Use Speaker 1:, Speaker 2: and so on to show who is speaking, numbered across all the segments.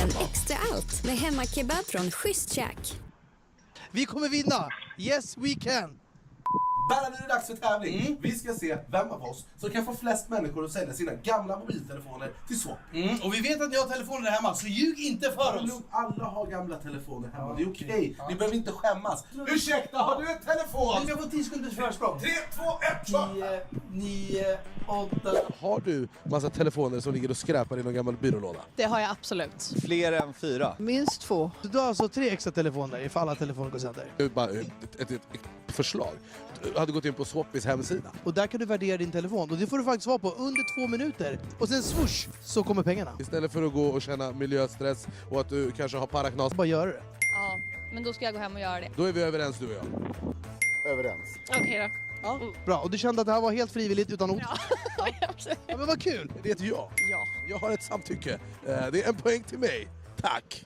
Speaker 1: helgen extra allt med hemmakebab från Schysst Käk.
Speaker 2: Vi kommer vinna! Yes, we can!
Speaker 3: Bara nu är det dags för tävling. Vi ska se vem av oss som kan få flest människor att sälja sina gamla mobiltelefoner till swap.
Speaker 2: Och vi vet att ni har telefoner där hemma, så ljug inte för oss!
Speaker 3: Alla har gamla telefoner hemma, det är okej. Ni behöver inte skämmas. Ursäkta, har du en telefon?
Speaker 2: Jag får 10 sekunders försprång.
Speaker 3: 3, 2, 1, kör!
Speaker 2: 9, 8...
Speaker 4: Har du massa telefoner som ligger och skräpar i någon gammal byrålåda?
Speaker 5: Det har jag absolut.
Speaker 6: Fler än 4.
Speaker 5: Minst 2.
Speaker 2: Du har alltså 3 extra telefoner ifall alla telefoner går sönder.
Speaker 4: Det är bara ett förslag. Du hade gått in på Swappis hemsida.
Speaker 2: Och där kan du värdera din telefon. Och det får du faktiskt vara på under 2 minuter. Och sen swoosh, så kommer pengarna.
Speaker 4: Istället för att gå och känna miljöstress och att du kanske har paraknas.
Speaker 2: Bara gör det.
Speaker 5: Ja, men då ska jag gå hem och göra det.
Speaker 4: Då är vi överens, du och jag.
Speaker 6: Överens.
Speaker 5: Okej då.
Speaker 2: Ja. Bra, och du kände att det här var helt frivilligt utan hot? Ja, men vad kul!
Speaker 4: Det är ett ja.
Speaker 5: Ja.
Speaker 4: Jag har ett samtycke. Det är en poäng till mig. Tack!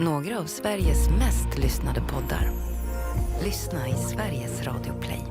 Speaker 7: några av Sveriges mest lyssnade poddar. Lyssna i Sveriges Radio Play.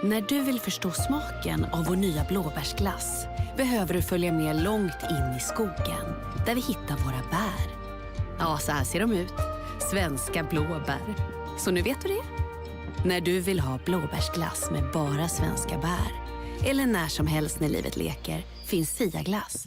Speaker 8: När du vill förstå smaken av vår nya blåbärsglass behöver du följa med långt in i skogen där vi hittar våra bär. Ja, så här ser de ut. Svenska blåbär. Så nu vet du det? När du vill ha blåbärsglass med bara svenska bär. Eller när som helst när livet leker finns Sia-glass.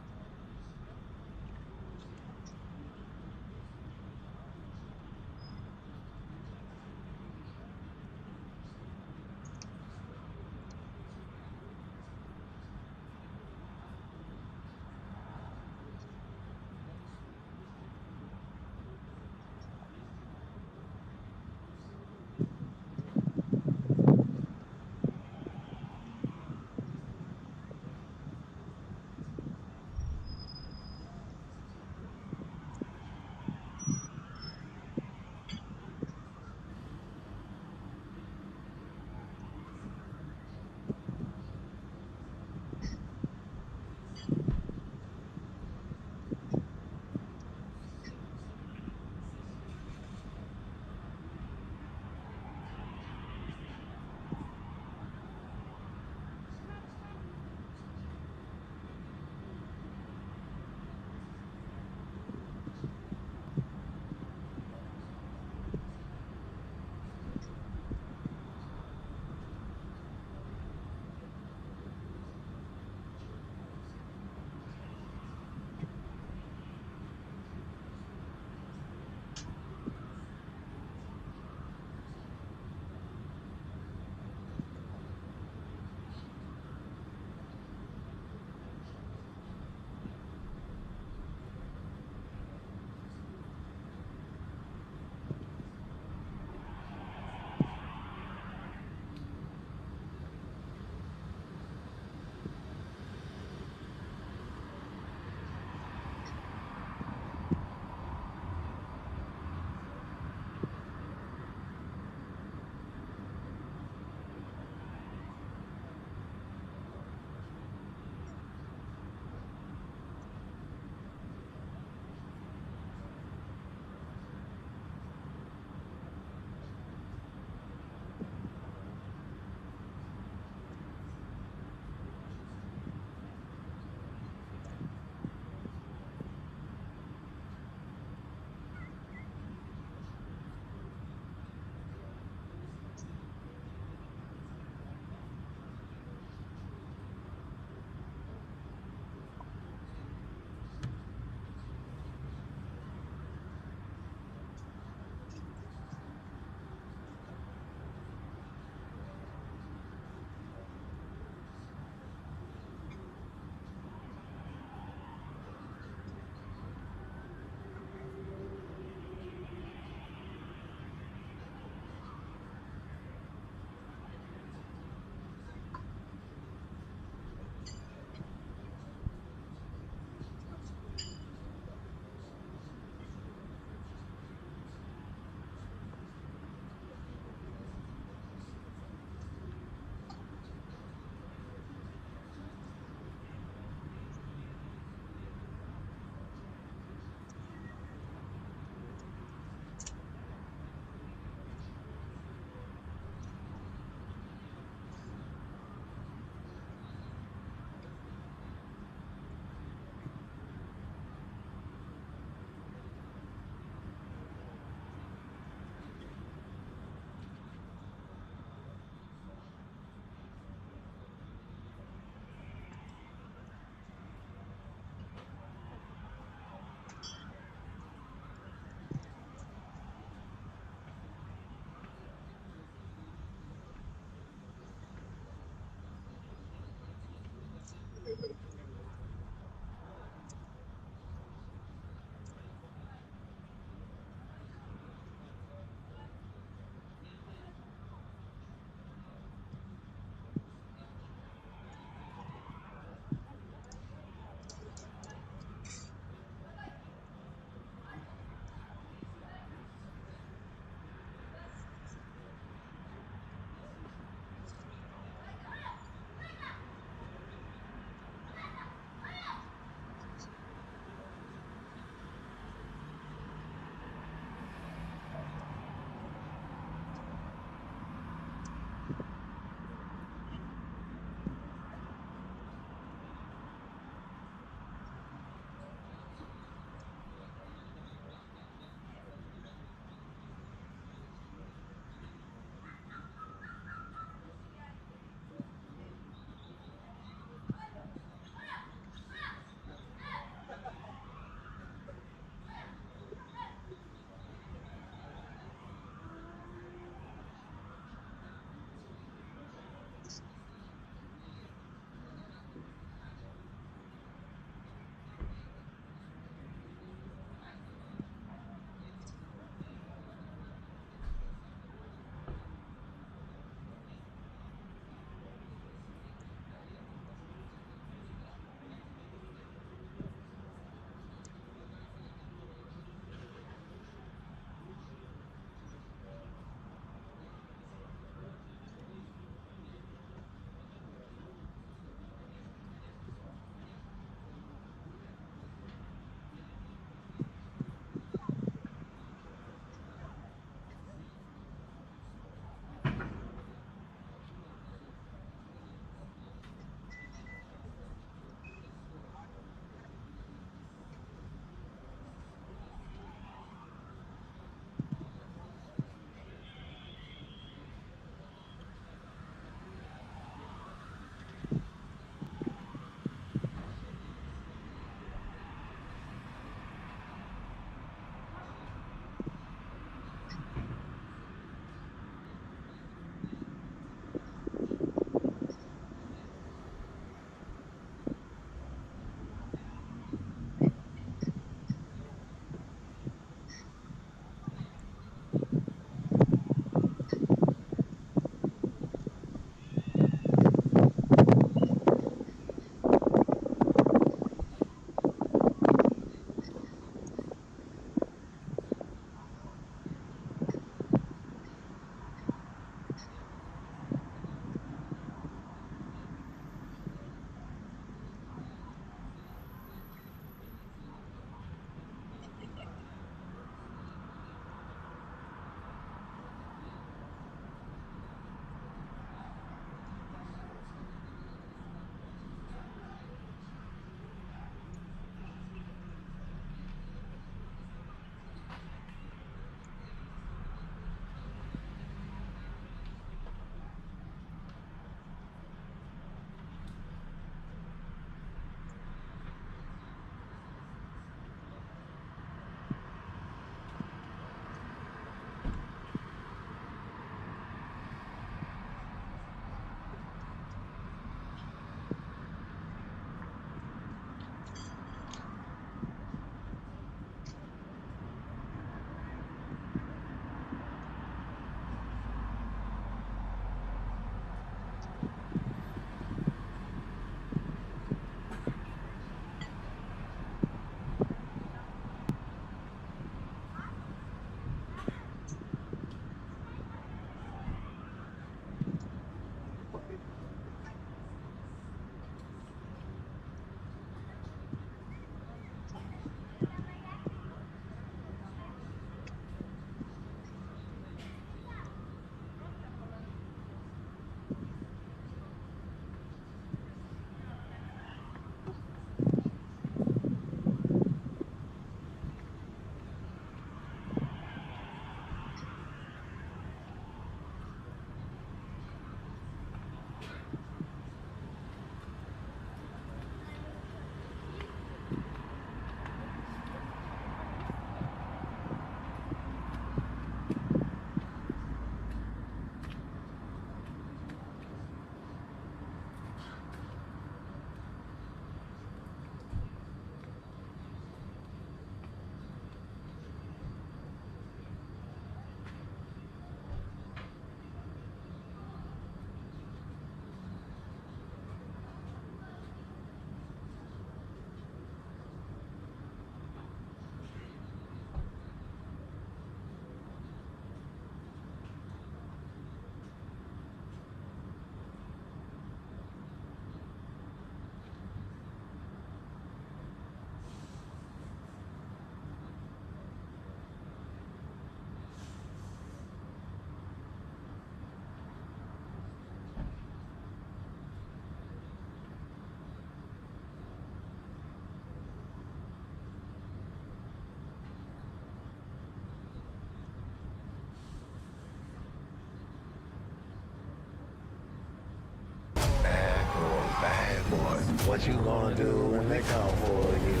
Speaker 9: What you gonna do when they come for you?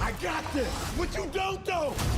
Speaker 9: I got this. What you don't do?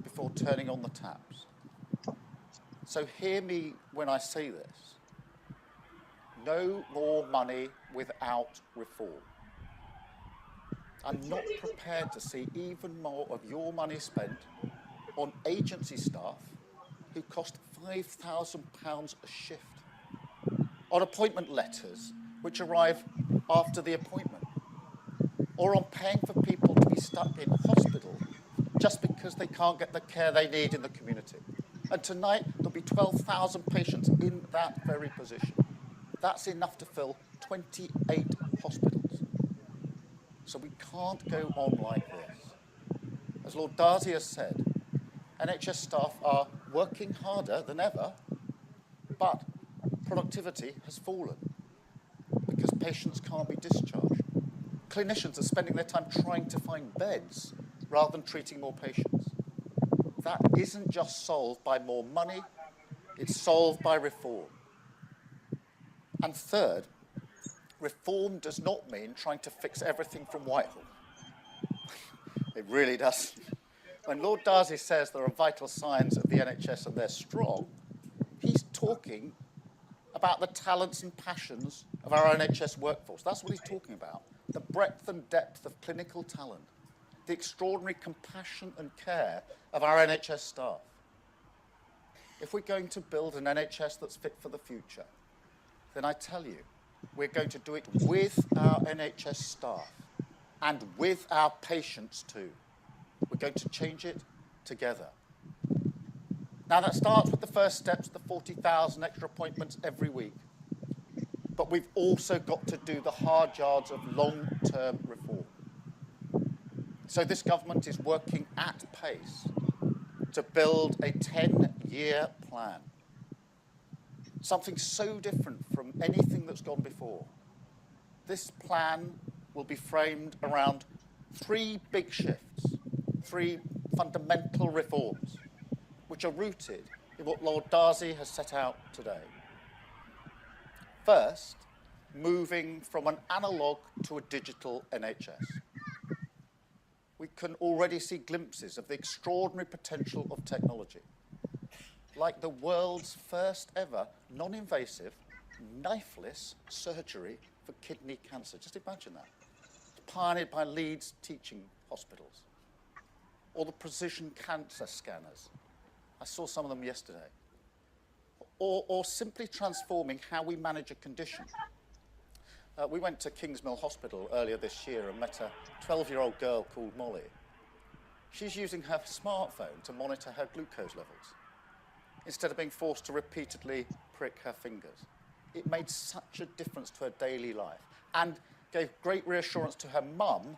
Speaker 6: Before turning on the taps. So hear me when I say this. No more money without reform. I'm not prepared to see even more of your money spent on agency staff who cost £5,000 a shift, on appointment letters which arrive after the appointment, or on paying for people to be stuck in hospital just because they can't get the care they need in the community. And tonight, there'll be 12,000 patients in that very position. That's enough to fill 28 hospitals. So we can't go on like this. As Lord Darcy has said, NHS staff are working harder than ever, but productivity has fallen because patients can't be discharged. Clinicians are spending their time trying to find beds rather than treating more patients. That isn't just solved by more money, it's solved by reform. And third, reform does not mean trying to fix everything from Whitehall. It really doesn't. When Lord Darcy says there are vital signs of the NHS and they're strong, he's talking about the talents and passions of our NHS workforce. That's what he's talking about. The breadth and depth of clinical talent, the extraordinary compassion and care of our NHS staff. If we're going to build an NHS that's fit for the future, then I tell you, we're going to do it with our NHS staff and with our patients too. We're going to change it together. Now that starts with the first steps, the 40,000 extra appointments every week. But we've also got to do the hard yards of long-term reform. So this government is working at pace to build a 10-year plan. Something so different from anything that's gone before. This plan will be framed around 3 big shifts, 3 fundamental reforms, which are rooted in what Lord Darcy has set out today. First, moving from an analogue to a digital NHS. We can already see glimpses of the extraordinary potential of technology, like the world's first ever non-invasive, knifeless surgery for kidney cancer. Just imagine that. Pioneered by Leeds teaching hospitals. Or the precision cancer scanners. I saw some of them yesterday. Or simply transforming how we manage a condition. We went to Kingsmill Hospital earlier this year and met a 12-year-old girl called Molly. She's using her smartphone to monitor her glucose levels, instead of being forced to repeatedly prick her fingers. It made such a difference to her daily life and gave great reassurance to her mum,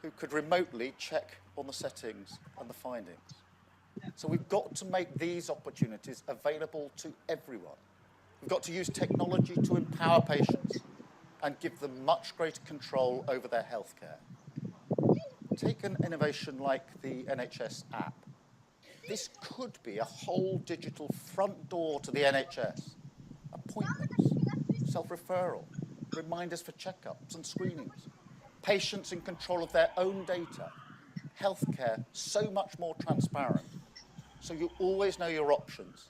Speaker 6: who could remotely check on the settings and the findings. So we've got to make these opportunities available to everyone. We've got to use technology to empower patients and give them much greater control over their healthcare. Take an innovation like the NHS app. This could be a whole digital front door to the NHS. Appointments, self-referral, reminders for checkups and screenings, patients in control of their own data, healthcare so much more transparent, so you always know your options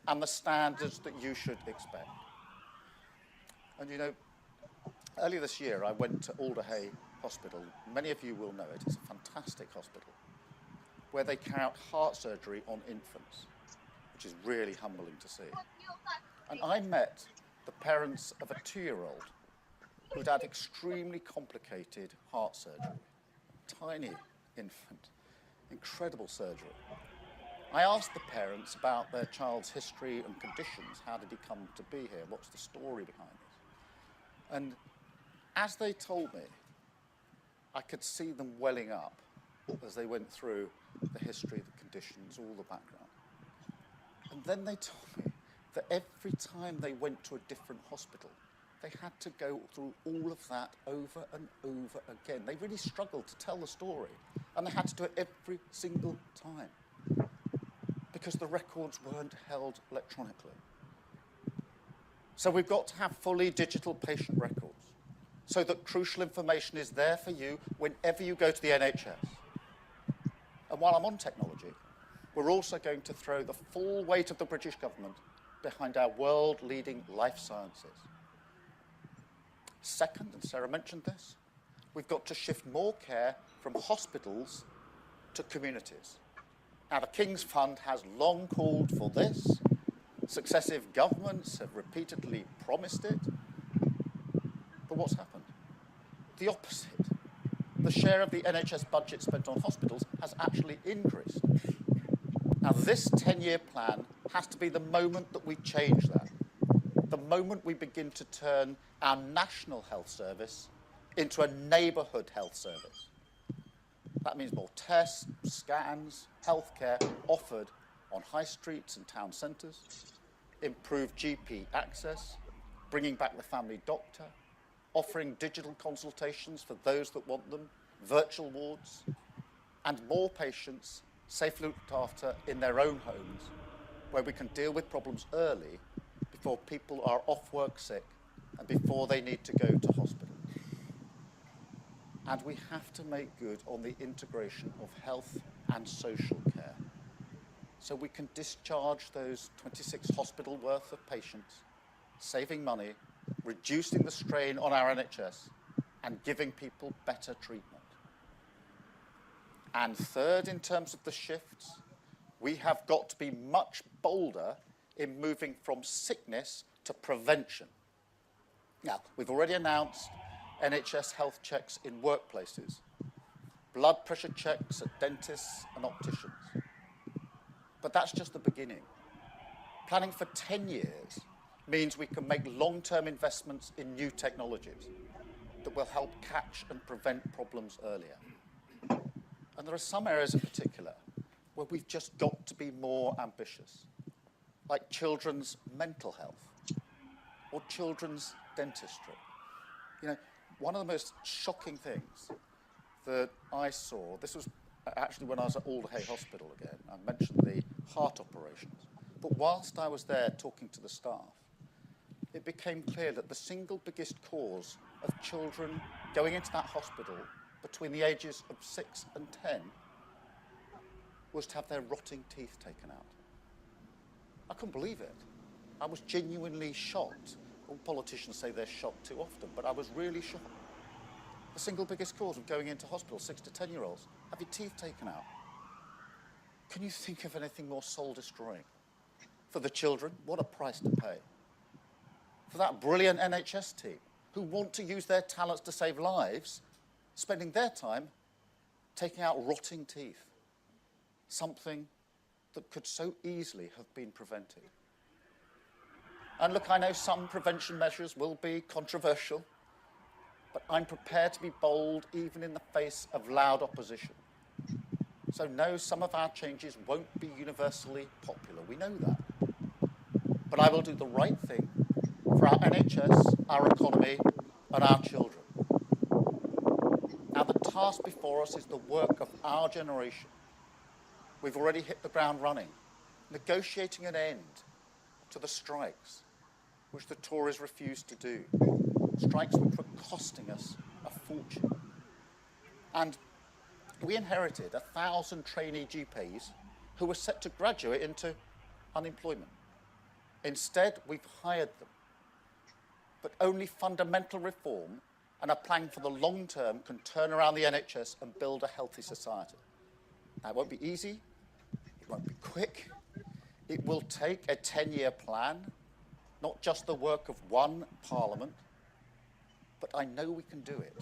Speaker 6: and the standards that you should expect. And you know, earlier this year I went to Alderhay Hospital. Many of you will know it. It's a fantastic hospital where they carry out heart surgery on infants, which is really humbling to see. And I met the parents of a 2-year-old who'd had extremely complicated heart surgery. Tiny infant, incredible surgery. I asked the parents about their child's history and conditions. How did he come to be here? What's the story behind this? And as they told me, I could see them welling up as they went through the history, the conditions, all the background. And then they told me that every time they went to a different hospital, they had to go through all of that over and over again. They really struggled to tell the story, and they had to do it every single time because the records weren't held electronically. So we've got to have fully digital patient records so that crucial information is there for you whenever you go to the NHS. And while I'm on technology, we're also going to throw the full weight of the British government behind our world-leading life sciences. Second, and Sarah mentioned this, we've got to shift more care from hospitals to communities. Now, the King's Fund has long called for this. Successive governments have repeatedly promised it. But what's happened? The opposite. The share of the NHS budget spent on hospitals has actually increased. Now, this 10-year plan has to be the moment that we change that. The moment we begin to turn our national health service into a neighbourhood health service. That means more tests, scans, healthcare offered on high streets and town centres, improved GP access, bringing back the family doctor, offering digital consultations for those that want them, virtual wards, and more patients safely looked after in their own homes, where we can deal with problems early before people are off work sick and before they need to go to hospital. And we have to make good on the integration of health and social care, so we can discharge those 26 hospital worth of patients, saving money, reducing the strain on our NHS, and giving people better treatment. And third, in terms of the shifts, we have got to be much bolder in moving from sickness to prevention. Now, we've already announced NHS health checks in workplaces, blood pressure checks at dentists and opticians. But that's just the beginning. Planning for 10 years means we can make long-term investments in new technologies that will help catch and prevent problems earlier. And there are some areas in particular where we've just got to be more ambitious, like children's mental health or children's dentistry. You know, one of the most shocking things that I saw, this was actually when I was at Alderhay Hospital again, I mentioned the heart operations, but whilst I was there talking to the staff, it became clear that the single biggest cause of children going into that hospital between the ages of 6 and 10 was to have their rotting teeth taken out. I couldn't believe it. I was genuinely shocked. All politicians say they're shocked too often, but I was really shocked. The single biggest cause of going into hospital, 6 to 10-year-olds, have your teeth taken out. Can you think of anything more soul-destroying? For the children, what a price to pay. For that brilliant NHS team who want to use their talents to save lives, spending their time taking out rotting teeth, something that could so easily have been prevented. And look, I know some prevention measures will be controversial, but I'm prepared to be bold even in the face of loud opposition. So no, some of our changes won't be universally popular, we know that. But I will do the right thing for our NHS, our economy, and our children. Now, the task before us is the work of our generation. We've already hit the ground running, negotiating an end to the strikes, which the Tories refused to do, strikes which were costing us a fortune. And we inherited 1,000 trainee GPs who were set to graduate into unemployment. Instead, we've hired them. But only fundamental reform and a plan for the long term can turn around the NHS and build a healthy society. Now, it won't be easy, it won't be quick. It will take a 10-year plan, not just the work of one parliament, but I know we can do it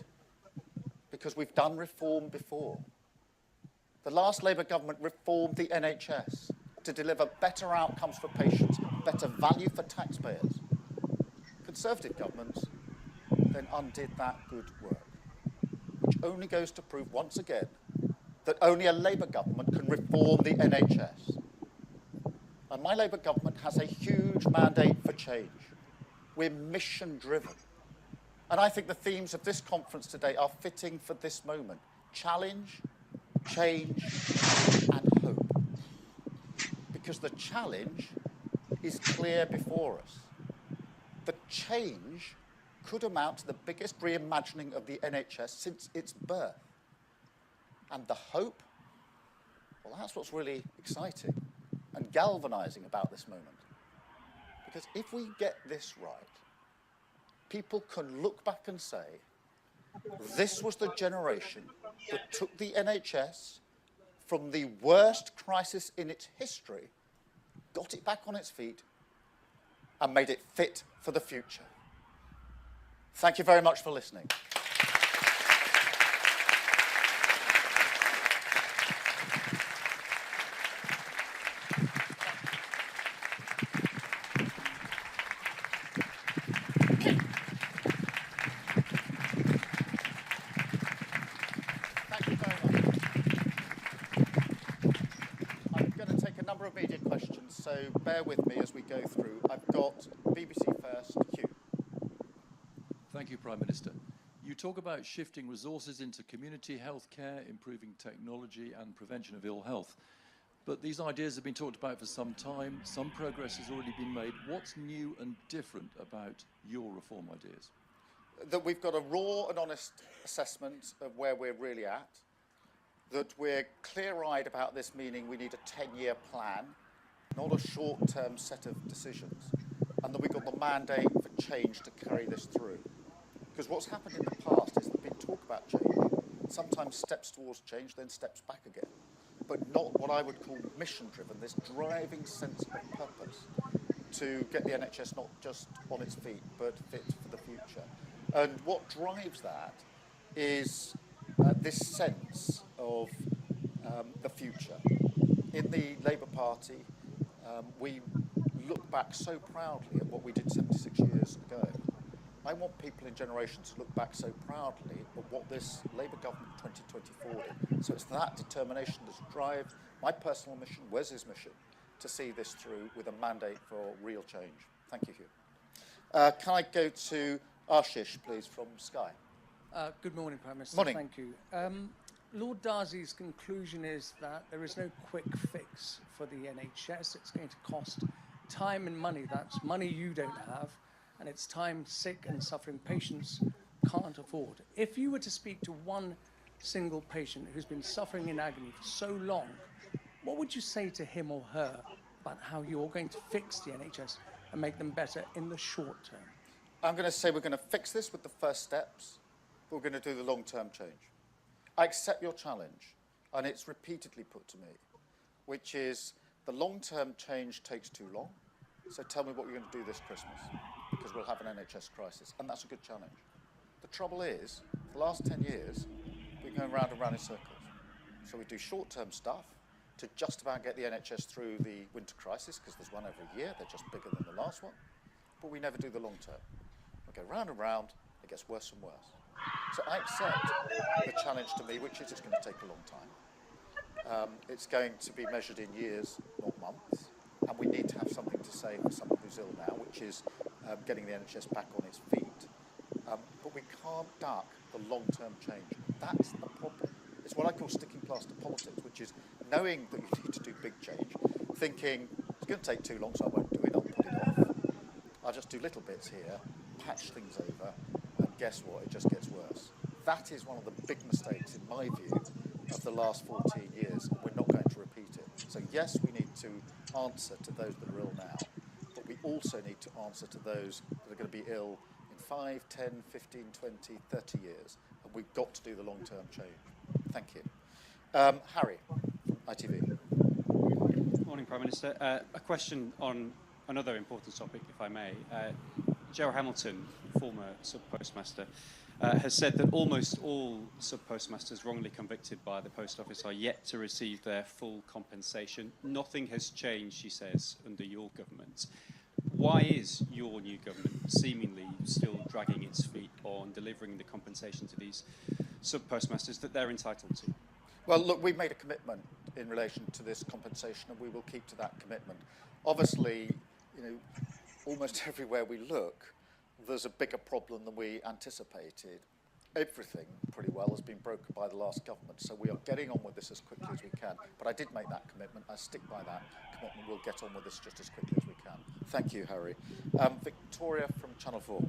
Speaker 6: because we've done reform before. The last Labour government reformed the NHS to deliver better outcomes for patients, better value for taxpayers. Conservative governments then undid that good work, which only goes to prove once again that only a Labour government can reform the NHS. And my Labour government has a huge mandate for change. We're mission-driven. And I think the themes of this conference today are fitting for this moment. Challenge, change, and hope. Because the challenge is clear before us. The change could amount to the biggest reimagining of the NHS since its birth. And the hope, well, that's what's really exciting and galvanising about this moment. Because if we get this right, people can look back and say, this was the generation that took the NHS from the worst crisis in its history, got it back on its feet, and made it fit for the future. Thank you very much for listening. Thank you very much. I'm going to take a number of media questions, so bear with me as we go through. I've got BBC First, Hugh.
Speaker 10: Thank you, Prime Minister. You talk about shifting resources into community health care, improving technology and prevention of ill health. But these ideas have been talked about for some time. Some progress has already been made. What's new and different about your reform ideas?
Speaker 6: That we've got a raw and honest assessment of where we're really at, that we're clear-eyed about this, meaning we need a 10-year plan, not a short-term set of decisions, and that we've got the mandate for change to carry this through. Because what's happened in the past is there's been talk about change, sometimes steps towards change, then steps back again, but not what I would call mission-driven, this driving sense of purpose to get the NHS not just on its feet, but fit for the future. And what drives that is this sense of the future. In the Labour Party, we look back so proudly at what we did 76 years ago. I want people in generations to look back so proudly at what this Labour government 2024 did. So it's that determination that's drive my personal mission, Wes's mission, to see this through with a mandate for real change. Thank you, Hugh. Can I go to Ashish, please, from Sky?
Speaker 11: Good morning, Prime Minister.
Speaker 6: Morning.
Speaker 11: Thank you. Lord Darcy's conclusion is that there is no quick fix for the NHS. It's going to cost time and money. That's money you don't have, and it's time sick and suffering patients can't afford. If you were to speak to one single patient who's been suffering in agony for so long, what would you say to him or her about how you're going to fix the NHS and make them better in the short term?
Speaker 6: I'm going to say we're going to fix this with the first steps, but we're going to do the long-term change. I accept your challenge, and it's repeatedly put to me, which is the long-term change takes too long, so tell me what you're going to do this Christmas, because we'll have an NHS crisis, and that's a good challenge. The trouble is, for the last 10 years, we're going round and round in circles. So we do short-term stuff to just about get the NHS through the winter crisis, because there's one every year, they're just bigger than the last one, but we never do the long-term. We go round and round, it gets worse and worse. So I accept the challenge to me, which is it's going to take a long time. It's going to be measured in years, not months, and we need to have something to say for someone who's ill now, which is getting the NHS back on its feet. But we can't duck the long-term change. That's the problem. It's what I call sticking plaster politics, which is knowing that you need to do big change, thinking it's going to take too long, so I won't do it, I'll put it off. I'll just do little bits here, patch things over, and guess what? It just gets worse. That is one of the big mistakes, in my view, of the last 14 years, and we're not going to repeat it. So yes, we need to answer to those that are ill now, but we also need to answer to those that are going to be ill in 5, 10, 15, 20, 30 years, and we've got to do the long-term change. Thank you. Harry, ITV.
Speaker 12: Morning, Prime Minister. A question on another important topic, if I may. Gerald Hamilton, former sub-postmaster, has said that almost all sub-postmasters wrongly convicted by the Post Office are yet to receive their full compensation. Nothing has changed, she says, under your government. Why is your new government seemingly still dragging its feet on delivering the compensation to these sub-postmasters that they're entitled to?
Speaker 6: Well, look, we've made a commitment in relation to this compensation, and we will keep to that commitment. Obviously, you know, almost everywhere we look, there's a bigger problem than we anticipated. Everything, pretty well, has been broken by the last government, so we are getting on with this as quickly as we can. But I did make that commitment. I stick by that commitment. We'll get on with this just as quickly as we can. Thank you, Harry. Victoria from Channel 4.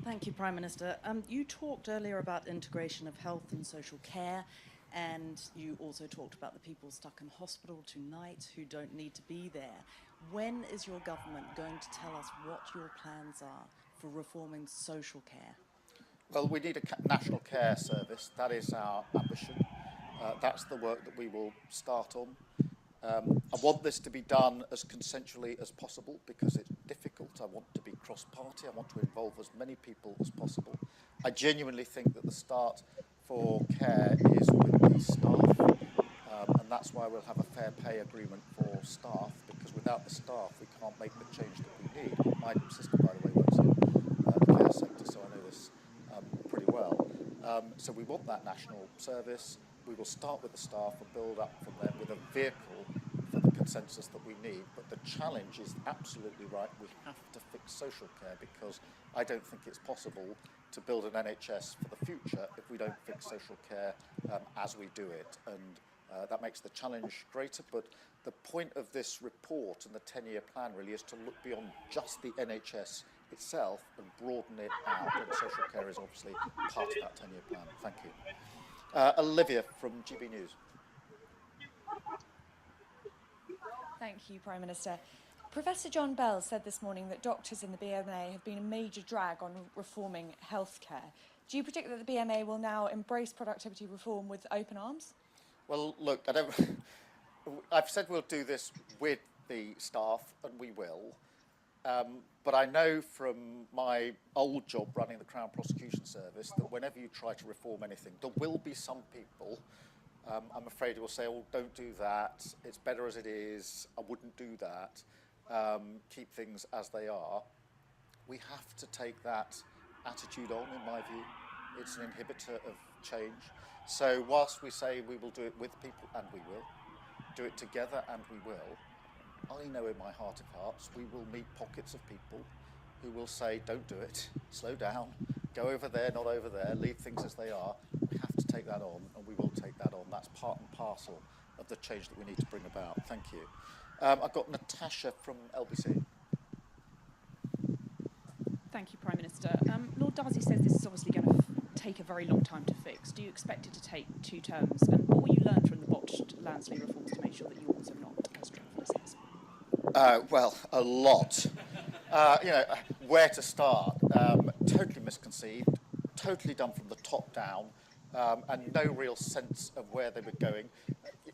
Speaker 13: Thank you, Prime Minister. You talked earlier about integration of health and social care, and you also talked about the people stuck in hospital tonight who don't need to be there. When is your government going to tell us what your plans are for reforming social care?
Speaker 6: Well, we need a national care service. That is our ambition. That's the work that we will start on. I want this to be done as consensually as possible because it's difficult. I want to be cross-party. I want to involve as many people as possible. I genuinely think that the start for care is with the staff, and that's why we'll have a fair pay agreement for staff, because without the staff we can't make the change that we need. My sister, by the way, works in the care sector, so I know this pretty well. So we want that national service. We will start with the staff and build up from there with a vehicle for the consensus that we need. But the challenge is absolutely right. We have to fix social care because I don't think it's possible to build an NHS for the future if we don't fix social care as we do it. And that makes the challenge greater. But the point of this report and the 10-year plan really is to look beyond just the NHS itself and broaden it out. And social care is obviously part of that 10-year plan. Thank you. Olivia from GB News.
Speaker 14: Thank you, Prime Minister. Professor John Bell said this morning that doctors in the BMA have been a major drag on reforming healthcare. Do you predict that the BMA will now embrace productivity reform with open arms?
Speaker 6: Well, look, I've said we'll do this with the staff, and we will. But I know from my old job running the Crown Prosecution Service that whenever you try to reform anything, there will be some people, I'm afraid, who will say, oh, don't do that, it's better as it is, I wouldn't do that, keep things as they are. We have to take that attitude on, in my view. It's an inhibitor of change. So whilst we say we will do it with people, and we will, do it together, and we will, I know in my heart of hearts we will meet pockets of people who will say, don't do it, slow down, go over there, not over there, leave things as they are. We have to take that on, and we will take that on. That's part and parcel of the change that we need to bring about. Thank you. I've got Natasha from LBC.
Speaker 15: Thank you, Prime Minister. Lord Darcy says this is obviously going to take a very long time to fix. Do you expect it to take 2 terms? And what will you learn from the botched Lansley reforms to make sure that yours are not as dreadful as his?
Speaker 6: Well, a lot. You know, where to start? Totally misconceived, totally done from the top down, and no real sense of where they were going.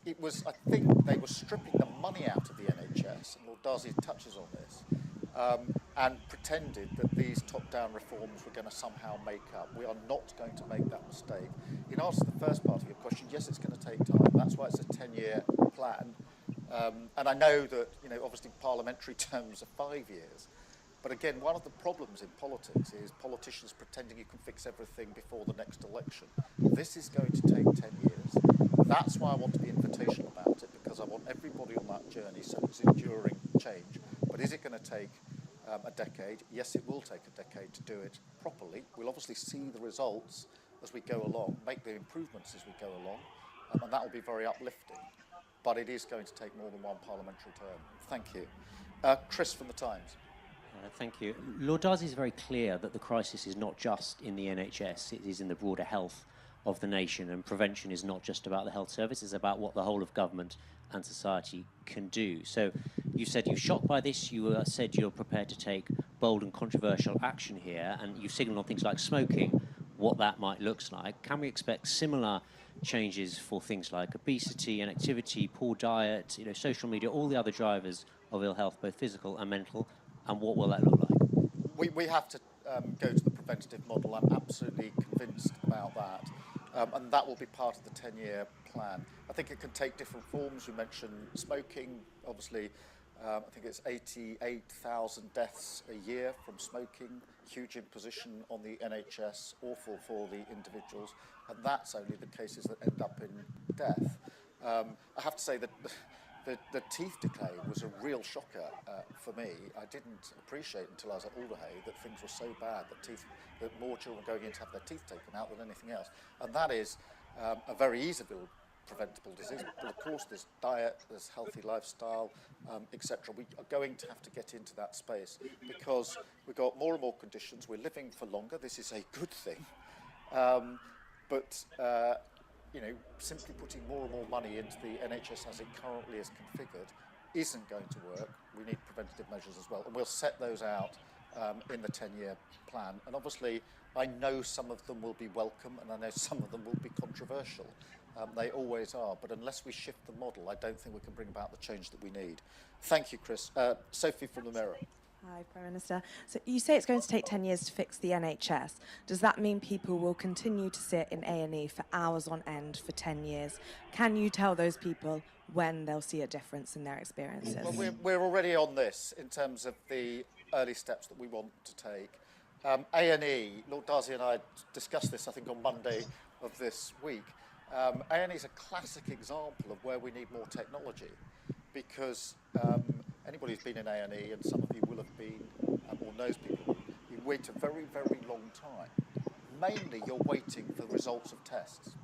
Speaker 6: It was, I think, they were stripping the money out of the NHS, and Lord Darcy touches on this, and pretended that these top-down reforms were going to somehow make up. We are not going to make that mistake. In answer to the first part of your question, yes, it's going to take time. That's why it's a 10-year plan. And I know that, you know, obviously parliamentary terms are 5 years. But again, one of the problems in politics is politicians pretending you can fix everything before the next election. This is going to take 10 years. That's why I want to be invitational about it, because I want everybody on that journey, so it's enduring change. But is it going to take a decade. Yes, it will take a decade to do it properly. We'll obviously see the results as we go along, make the improvements as we go along, and that will be very uplifting. But it is going to take more than one parliamentary term. Thank you. Chris from The Times.
Speaker 16: Thank you. Lord Darcy is very clear that the crisis is not just in the NHS, it is in the broader health of the nation, and prevention is not just about the health service, it's about what the whole of government and society can do. So you said you're shocked by this, you said you're prepared to take bold and controversial action here, and you've signalled on things like smoking what that might look like. Can we expect similar changes for things like obesity, inactivity, poor diet, social media, all the other drivers of ill health, both physical and mental, and what will that look like?
Speaker 6: We have to go to the preventative model. I'm absolutely convinced about that. And that will be part of the 10-year plan. I think it can take different forms. You mentioned smoking. Obviously, I think it's 88,000 deaths a year from smoking. Huge imposition on the NHS, awful for the individuals. And that's only the cases that end up in death. I have to say that the teeth decay was a real shocker for me. I didn't appreciate until I was at Alderhay that things were so bad that more children were going in to have their teeth taken out than anything else. And that is a very easily preventable disease. But of course, there's diet, there's healthy lifestyle, etc. We are going to have to get into that space because we've got more and more conditions. We're living for longer. This is a good thing. Simply putting more and more money into the NHS as it currently is configured isn't going to work. We need preventative measures as well, and we'll set those out in the 10-year plan. And obviously, I know some of them will be welcome, and I know some of them will be controversial. They always are, but unless we shift the model, I don't think we can bring about the change that we need. Thank you, Chris. Sophie from the Mirror.
Speaker 17: Hi, Prime Minister. So you say it's going to take 10 years to fix the NHS. Does that mean people will continue to sit in A&E for hours on end for 10 years? Can you tell those people when they'll see a difference in their experiences?
Speaker 6: Well, we're already on this in terms of the early steps that we want to take. A&E, Lord Darcy and I discussed this, I think, on Monday of this week. A&E is a classic example of where we need more technology because anybody who's been in A&E, and some of you will have been, or knows people, you wait a very, very long time. Mainly, you're waiting for the results of tests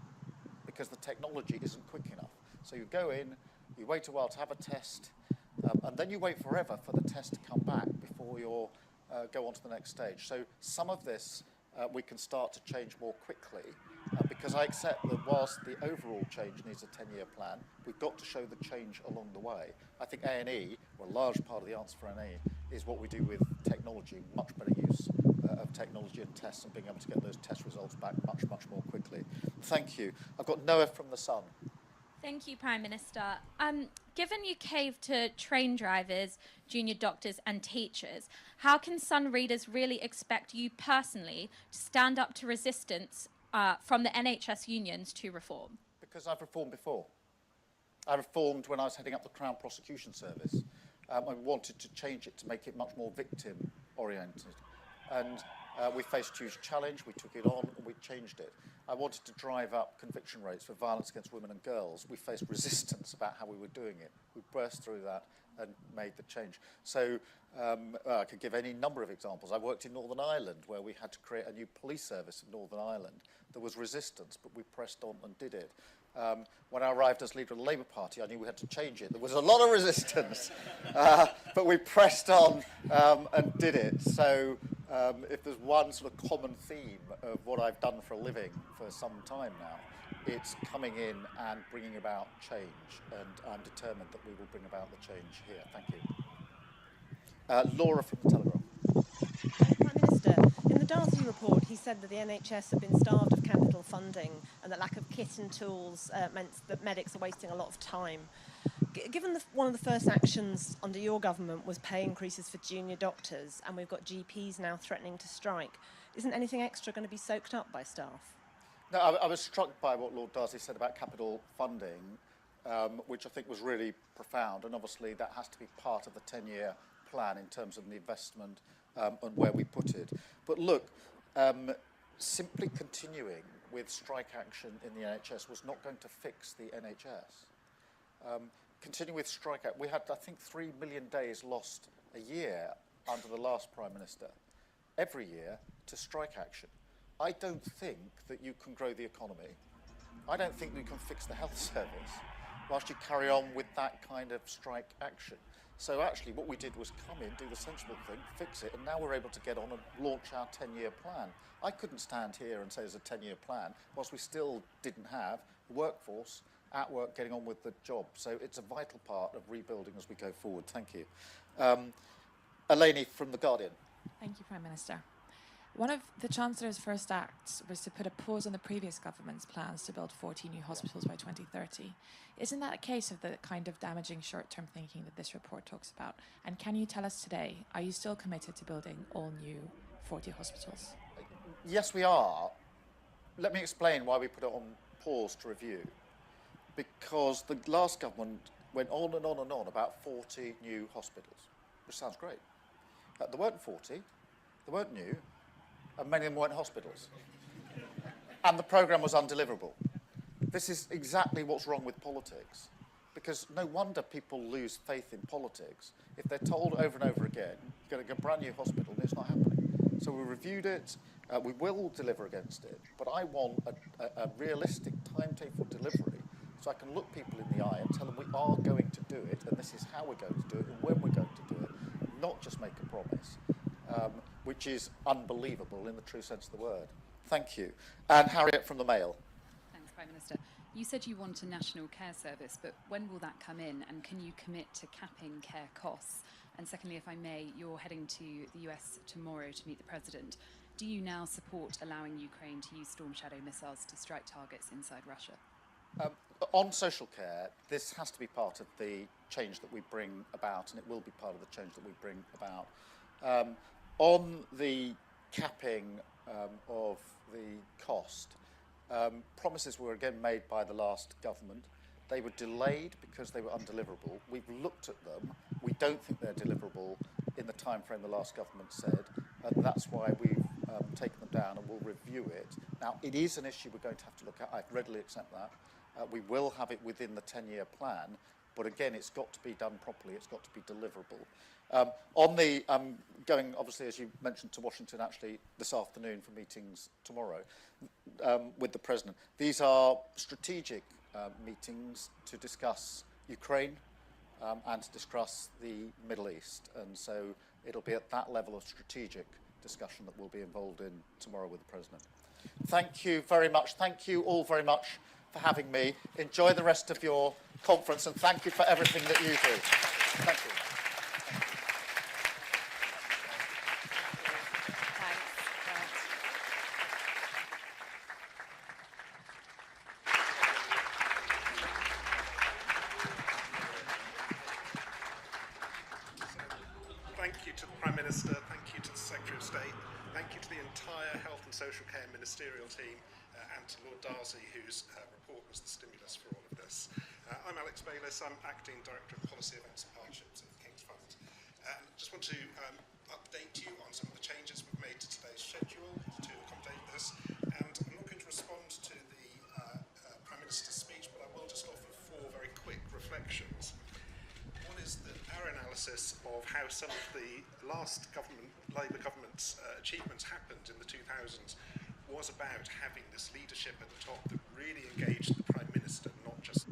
Speaker 6: because the technology isn't quick enough. So you go in, you wait a while to have a test, and then you wait forever for the test to come back before you go on to the next stage. So some of this we can start to change more quickly because I accept that whilst the overall change needs a 10-year plan, we've got to show the change along the way. I think A&E, or a large part of the answer for A&E, is what we do with technology, much better use of technology and tests and being able to get those test results back much, much more quickly. Thank you. I've got Noah from The Sun.
Speaker 18: Thank you, Prime Minister. Given you caved to train drivers, junior doctors and teachers, how can Sun readers really expect you personally to stand up to resistance from the NHS unions to reform?
Speaker 6: Because I've reformed before. I reformed when I was heading up the Crown Prosecution Service. I wanted to change it to make it much more victim-oriented. And we faced huge challenge, we took it on, and we changed it. I wanted to drive up conviction rates for violence against women and girls. We faced resistance about how we were doing it. We burst through that and made the change. So I could give any number of examples. I worked in Northern Ireland where we had to create a new police service in Northern Ireland. There was resistance, but we pressed on and did it. When I arrived as leader of the Labour Party, I knew we had to change it. There was a lot of resistance, but we pressed on and did it. So if there's one sort of common theme of what I've done for a living for some time now, it's coming in and bringing about change. And I'm determined that we will bring about the change here. Thank you. Laura from The Telegraph.
Speaker 17: Prime Minister, in the Darcy report, he said that the NHS had been starved of capital funding and that lack of kit and tools meant that medics are wasting a lot of time. Given one of the first actions under your government was pay increases for junior doctors, and we've got GPs now threatening to strike, isn't anything extra going to be soaked up by staff?
Speaker 6: No, I was struck by what Lord Darcy said about capital funding, which I think was really profound, and obviously that has to be part of the 10-year plan in terms of the investment and where we put it. But look, simply continuing with strike action in the NHS was not going to fix the NHS. Continuing with strike action, we had, I think, 3 million days lost a year under the last Prime Minister every year to strike action. I don't think that you can grow the economy. I don't think you can fix the health service whilst you carry on with that kind of strike action. So actually what we did was come in, do the sensible thing, fix it, and now we're able to get on and launch our 10-year plan. I couldn't stand here and say there's a 10-year plan whilst we still didn't have the workforce at work getting on with the job. So it's a vital part of rebuilding as we go forward. Thank you. Eleni from The Guardian.
Speaker 19: Thank you, Prime Minister. One of the Chancellor's first acts was to put a pause on the previous government's plans to build 40 new hospitals by 2030. Isn't that a case of the kind of damaging short-term thinking that this report talks about? And can you tell us today, are you still committed to building all new 40 hospitals?
Speaker 6: Yes, we are. Let me explain why we put it on pause to review. Because the last government went on and on and on about 40 new hospitals, which sounds great. There weren't 40, they weren't new, and many of them weren't hospitals. And the programme was undeliverable. This is exactly what's wrong with politics, because no wonder people lose faith in politics if they're told over and over again, you're going to get a brand new hospital, and it's not happening. So we reviewed it, we will deliver against it, but I want a realistic timetable for delivery so I can look people in the eye and tell them we are going to do it, and this is how we're going to do it, and when we're going to do it, not just make a promise, which is unbelievable in the true sense of the word. Thank you. And Harriet from the Mail.
Speaker 15: Thanks, Prime Minister. You said you want a national care service, but when will that come in, and can you commit to capping care costs? And secondly, if I may, you're heading to the US tomorrow to meet the President. Do you now support allowing Ukraine to use Storm Shadow missiles to strike targets inside Russia?
Speaker 6: On social care, this has to be part of the change that we bring about, and it will be part of the change that we bring about. On the capping of the cost, promises were again made by the last government. They were delayed because they were undeliverable. We've looked at them. We don't think they're deliverable in the time frame the last government said, and that's why we've taken them down, and we'll review it. Now, it is an issue we're going to have to look at. I readily accept that. We will have it within the 10-year plan, but again, it's got to be done properly. It's got to be deliverable. On the going, obviously, as you mentioned, to Washington actually this afternoon for meetings tomorrow with the President. These are strategic meetings to discuss Ukraine and to discuss the Middle East, and so it'll be at that level of strategic discussion that we'll be involved in tomorrow with the President. Thank you very much. Thank you all very much for having me. Enjoy the rest of your conference, and thank you for everything that you do. Thank you.
Speaker 20: Thank you to the Prime Minister, thank you to the Secretary of State, thank you to the entire Health and Social Care Ministerial team, and to Lord Darzi, whose report was the stimulus for all of this. I'm Alex Bayliss, I'm Acting Director of Policy Events and Partnerships at the King's Fund. And I just want to update you on some of the changes we've made to today's schedule to accommodate this. And I'm not going to respond to the Prime Minister's speech, but I will just offer 4 very quick reflections. One is that our analysis of how some of the last Labour government's achievements happened in the 2000s was about having this leadership at the top that really engaged the Prime Minister, not just...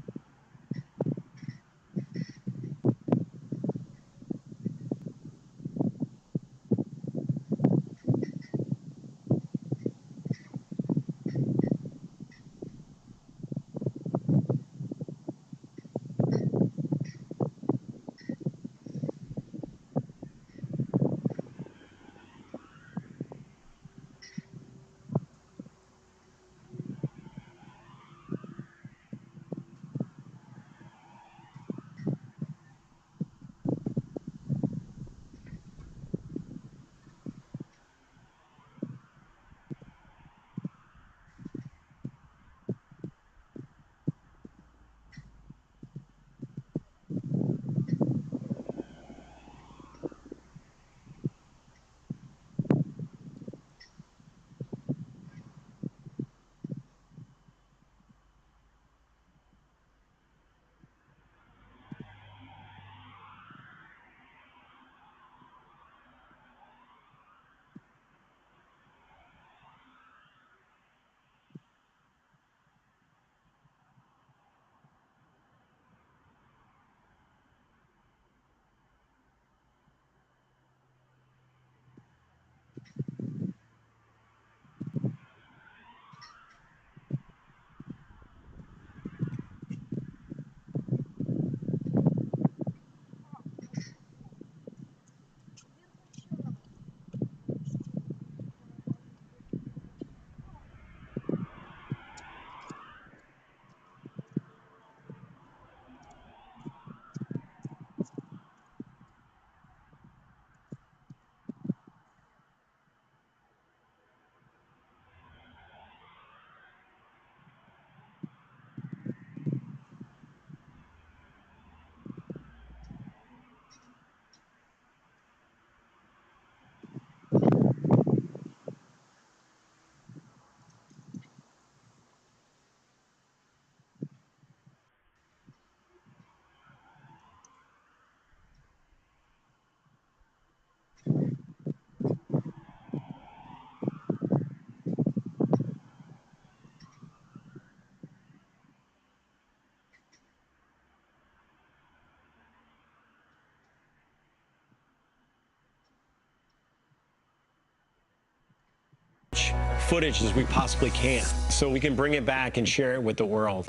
Speaker 21: Footage as we possibly can so we can bring it back and share it with the world.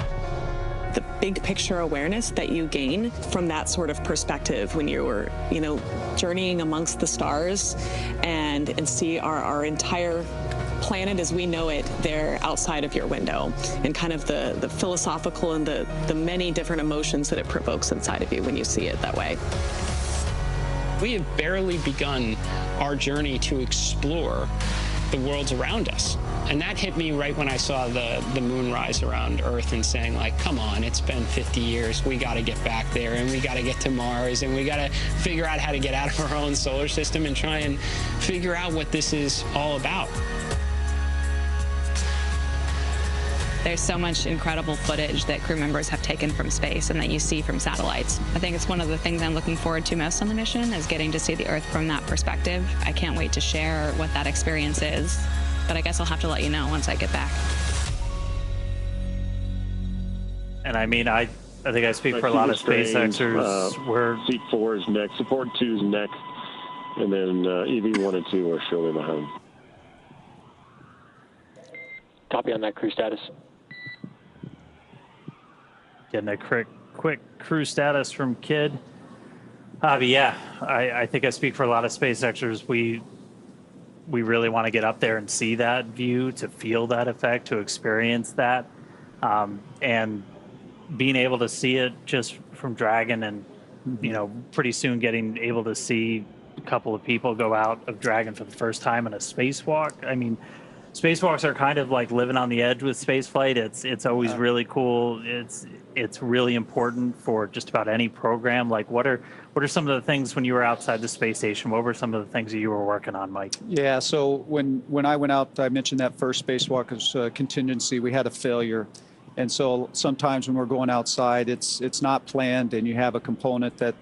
Speaker 22: The big picture awareness that you gain from that sort of perspective when you were, journeying amongst the stars and see our entire planet as we know it there outside of your window, and kind of the philosophical and the many different emotions that it provokes inside of you when you see it that way.
Speaker 23: We have barely begun our journey to explore the worlds around us. And that hit me right when I saw the moon rise around Earth and saying, like, come on, it's been 50 years. We got to get back there, and we got to get to Mars, and we got to figure out how to get out of our own solar system and try and figure out what this is all about.
Speaker 24: There's so much incredible footage that crew members have taken from space and that you see from satellites. I think it's one of the things I'm looking forward to most on the mission, is getting to see the Earth from that perspective. I can't wait to share what that experience is, but I guess I'll have to let you know once I get back.
Speaker 25: And I mean, I think I speak for a lot of SpaceXers. Where
Speaker 26: Seat 4 is next, support 2 is next, and then EV 1 and 2 are shortly behind.
Speaker 27: Copy on that crew status.
Speaker 25: Getting a quick crew status from Kid. But yeah, I think I speak for a lot of SpaceXers. We really want to get up there and see that view, to feel that effect, to experience that, and being able to see it just from Dragon, and pretty soon getting able to see a couple of people go out of Dragon for the first time in a spacewalk. I mean, spacewalks are kind of like living on the edge with spaceflight. It's always really cool. It's really important for just about any program. Like, what are some of the things when you were outside the space station? What were some of the things that you were working on, Mike?
Speaker 28: Yeah, so when I went out, I mentioned that first spacewalk as a contingency. We had a failure. And so sometimes when we're going outside, it's not planned, and you have a component that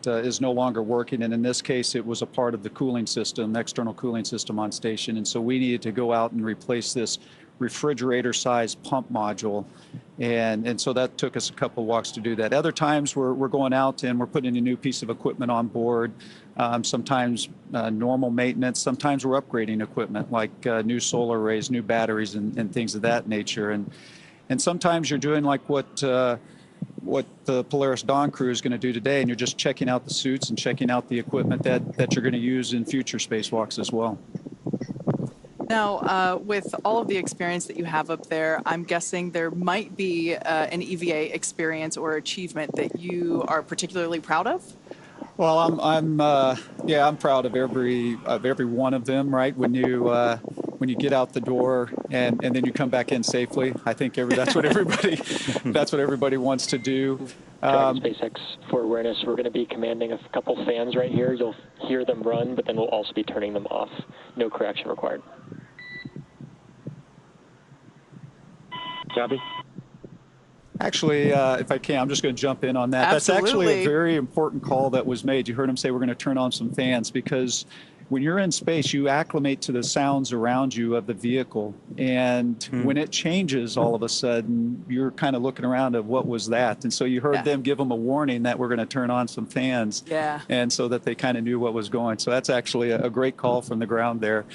Speaker 28: is no longer working. And in this case, it was a part of the cooling system, external cooling system on station. And so we needed to go out and replace this refrigerator-sized pump module. And so that took us a couple walks to do that. Other times we're going out and we're putting a new piece of equipment on board. Sometimes normal maintenance. Sometimes we're upgrading equipment, like new solar arrays, new batteries, and things of that nature. And sometimes you're doing like what the Polaris Dawn crew is going to do today, and you're just checking out the suits and checking out the equipment that you're going to use in future spacewalks as well.
Speaker 29: Now, with all of the experience that you have up there, I'm guessing there might be an EVA experience or achievement that you are particularly proud of?
Speaker 28: Well, I'm proud of every one of them. Right, when you get out the door and then you come back in safely, I think that's what everybody wants to do.
Speaker 27: SpaceX, for awareness, we're going to be commanding a couple fans right here. You'll hear them run, but then we'll also be turning them off. No correction required.
Speaker 26: Copy.
Speaker 28: Actually, if I can, I'm just going to jump in on that.
Speaker 29: Absolutely.
Speaker 28: That's actually a very important call that was made. You heard him say we're going to turn on some fans, because when you're in space, you acclimate to the sounds around you of the vehicle. And when it changes, all of a sudden, you're kind of looking around at what was that. And so you heard them give them a warning that we're going to turn on some fans.
Speaker 29: Yeah.
Speaker 28: And so that they kind of knew what was going. So that's actually a great call from the ground there.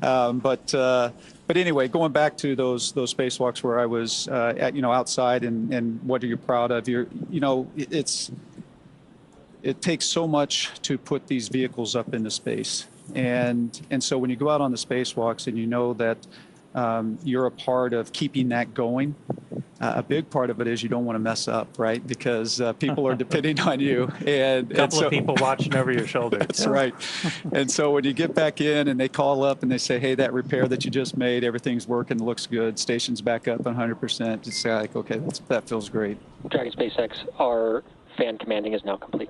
Speaker 28: But anyway, going back to those spacewalks where I was outside, and what are you proud of? It takes so much to put these vehicles up into space. And so when you go out on the spacewalks and you know that you're a part of keeping that going, a big part of it is you don't want to mess up, right? Because people are depending on you. And
Speaker 25: a couple of people watching over your shoulder.
Speaker 28: That's right. And so when you get back in and they call up and they say, hey, that repair that you just made, everything's working, looks good, station's back up 100%, it's like, okay, that feels great.
Speaker 27: Dragon SpaceX, our fan commanding is now complete.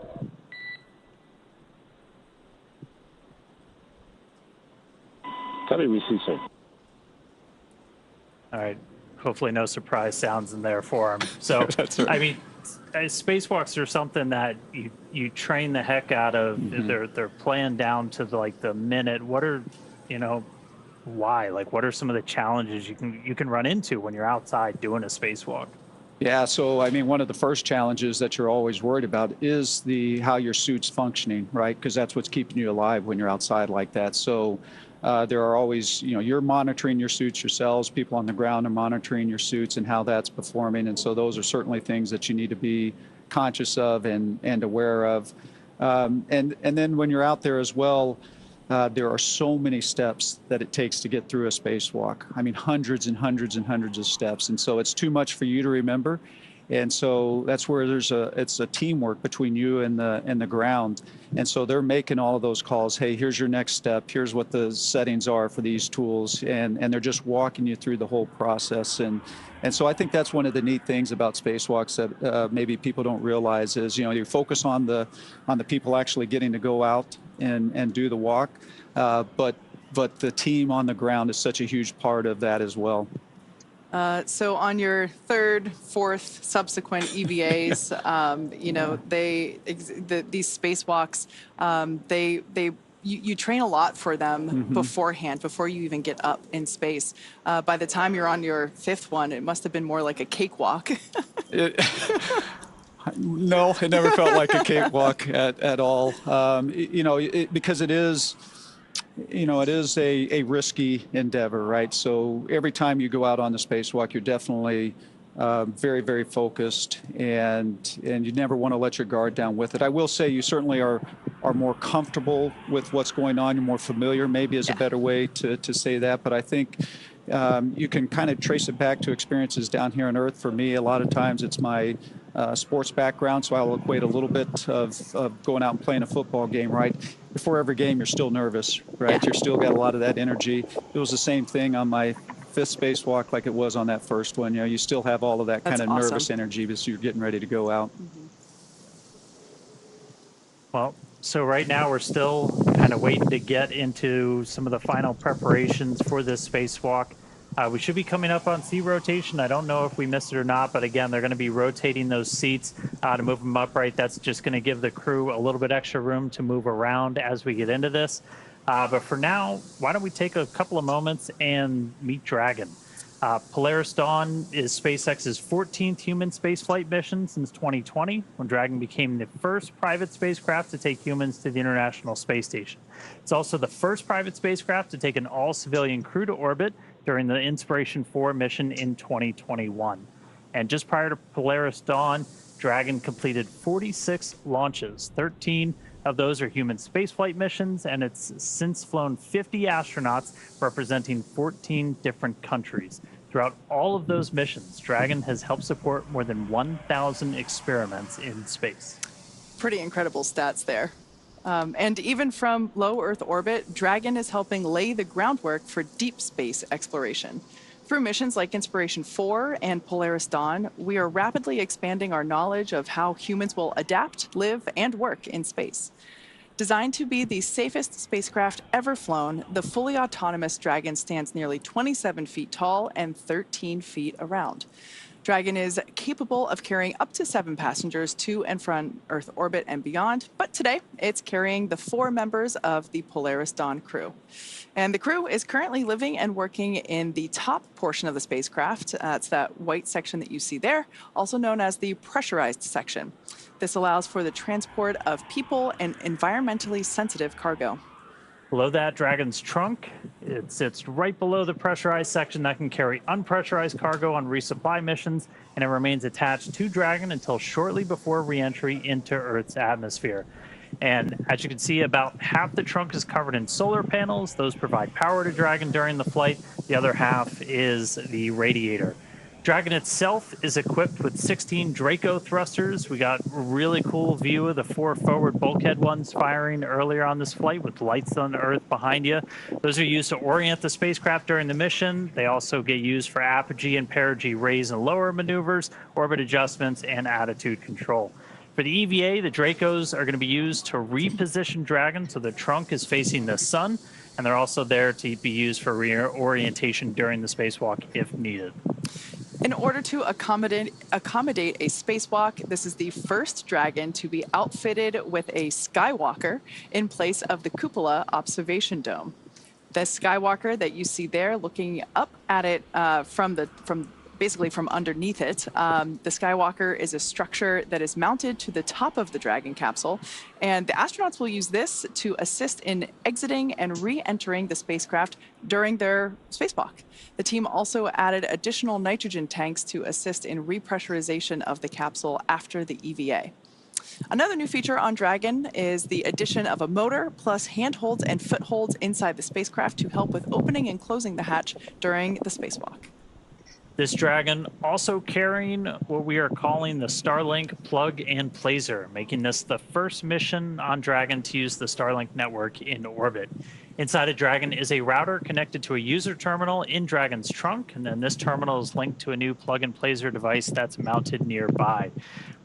Speaker 26: Copy, we see soon.
Speaker 25: All right. Hopefully no surprise sounds in there for him. So,
Speaker 28: That's right.
Speaker 25: I mean, spacewalks are something that you train the heck out of. They're planned down to the minute. What are, why? Like, what are some of the challenges you can run into when you're outside doing a spacewalk?
Speaker 28: Yeah, so I mean, one of the first challenges that you're always worried about is how your suit's functioning, right? Because that's what's keeping you alive when you're outside like that. So there are always, you're monitoring your suits yourselves. People on the ground are monitoring your suits and how that's performing. And so those are certainly things that you need to be conscious of and aware of. And then when you're out there as well, there are so many steps that it takes to get through a spacewalk. I mean, hundreds and hundreds and hundreds of steps. And so it's too much for you to remember. And so that's where it's a teamwork between you and the ground. And so they're making all of those calls. Hey, here's your next step. Here's what the settings are for these tools. And they're just walking you through the whole process. And so I think that's one of the neat things about spacewalks that maybe people don't realize is, you focus on the people actually getting to go out and do the walk. But the team on the ground is such a huge part of that as well.
Speaker 29: So on your third, fourth, subsequent EVAs, these spacewalks, you train a lot for them beforehand, before you even get up in space. By the time you're on your fifth one, it must have been more like a cakewalk.
Speaker 28: No, it never felt like a cakewalk at all. Because it is. It is a risky endeavor, right? So every time you go out on the spacewalk, you're definitely very, very focused, and you never want to let your guard down with it. I will say you certainly are more comfortable with what's going on. You're more familiar, maybe is a better way to say that. But I think you can kind of trace it back to experiences down here on Earth. For me, a lot of times it's my sports background, so I'll equate a little bit of going out and playing a football game, right? Before every game, you're still nervous, right? Yeah. You're still got a lot of that energy. It was the same thing on my fifth spacewalk like it was on that first one. You still have all of that kind of nervous energy as you're getting ready to go out.
Speaker 25: Well, so right now we're still kind of waiting to get into some of the final preparations for this spacewalk. We should be coming up on seat rotation. I don't know if we missed it or not, but again, they're going to be rotating those seats to move them upright. That's just going to give the crew a little bit extra room to move around as we get into this. But for now, why don't we take a couple of moments and meet Dragon. Polaris Dawn is SpaceX's 14th human spaceflight mission since 2020, when Dragon became the first private spacecraft to take humans to the International Space Station. It's also the first private spacecraft to take an all-civilian crew to orbit during the Inspiration 4 mission in 2021. And just prior to Polaris Dawn, Dragon completed 46 launches. 13 of those are human spaceflight missions, and it's since flown 50 astronauts representing 14 different countries. Throughout all of those missions, Dragon has helped support more than 1,000 experiments in space.
Speaker 29: Pretty incredible stats there. And even from low Earth orbit, Dragon is helping lay the groundwork for deep space exploration. Through missions like Inspiration 4 and Polaris Dawn, we are rapidly expanding our knowledge of how humans will adapt, live, and work in space. Designed to be the safest spacecraft ever flown, the fully autonomous Dragon stands nearly 27 feet tall and 13 feet around. Dragon is capable of carrying up to 7 passengers to and from Earth orbit and beyond, but today it's carrying the 4 members of the Polaris Dawn crew. And the crew is currently living and working in the top portion of the spacecraft. It's that white section that you see there, also known as the pressurized section. This allows for the transport of people and environmentally sensitive cargo.
Speaker 25: Below that, Dragon's trunk, it sits right below the pressurized section that can carry unpressurized cargo on resupply missions, and it remains attached to Dragon until shortly before re-entry into Earth's atmosphere. And as you can see, about half the trunk is covered in solar panels. Those provide power to Dragon during the flight. The other half is the radiator. Dragon itself is equipped with 16 Draco thrusters. We got a really cool view of the 4 forward bulkhead ones firing earlier on this flight with lights on Earth behind you. Those are used to orient the spacecraft during the mission. They also get used for apogee and perigee raise and lower maneuvers, orbit adjustments, and attitude control. For the EVA, the Dracos are going to be used to reposition Dragon so the trunk is facing the sun, and they're also there to be used for reorientation during the spacewalk if needed.
Speaker 29: In order to accommodate a spacewalk, this is the first Dragon to be outfitted with a Skywalker in place of the cupola observation dome. The Skywalker that you see there, looking up at it basically from underneath it, the Skywalker is a structure that is mounted to the top of the Dragon capsule, and the astronauts will use this to assist in exiting and re-entering the spacecraft during their spacewalk. The team also added additional nitrogen tanks to assist in repressurization of the capsule after the EVA. Another new feature on Dragon is the addition of a motor plus handholds and footholds inside the spacecraft to help with opening and closing the hatch during the spacewalk.
Speaker 25: This Dragon also carrying what we are calling the Starlink plug and placer, making this the first mission on Dragon to use the Starlink network in orbit. Inside of Dragon is a router connected to a user terminal in Dragon's trunk, and then this terminal is linked to a new plug and placer device that's mounted nearby.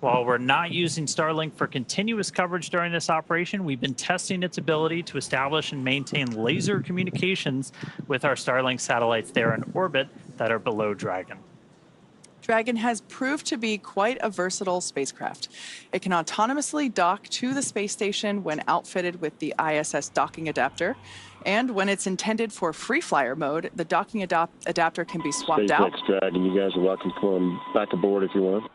Speaker 25: While we're not using Starlink for continuous coverage during this operation, we've been testing its ability to establish and maintain laser communications with our Starlink satellites there in orbit that are below Dragon.
Speaker 29: Dragon has proved to be quite a versatile spacecraft. It can autonomously dock to the space station when outfitted with the ISS docking adapter. And when it's intended for free flyer mode, the docking adapter can be swapped out.
Speaker 26: SpaceX Dragon, you guys are welcome to come back aboard if you want.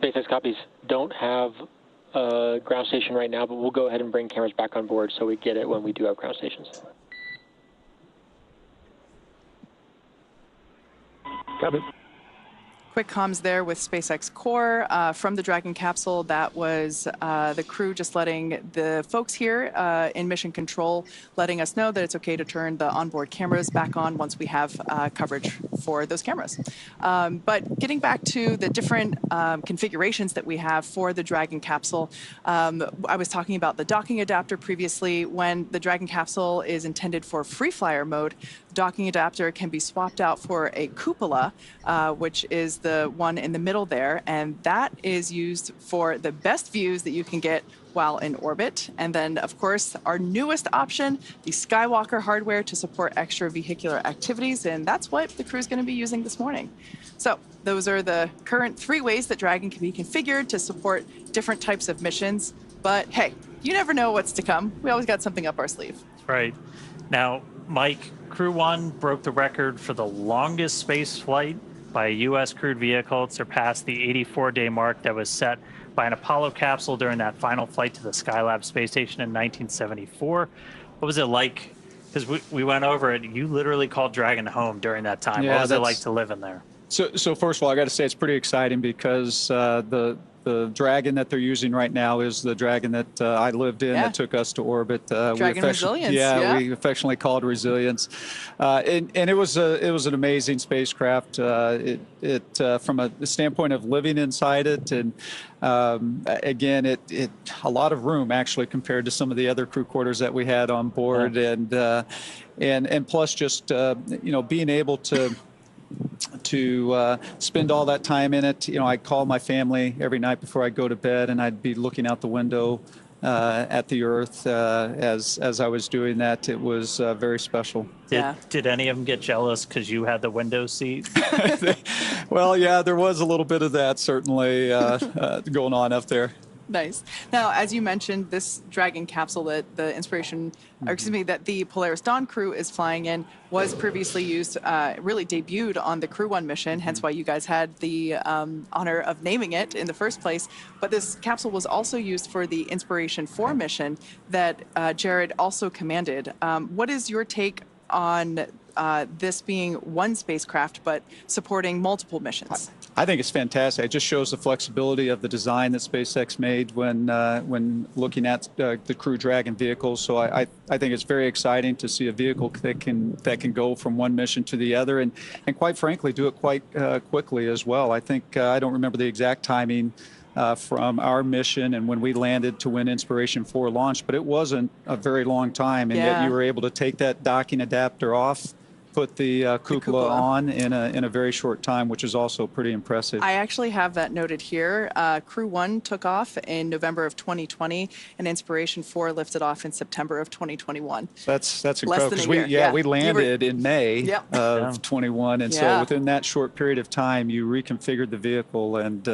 Speaker 27: SpaceX copies. Don't have a ground station right now, but we'll go ahead and bring cameras back on board so we get it when we do have ground stations.
Speaker 26: Copy.
Speaker 29: Quick comms there with SpaceX Core from the Dragon capsule. That was the crew just letting the folks here in mission control, letting us know that it's okay to turn the onboard cameras back on once we have coverage for those cameras. But getting back to the different configurations that we have for the Dragon capsule, I was talking about the docking adapter previously. When the Dragon capsule is intended for free flyer mode, docking adapter can be swapped out for a cupola, which is the one in the middle there, and that is used for the best views that you can get while in orbit. And then, of course, our newest option, the Skywalker hardware to support extravehicular activities, and that's what the crew is going to be using this morning. So those are the current 3 ways that Dragon can be configured to support different types of missions. But hey, you never know what's to come. We always got something up our sleeve.
Speaker 25: Right. Now, Mike, Crew 1 broke the record for the longest space flight by a U.S. crewed vehicle. It surpassed the 84-day mark that was set by an Apollo capsule during that final flight to the Skylab space station in 1974. What was it like? Because we went over it. You literally called Dragon home during that time. Yeah, what was it like to live in there?
Speaker 28: So first of all, I got to say it's pretty exciting because the Dragon that they're using right now is the Dragon that I lived in that took us to orbit.
Speaker 29: Dragon Resilience.
Speaker 28: Yeah, we affectionately called Resilience, and it was an amazing spacecraft. From a standpoint of living inside it, and again, it a lot of room actually compared to some of the other crew quarters that we had on board, and plus just being able to spend all that time in it. I'd call my family every night before I go to bed, and I'd be looking out the window at the Earth as I was doing that. It was very special.
Speaker 25: Did any of them get jealous because you had the window seat?
Speaker 28: Well, yeah, there was a little bit of that certainly going on up there.
Speaker 29: Nice. Now, as you mentioned, this Dragon capsule that the that the Polaris Dawn crew is flying in was previously used, really debuted on the Crew 1 mission, hence why you guys had the honor of naming it in the first place. But this capsule was also used for the Inspiration 4 mission that Jared also commanded. What is your take on this being one spacecraft but supporting multiple missions?
Speaker 28: I think it's fantastic. It just shows the flexibility of the design that SpaceX made when looking at the Crew Dragon vehicles. So I think it's very exciting to see a vehicle that can go from one mission to the other, and quite frankly do it quite quickly as well. I think I don't remember the exact timing from our mission and when we landed to when Inspiration 4 launched, but it wasn't a very long time, and yet you were able to take that docking adapter off, put the cupola on in a very short time, which is also pretty impressive.
Speaker 29: I actually have that noted here. Crew 1 took off in November of 2020, and Inspiration 4 lifted off in September of 2021.
Speaker 28: That's incredible.
Speaker 29: Less than a year.
Speaker 28: We landed in May of 21, and so within that short period of time, you reconfigured the vehicle and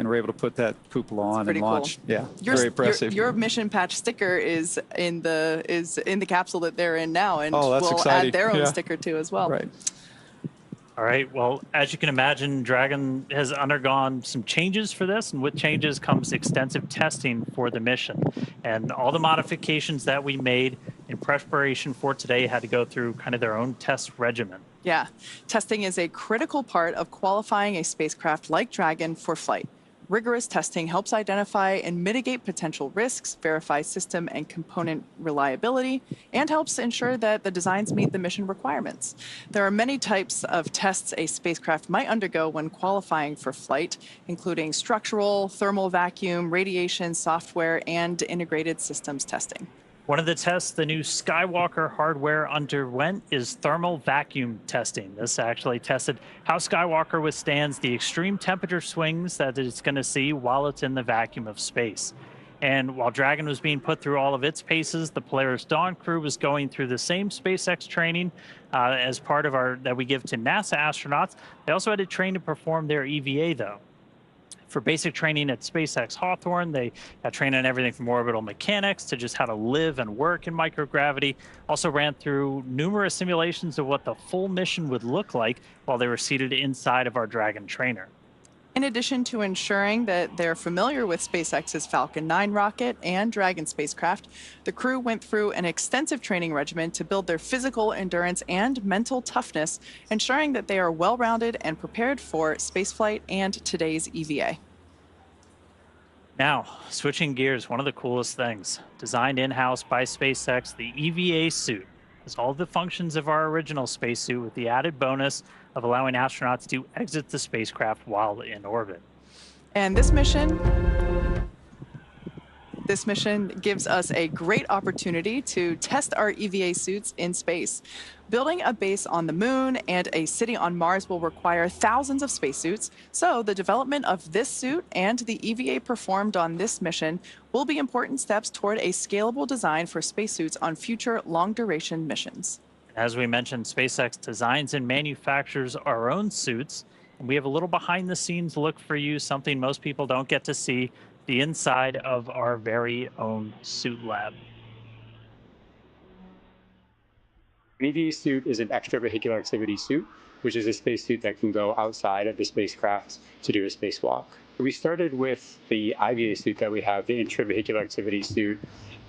Speaker 28: were able to put that cupola on and launch.
Speaker 29: Cool.
Speaker 28: Yeah, very impressive.
Speaker 29: Your mission patch sticker is in the capsule that they're in now, and
Speaker 28: that's
Speaker 29: will
Speaker 28: exciting.
Speaker 29: add their own sticker too as well.
Speaker 28: Right.
Speaker 25: All right. Well, as you can imagine, Dragon has undergone some changes for this, and with changes comes extensive testing for the mission. And all the modifications that we made in preparation for today had to go through kind of their own test regimen.
Speaker 29: Yeah. Testing is a critical part of qualifying a spacecraft like Dragon for flight. Rigorous testing helps identify and mitigate potential risks, verify system and component reliability, and helps ensure that the designs meet the mission requirements. There are many types of tests a spacecraft might undergo when qualifying for flight, including structural, thermal vacuum, radiation, software, and integrated systems testing.
Speaker 25: One of the tests the new Skywalker hardware underwent is thermal vacuum testing. This actually tested how Skywalker withstands the extreme temperature swings that it's going to see while it's in the vacuum of space. And while Dragon was being put through all of its paces, the Polaris Dawn crew was going through the same SpaceX training as part of that we give to NASA astronauts. They also had to train to perform their EVA, though. For basic training at SpaceX Hawthorne, they got trained on everything from orbital mechanics to just how to live and work in microgravity. Also ran through numerous simulations of what the full mission would look like while they were seated inside of our Dragon trainer.
Speaker 29: In addition to ensuring that they're familiar with SpaceX's Falcon 9 rocket and Dragon spacecraft, the crew went through an extensive training regimen to build their physical endurance and mental toughness, ensuring that they are well-rounded and prepared for spaceflight and today's EVA.
Speaker 25: Now, switching gears, one of the coolest things, designed in-house by SpaceX, the EVA suit has all the functions of our original spacesuit with the added bonus of allowing astronauts to exit the spacecraft while in orbit.
Speaker 29: And this mission gives us a great opportunity to test our EVA suits in space. Building a base on the moon and a city on Mars will require thousands of spacesuits, so the development of this suit and the EVA performed on this mission will be important steps toward a scalable design for spacesuits on future long-duration missions.
Speaker 25: As we mentioned, SpaceX designs and manufactures our own suits, and we have a little behind-the-scenes look for you, something most people don't get to see, the inside of our very own suit lab.
Speaker 1: An EVA suit is an extravehicular activity suit, which is a spacesuit that can go outside of the spacecraft to do a spacewalk. We started with the IVA suit that we have, the intravehicular activity suit,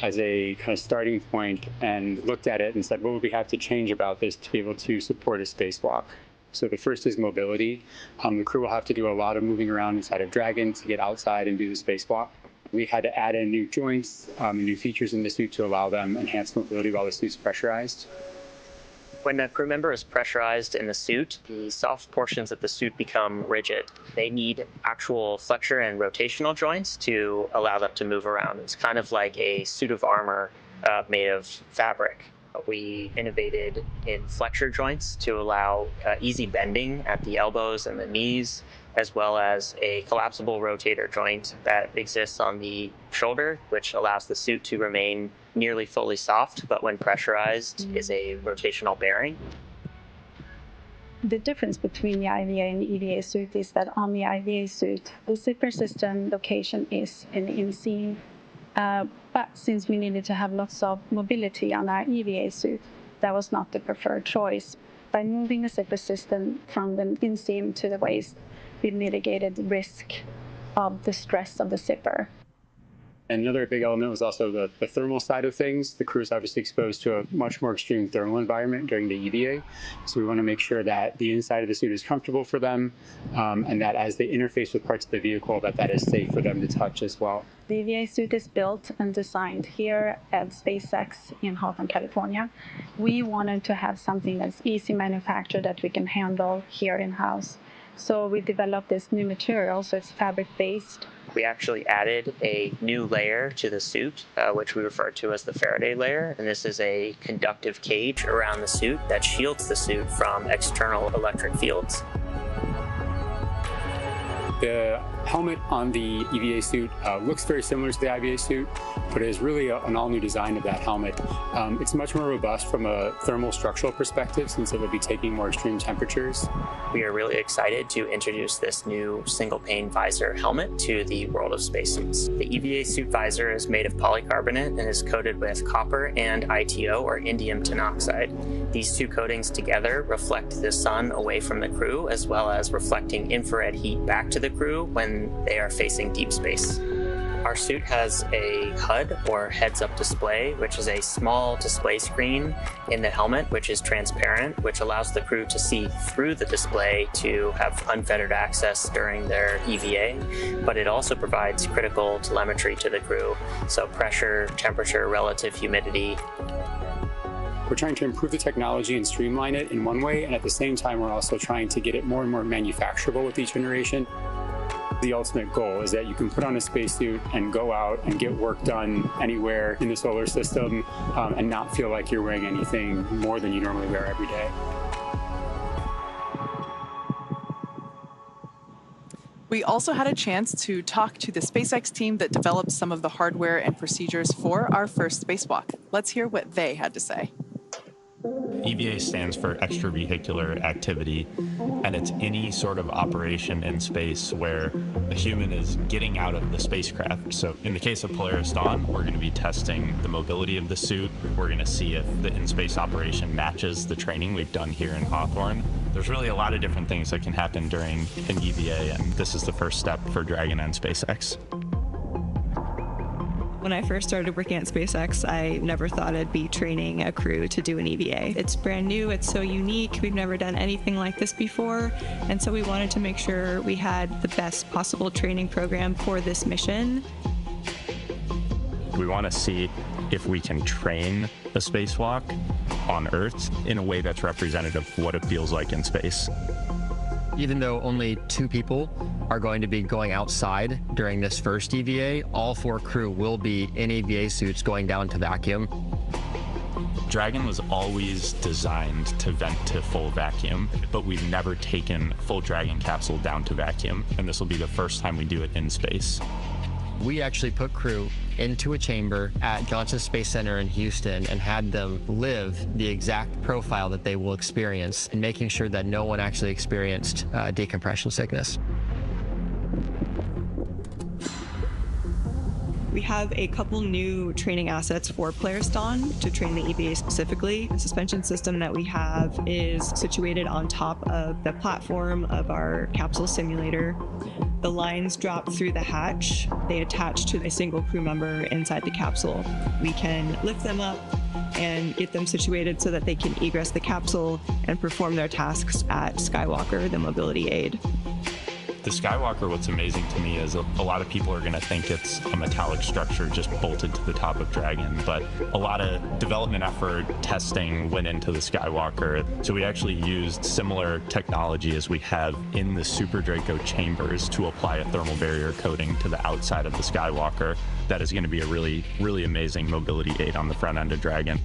Speaker 1: as a kind of starting point and looked at it and said, what would we have to change about this to be able to support a spacewalk? So the first is mobility. The crew will have to do a lot of moving around inside of Dragon to get outside and do the spacewalk. We had to add in new joints, new features in the suit to allow them enhanced mobility while the suit's pressurized.
Speaker 27: When a crew member is pressurized in the suit, the soft portions of the suit become rigid. They need actual flexure and rotational joints to allow them to move around. It's kind of like a suit of armor made of fabric. We innovated in flexure joints to allow easy bending at the elbows and the knees, as well as a collapsible rotator joint that exists on the shoulder, which allows the suit to remain nearly fully soft, but when pressurized is a rotational bearing.
Speaker 2: The difference between the IVA and the EVA suit is that on the IVA suit, the zipper system location is in the inseam. But since we needed to have lots of mobility on our EVA suit, that was not the preferred choice. By moving the zipper system from the inseam to the waist, we mitigated the risk of the stress of the zipper.
Speaker 1: And another big element was also the thermal side of things. The crew is obviously exposed to a much more extreme thermal environment during the EVA. So we want to make sure that the inside of the suit is comfortable for them, and that as they interface with parts of the vehicle, that is safe for them to touch as well.
Speaker 2: The EVA suit is built and designed here at SpaceX in Hawthorne, California. We wanted to have something that's easy manufactured that we can handle here in-house. So we developed this new material, so it's fabric-based,
Speaker 27: we actually added a new layer to the suit, which we refer to as the Faraday layer. And this is a conductive cage around the suit that shields the suit from external electric fields.
Speaker 1: The helmet on the EVA suit looks very similar to the IVA suit, but it is really an all-new design of that helmet. It's much more robust from a thermal structural perspective since it will be taking more extreme temperatures.
Speaker 27: We are really excited to introduce this new single-pane visor helmet to the world of spacesuits. The EVA suit visor is made of polycarbonate and is coated with copper and ITO, or indium tinoxide. These two coatings together reflect the sun away from the crew, as well as reflecting infrared heat back to the crew when they are facing deep space. Our suit has a HUD, or heads-up display, which is a small display screen in the helmet, which is transparent, which allows the crew to see through the display to have unfettered access during their EVA, but it also provides critical telemetry to the crew, so pressure, temperature, relative humidity.
Speaker 1: We're trying to improve the technology and streamline it in one way, and at the same time, we're also trying to get it more and more manufacturable with each generation. The ultimate goal is that you can put on a spacesuit and go out and get work done anywhere in the solar system and not feel like you're wearing anything more than you normally wear every day.
Speaker 29: We also had a chance to talk to the SpaceX team that developed some of the hardware and procedures for our first spacewalk. Let's hear what they had to say.
Speaker 3: EVA stands for extravehicular activity, and it's any sort of operation in space where a human is getting out of the spacecraft. So in the case of Polaris Dawn, we're going to be testing the mobility of the suit. We're going to see if the in-space operation matches the training we've done here in Hawthorne. There's really a lot of different things that can happen during an EVA, and this is the first step for Dragon and SpaceX.
Speaker 24: When I first started working at SpaceX, I never thought I'd be training a crew to do an EVA. It's brand new, it's so unique, we've never done anything like this before, and so we wanted to make sure we had the best possible training program for this mission.
Speaker 3: We want to see if we can train a spacewalk on Earth in a way that's representative of what it feels like in space.
Speaker 4: Even though only 2 people are going to be going outside during this first EVA, all 4 crew will be in EVA suits going down to vacuum.
Speaker 3: Dragon was always designed to vent to full vacuum, but we've never taken a full Dragon capsule down to vacuum, and this will be the first time we do it in space.
Speaker 4: We actually put crew into a chamber at Johnson Space Center in Houston and had them live the exact profile that they will experience, and making sure that no one actually experienced decompression sickness.
Speaker 24: We have a couple new training assets for Polaris Dawn to train the EVA specifically. The suspension system that we have is situated on top of the platform of our capsule simulator. The lines drop through the hatch. They attach to a single crew member inside the capsule. We can lift them up and get them situated so that they can egress the capsule and perform their tasks at Skywalker, the mobility aid.
Speaker 3: The Skywalker, what's amazing to me is a lot of people are going to think it's a metallic structure just bolted to the top of Dragon, but a lot of development effort, testing went into the Skywalker. So we actually used similar technology as we have in the Super Draco chambers to apply a thermal barrier coating to the outside of the Skywalker. That is going to be a really, really amazing mobility aid on the front end of Dragon.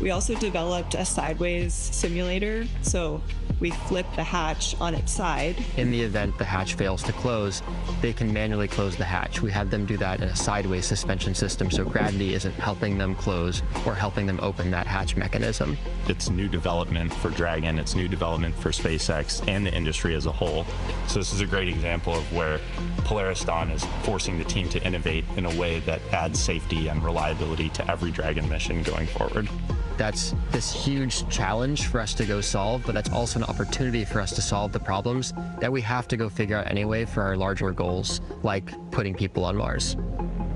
Speaker 24: We also developed a sideways simulator, so we flip the hatch on its side.
Speaker 4: In the event the hatch fails to close, they can manually close the hatch. We had them do that in a sideways suspension system, so gravity isn't helping them close or helping them open that hatch mechanism.
Speaker 3: It's new development for Dragon, it's new development for SpaceX and the industry as a whole. So this is a great example of where Polaris Dawn is forcing the team to innovate in a way that adds safety and reliability to every Dragon mission going forward.
Speaker 4: That's this huge challenge for us to go solve, but that's also an opportunity for us to solve the problems that we have to go figure out anyway for our larger goals, like putting people on Mars.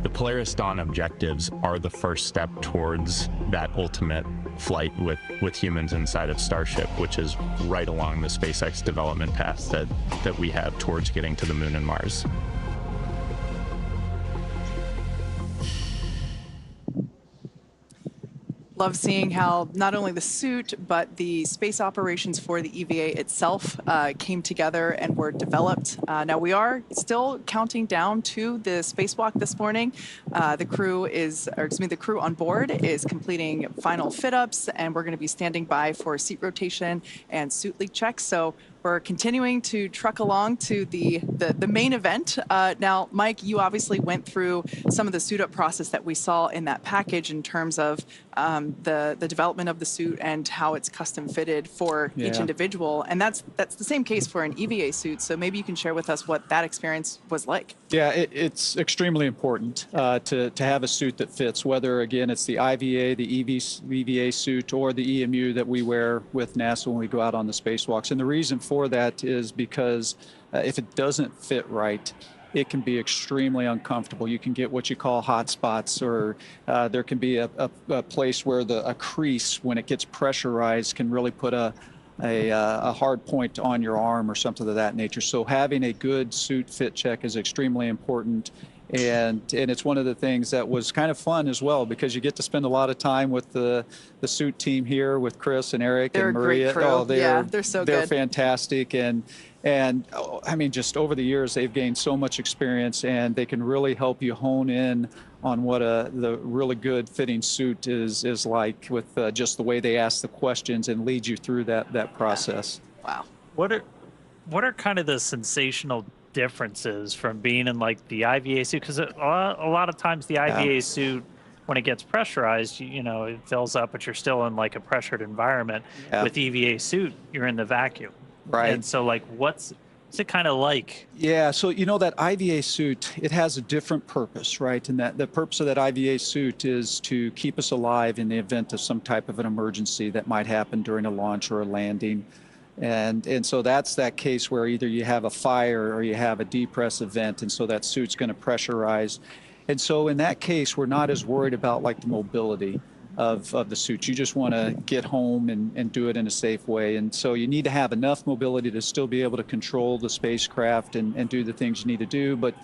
Speaker 3: The Polaris Dawn objectives are the first step towards that ultimate flight with humans inside of Starship, which is right along the SpaceX development path that we have towards getting to the Moon and Mars.
Speaker 29: Love seeing how not only the suit, but the space operations for the EVA itself came together and were developed. Now we are still counting down to the spacewalk this morning. The crew on board is completing final fit-ups, and we're going to be standing by for seat rotation and suit leak checks. So we're continuing to truck along to the main event. Now, Mike, you obviously went through some of the suit-up process that we saw in that package in terms of the development of the suit and how it's custom fitted for each individual. And that's the same case for an EVA suit. So maybe you can share with us what that experience was like.
Speaker 28: Yeah, it's extremely important to have a suit that fits, whether, again, it's the IVA, the EVA suit, or the EMU that we wear with NASA when we go out on the spacewalks. And the reason for that is because if it doesn't fit right, it can be extremely uncomfortable. You can get what you call hot spots, or there can be a place where a crease, when it gets pressurized, can really put a hard point on your arm or something of that nature. So having a good suit fit check is extremely important. And it's one of the things that was kind of fun as well, because you get to spend a lot of time with the suit team here with Chris and Eric and Maria.
Speaker 29: They're a great crew. They're so good.
Speaker 28: They're fantastic. And I mean, just over the years, they've gained so much experience, and they can really help you hone in on what the really good fitting suit is like, with just the way they ask the questions and lead you through that process.
Speaker 29: Wow.
Speaker 25: What are kind of the sensational differences from being in like the IVA suit? Because a lot of times the IVA suit, when it gets pressurized, it fills up, but you're still in like a pressured environment. With EVA suit, you're in the vacuum.
Speaker 28: Right.
Speaker 25: And so like what's it kind of like?
Speaker 28: Yeah, so that IVA suit, it has a different purpose, right? And that the purpose of that IVA suit is to keep us alive in the event of some type of an emergency that might happen during a launch or a landing. And so that's that case where either you have a fire or you have a depress event, and so that suit's going to pressurize. And so in that case, we're not as worried about like the mobility of the suit. You just want to get home and do it in a safe way. And so you need to have enough mobility to still be able to control the spacecraft and do the things you need to do, but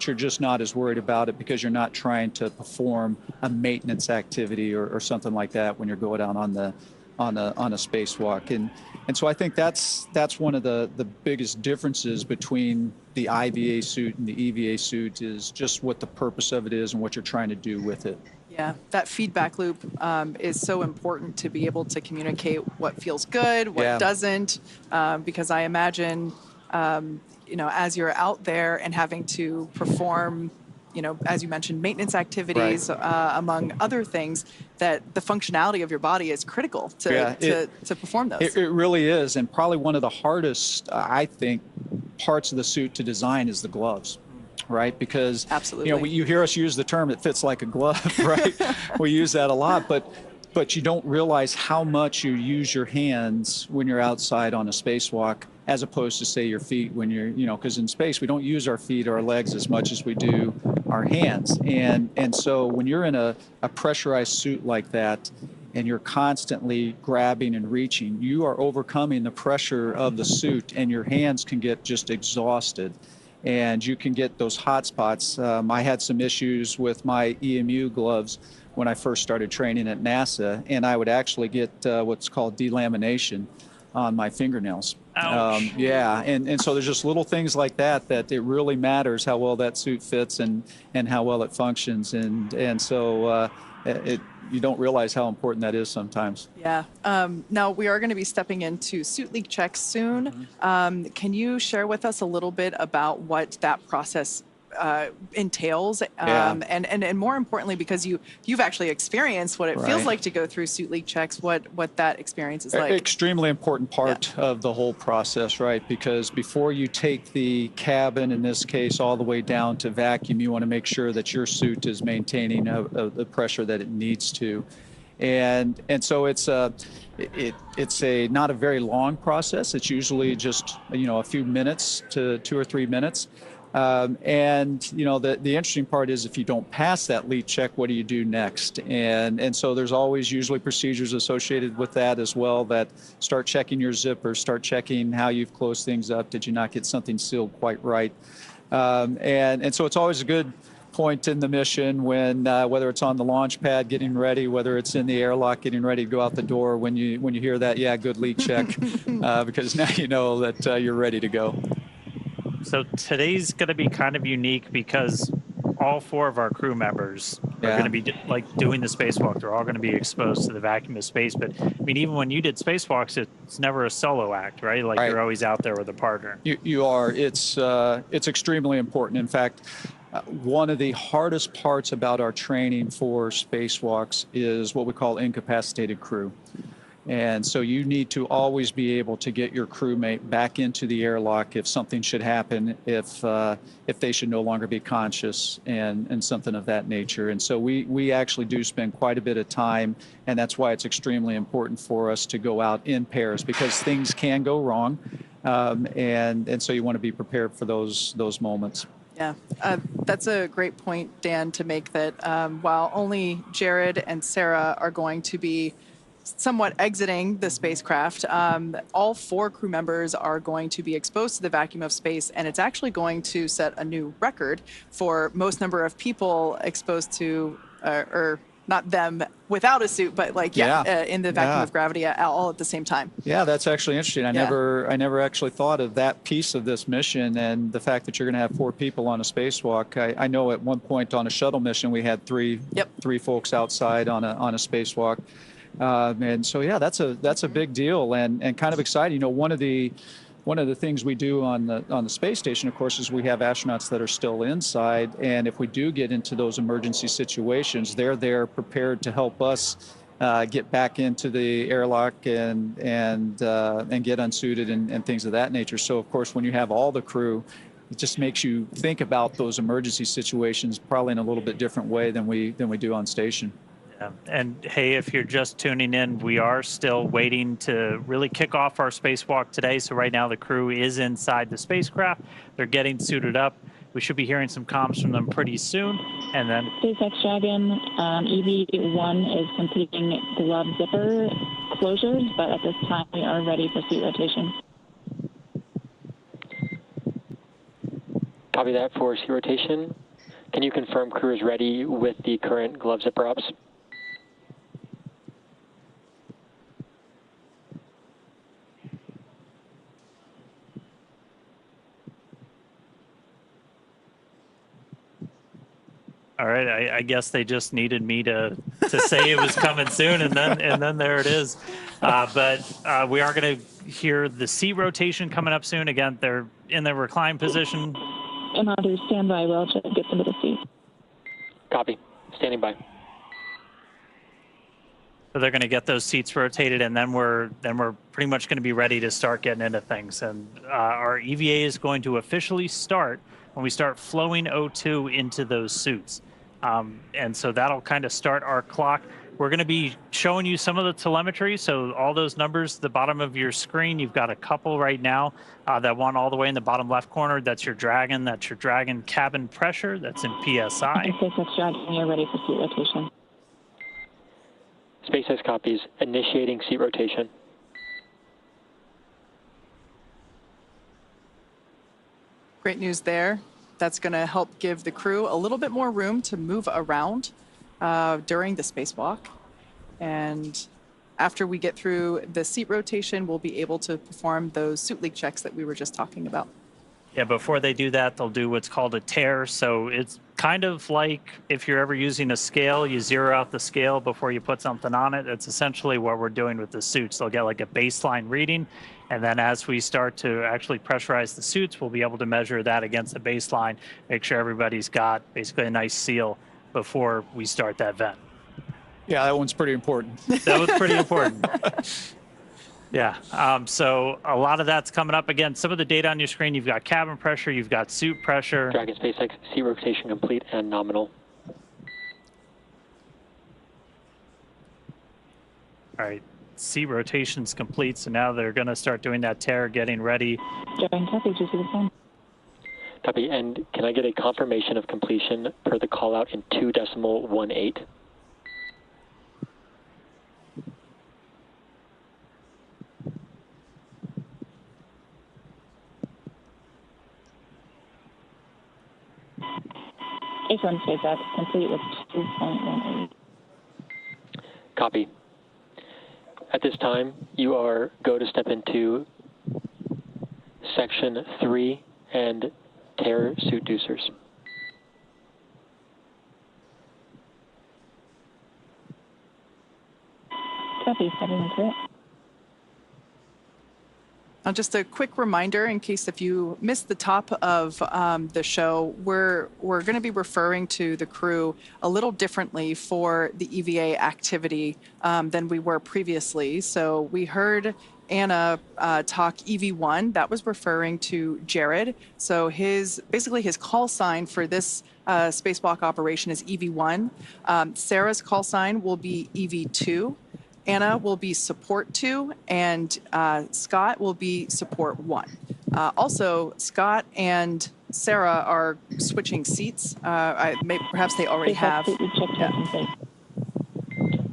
Speaker 28: you're just not as worried about it because you're not trying to perform a maintenance activity or something like that when you're going out on a spacewalk. And so I think that's one of the biggest differences between the IVA suit and the EVA suit, is just what the purpose of it is and what you're trying to do with it.
Speaker 29: Yeah, that feedback loop is so important to be able to communicate what feels good, what doesn't, because I imagine, as you're out there and having to perform, as you mentioned, maintenance activities, among other things, that the functionality of your body is critical to perform those.
Speaker 28: It really is, and probably one of the hardest, I think, parts of the suit to design is the gloves. Right, because you hear us use the term "it fits like a glove," right? We use that a lot, but you don't realize how much you use your hands when you're outside on a spacewalk, as opposed to say your feet when you're, because in space we don't use our feet or our legs as much as we do our hands, and so when you're in a pressurized suit like that, and you're constantly grabbing and reaching, you are overcoming the pressure of the suit, and your hands can get just exhausted. And you can get those hot spots. I had some issues with my EMU gloves when I first started training at NASA, and I would actually get what's called delamination on my fingernails.
Speaker 25: Ouch.
Speaker 28: And so there's just little things like that it really matters how well that suit fits and how well it functions. And so you don't realize how important that is sometimes.
Speaker 29: Yeah. Now we are going to be stepping into suit leak checks soon. Can you share with us a little bit about what that process entails, and more importantly, because you've actually experienced what it feels like to go through suit leak checks, what that experience is like.
Speaker 28: Extremely important part of the whole process, right? Because before you take the cabin, in this case, all the way down to vacuum, you want to make sure that your suit is maintaining the pressure that it needs to. And so it's not a very long process. It's usually just a few minutes to 2 or 3 minutes. And the interesting part is, if you don't pass that leak check, what do you do next? And so there's always usually procedures associated with that as well, that start checking your zippers, start checking how you've closed things up. Did you not get something sealed quite right? And so it's always a good point in the mission when whether it's on the launch pad getting ready, whether it's in the airlock getting ready to go out the door, when you hear that, yeah, good leak check, because now you know that you're ready to go.
Speaker 25: So today's going to be kind of unique because all 4 of our crew members are going to be doing the spacewalk. They're all going to be exposed to the vacuum of space. But I mean, even when you did spacewalks, it's never a solo act, right? Like you're always out there with a partner.
Speaker 28: You are. It's extremely important. In fact, one of the hardest parts about our training for spacewalks is what we call incapacitated crew. And so you need to always be able to get your crewmate back into the airlock if something should happen, if they should no longer be conscious and something of that nature. And so we actually do spend quite a bit of time, and that's why it's extremely important for us to go out in pairs, because things can go wrong. And so you want to be prepared for those moments.
Speaker 29: Yeah, that's a great point, Dan, to make that while only Jared and Sarah are going to be somewhat exiting the spacecraft, all 4 crew members are going to be exposed to the vacuum of space, and it's actually going to set a new record for most number of people exposed to, or not them without a suit, but in the vacuum of gravity all at the same time. Yeah,
Speaker 28: that's actually interesting. I never actually thought of that piece of this mission, and the fact that you're going to have 4 people on a spacewalk. I know at one point on a shuttle mission we had three folks outside on a spacewalk. And so, yeah, that's a big deal and kind of exciting. You know, one of the things we do on the space station, of course, is we have astronauts that are still inside, and if we do get into those emergency situations, they're there prepared to help us get back into the airlock and get unsuited and things of that nature. So, of course, when you have all the crew, it just makes you think about those emergency situations probably in a little bit different way than we do on station.
Speaker 25: Yeah. And hey, if you're just tuning in, we are still waiting to really kick off our spacewalk today. So right now the crew is inside the spacecraft. They're getting suited up. We should be hearing some comms from them pretty soon. And then
Speaker 5: SpaceX Dragon EV1 is completing glove zipper closures, but at this time we are ready for seat rotation.
Speaker 7: Copy that for seat rotation. Can you confirm crew is ready with the current glove zipper ups?
Speaker 25: All right, I guess they just needed me to say it was coming soon, and then there it is. But we are going to hear the seat rotation coming up soon. Again, they're in their recline position.
Speaker 5: And I'll do standby. We'll get them to the seat.
Speaker 7: Copy. Standing by.
Speaker 25: So they're going to get those seats rotated, and then we're pretty much going to be ready to start getting into things. And our EVA is going to officially start when we start flowing O2 into those suits. And so that'll kind of start our clock. We're going to be showing you some of the telemetry. So all those numbers at the bottom of your screen, you've got a couple right now. That one all the way in the bottom left corner, that's your Dragon. That's your Dragon cabin pressure. That's in PSI.
Speaker 5: SpaceX Dragon, you're ready for seat rotation.
Speaker 7: SpaceX copies. Initiating seat rotation.
Speaker 29: Great news there. That's going to help give the crew a little bit more room to move around during the spacewalk. And after we get through the seat rotation, we'll be able to perform those suit leak checks that we were just talking about.
Speaker 25: Yeah, before they do that, they'll do what's called a tear. So it's kind of like if you're ever using a scale, you zero out the scale before you put something on it. That's essentially what we're doing with the suits. They'll get like a baseline reading. And then as we start to actually pressurize the suits, we'll be able to measure that against the baseline, make sure everybody's got basically a nice seal before we start that vent.
Speaker 28: Yeah, that one's pretty important.
Speaker 25: That was pretty important. Yeah, so a lot of that's coming up. Again, some of the data on your screen, you've got cabin pressure, you've got suit pressure.
Speaker 7: Dragon SpaceX, seat rotation complete and nominal.
Speaker 25: All right, seat rotation's complete, so now they're going to start doing that tear, getting ready.
Speaker 5: Dragon, copy, just the phone.
Speaker 7: Copy, and can I get a confirmation of completion per the call out in 2.18?
Speaker 5: Affirm, SpaceX, complete with 2.18.
Speaker 7: Copy. At this time, you are go to step into Section 3 and tear suit deucers.
Speaker 5: Copy, stepping into it.
Speaker 29: Now, just a quick reminder, in case if you missed the top of the show, we're going to be referring to the crew a little differently for the EVA activity than we were previously. So we heard Anna talk EV1. That was referring to Jared. So basically his call sign for this spacewalk operation is EV1. Sarah's call sign will be EV2. Anna will be support 2, and Scott will be support 1. Also, Scott and Sarah are switching seats. Perhaps they already have. Yeah.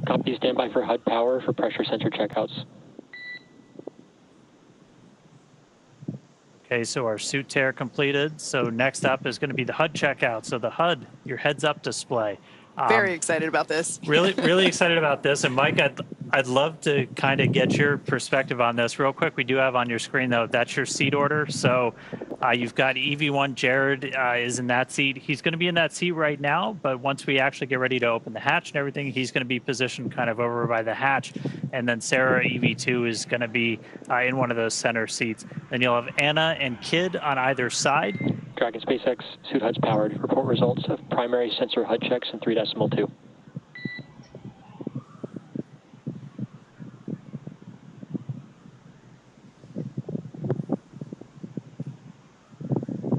Speaker 7: Copy, standby for HUD power for pressure sensor checkouts.
Speaker 25: Okay, so our suit tear completed. So next up is going to be the HUD checkout. So the HUD, your heads-up display.
Speaker 29: Very excited about this.
Speaker 25: Really excited about this. And Mike, I'd love to kind of get your perspective on this real quick. We do have on your screen, though, that's your seat order. So you've got EV1. Jared is in that seat. He's going to be in that seat right now, but once we actually get ready to open the hatch and everything, he's going to be positioned kind of over by the hatch. And then Sarah, EV2, is going to be in one of those center seats. Then you'll have Anna and Kid on either side.
Speaker 7: Dragon SpaceX, suit HUD's powered. Report results of primary sensor HUD checks in 3.2.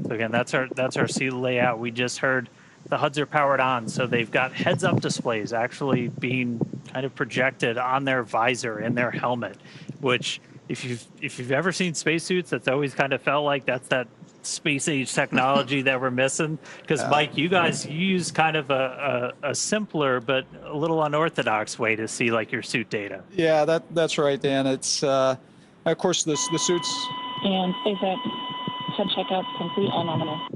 Speaker 25: So again, that's our seat layout. We just heard the HUDs are powered on, so they've got heads-up displays actually being kind of projected on their visor in their helmet, which if you've ever seen spacesuits, that's always kind of felt like that's that space age technology that we're missing. Because Mike, you use kind of a simpler but a little unorthodox way to see like your suit data.
Speaker 28: Yeah, that's right, Dan. It's of course the suits.
Speaker 5: And SpaceX HUD checkouts complete and nominal.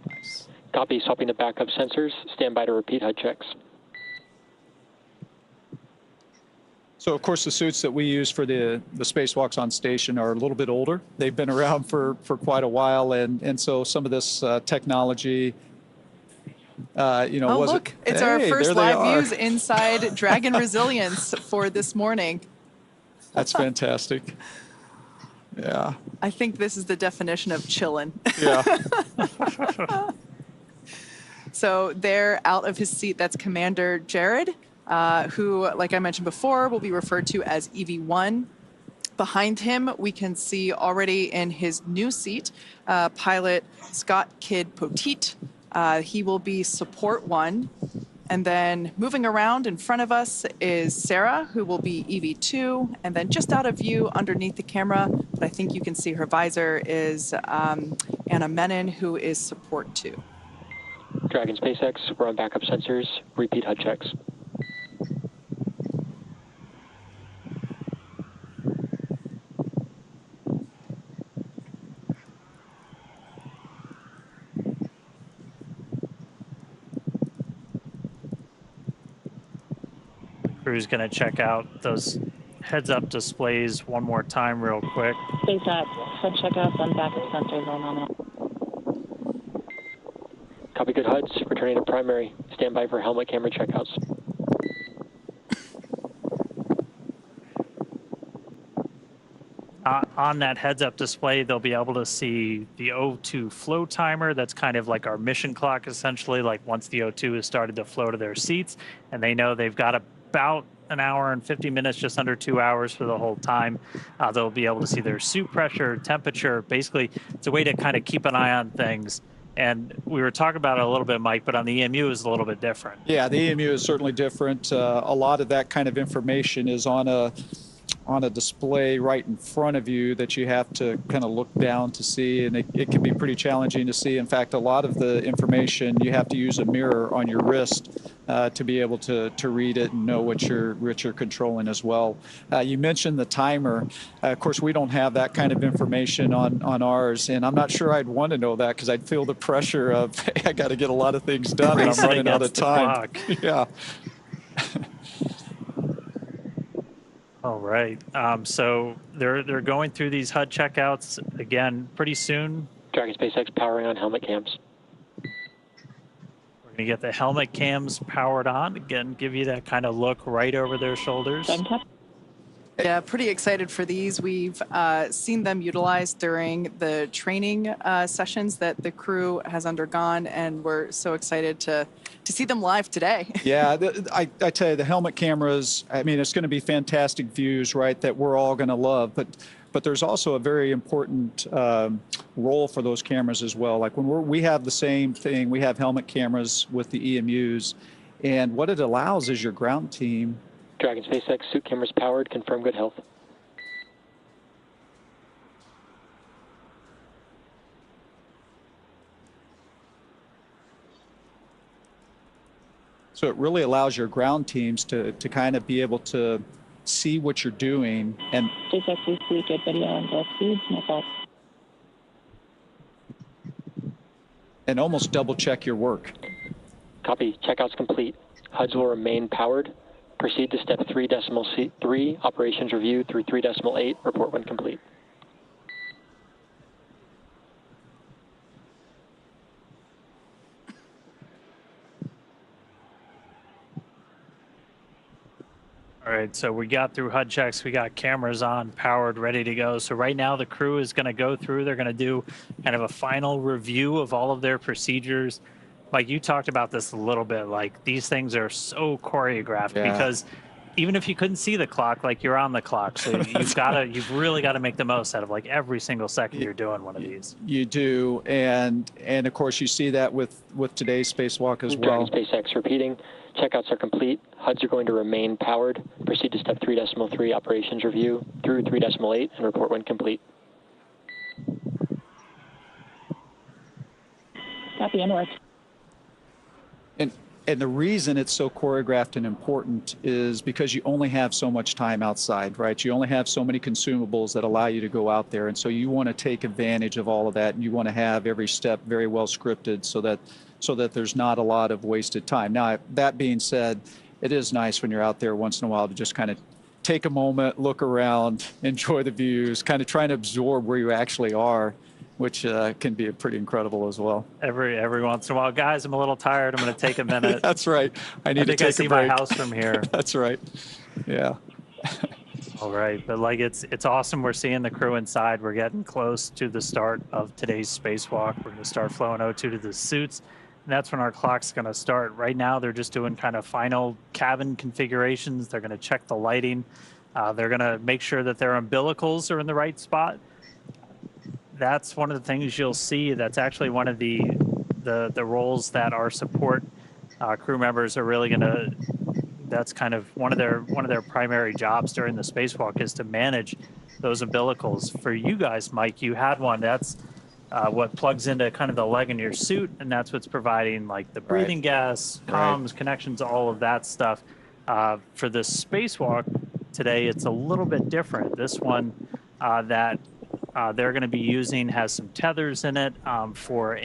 Speaker 28: Nice.
Speaker 7: Copy, swapping the backup sensors. Stand by to repeat HUD checks.
Speaker 28: So, of course, the suits that we use for the spacewalks on station are a little bit older. They've been around for quite a while, and so some of this technology,
Speaker 29: Oh, look, it's our first live views inside Dragon Resilience for this morning.
Speaker 28: That's fantastic. Yeah.
Speaker 29: I think this is the definition of chillin'.
Speaker 28: Yeah.
Speaker 29: So they're out of his seat. That's Commander Jared, who, like I mentioned before, will be referred to as EV1. Behind him, we can see already in his new seat, pilot Scott Kidd Poteet. He will be support 1. And then moving around in front of us is Sarah, who will be EV2. And then just out of view underneath the camera, but I think you can see her visor, is Anna Menon, who is support 2.
Speaker 7: Dragon SpaceX, we're on backup sensors. Repeat HUD checks.
Speaker 25: Crew's going to check out those heads-up displays one more time real quick.
Speaker 5: SpaceX HUD checkouts on backup sensors all nominal.
Speaker 7: Copy, good HUDs. Returning to primary. Stand by for helmet camera checkouts.
Speaker 25: On that heads-up display, they'll be able to see the O2 flow timer. That's kind of like our mission clock, essentially, like once the O2 has started to flow to their seats, and they know they've got about an hour and 50 minutes, just under 2 hours for the whole time. They'll be able to see their suit pressure, temperature. Basically, it's a way to kind of keep an eye on things. And we were talking about it a little bit, Mike, but on the EMU is a little bit different.
Speaker 28: Yeah, the EMU is certainly different. A lot of that kind of information is on a display right in front of you that you have to kind of look down to see, and it can be pretty challenging to see. In fact, a lot of the information you have to use a mirror on your wrist to be able to read it and know what you're controlling as well. You mentioned the timer. Of course, we don't have that kind of information on ours, and I'm not sure I'd want to know that because I'd feel the pressure of, hey, I got to get a lot of things done and I'm running out of time. Yeah.
Speaker 25: All right. So they're going through these HUD checkouts again pretty soon.
Speaker 7: Dragon SpaceX powering on helmet cams.
Speaker 25: We're going to get the helmet cams powered on. Again, give you that kind of look right over their shoulders.
Speaker 29: Yeah, pretty excited for these. We've seen them utilized during the training sessions that the crew has undergone, and we're so excited to see them live today.
Speaker 28: Yeah, I tell you, the helmet cameras, I mean, it's going to be fantastic views, right, that we're all going to love. But there's also a very important role for those cameras as well. Like when we have the same thing, we have helmet cameras with the EMUs, and what it allows is your ground team.
Speaker 7: Dragon SpaceX suit cameras powered. Confirm good health.
Speaker 28: So it really allows your ground teams to kind of be able to see what you're doing. And
Speaker 5: SpaceX is free, good video on both speeds, no fault.
Speaker 28: And almost double check your work.
Speaker 7: Copy. Checkout's complete. HUDs will remain powered. Proceed to step 3.3, operations review through 3.8, report when complete.
Speaker 25: All right, so we got through HUD checks, we got cameras on, powered, ready to go. So right now the crew is going to go through, they're going to do kind of a final review of all of their procedures. Like you talked about this a little bit, like these things are so choreographed because even if you couldn't see the clock, like you're on the clock. So you've really got to make the most out of like every single second you're doing one of these.
Speaker 28: You do, and of course you see that with today's spacewalk as well.
Speaker 7: Dragon SpaceX repeating. Checkouts are complete. HUDs are going to remain powered. Proceed to step 3.3, operations review through 3.8, and report when complete.
Speaker 5: Copy, onward.
Speaker 28: And the reason it's so choreographed and important is because you only have so much time outside, right? You only have so many consumables that allow you to go out there. And so you want to take advantage of all of that, and you want to have every step very well scripted so that there's not a lot of wasted time. Now, that being said, it is nice when you're out there once in a while to just kind of take a moment, look around, enjoy the views, kind of try and absorb where you actually are, which can be pretty incredible as well.
Speaker 25: Every once in a while, guys, I'm a little tired. I'm going to take a minute.
Speaker 28: That's right. I need to take a break.
Speaker 25: I see my house from here.
Speaker 28: That's right. Yeah.
Speaker 25: All right, but like it's awesome. We're seeing the crew inside. We're getting close to the start of today's spacewalk. We're going to start flowing O2 to the suits, and that's when our clock's going to start. Right now, they're just doing kind of final cabin configurations. They're going to check the lighting. They're going to make sure that their umbilicals are in the right spot. That's one of the things you'll see. That's actually one of the roles that our support crew members are really going to. That's kind of one of their primary jobs during the spacewalk is to manage those umbilicals. For you guys, Mike, you had one. That's what plugs into kind of the leg in your suit, and that's what's providing like the breathing gas, comms, connections, all of that stuff. For the spacewalk today, it's a little bit different. This one that they're going to be using has some tethers in it for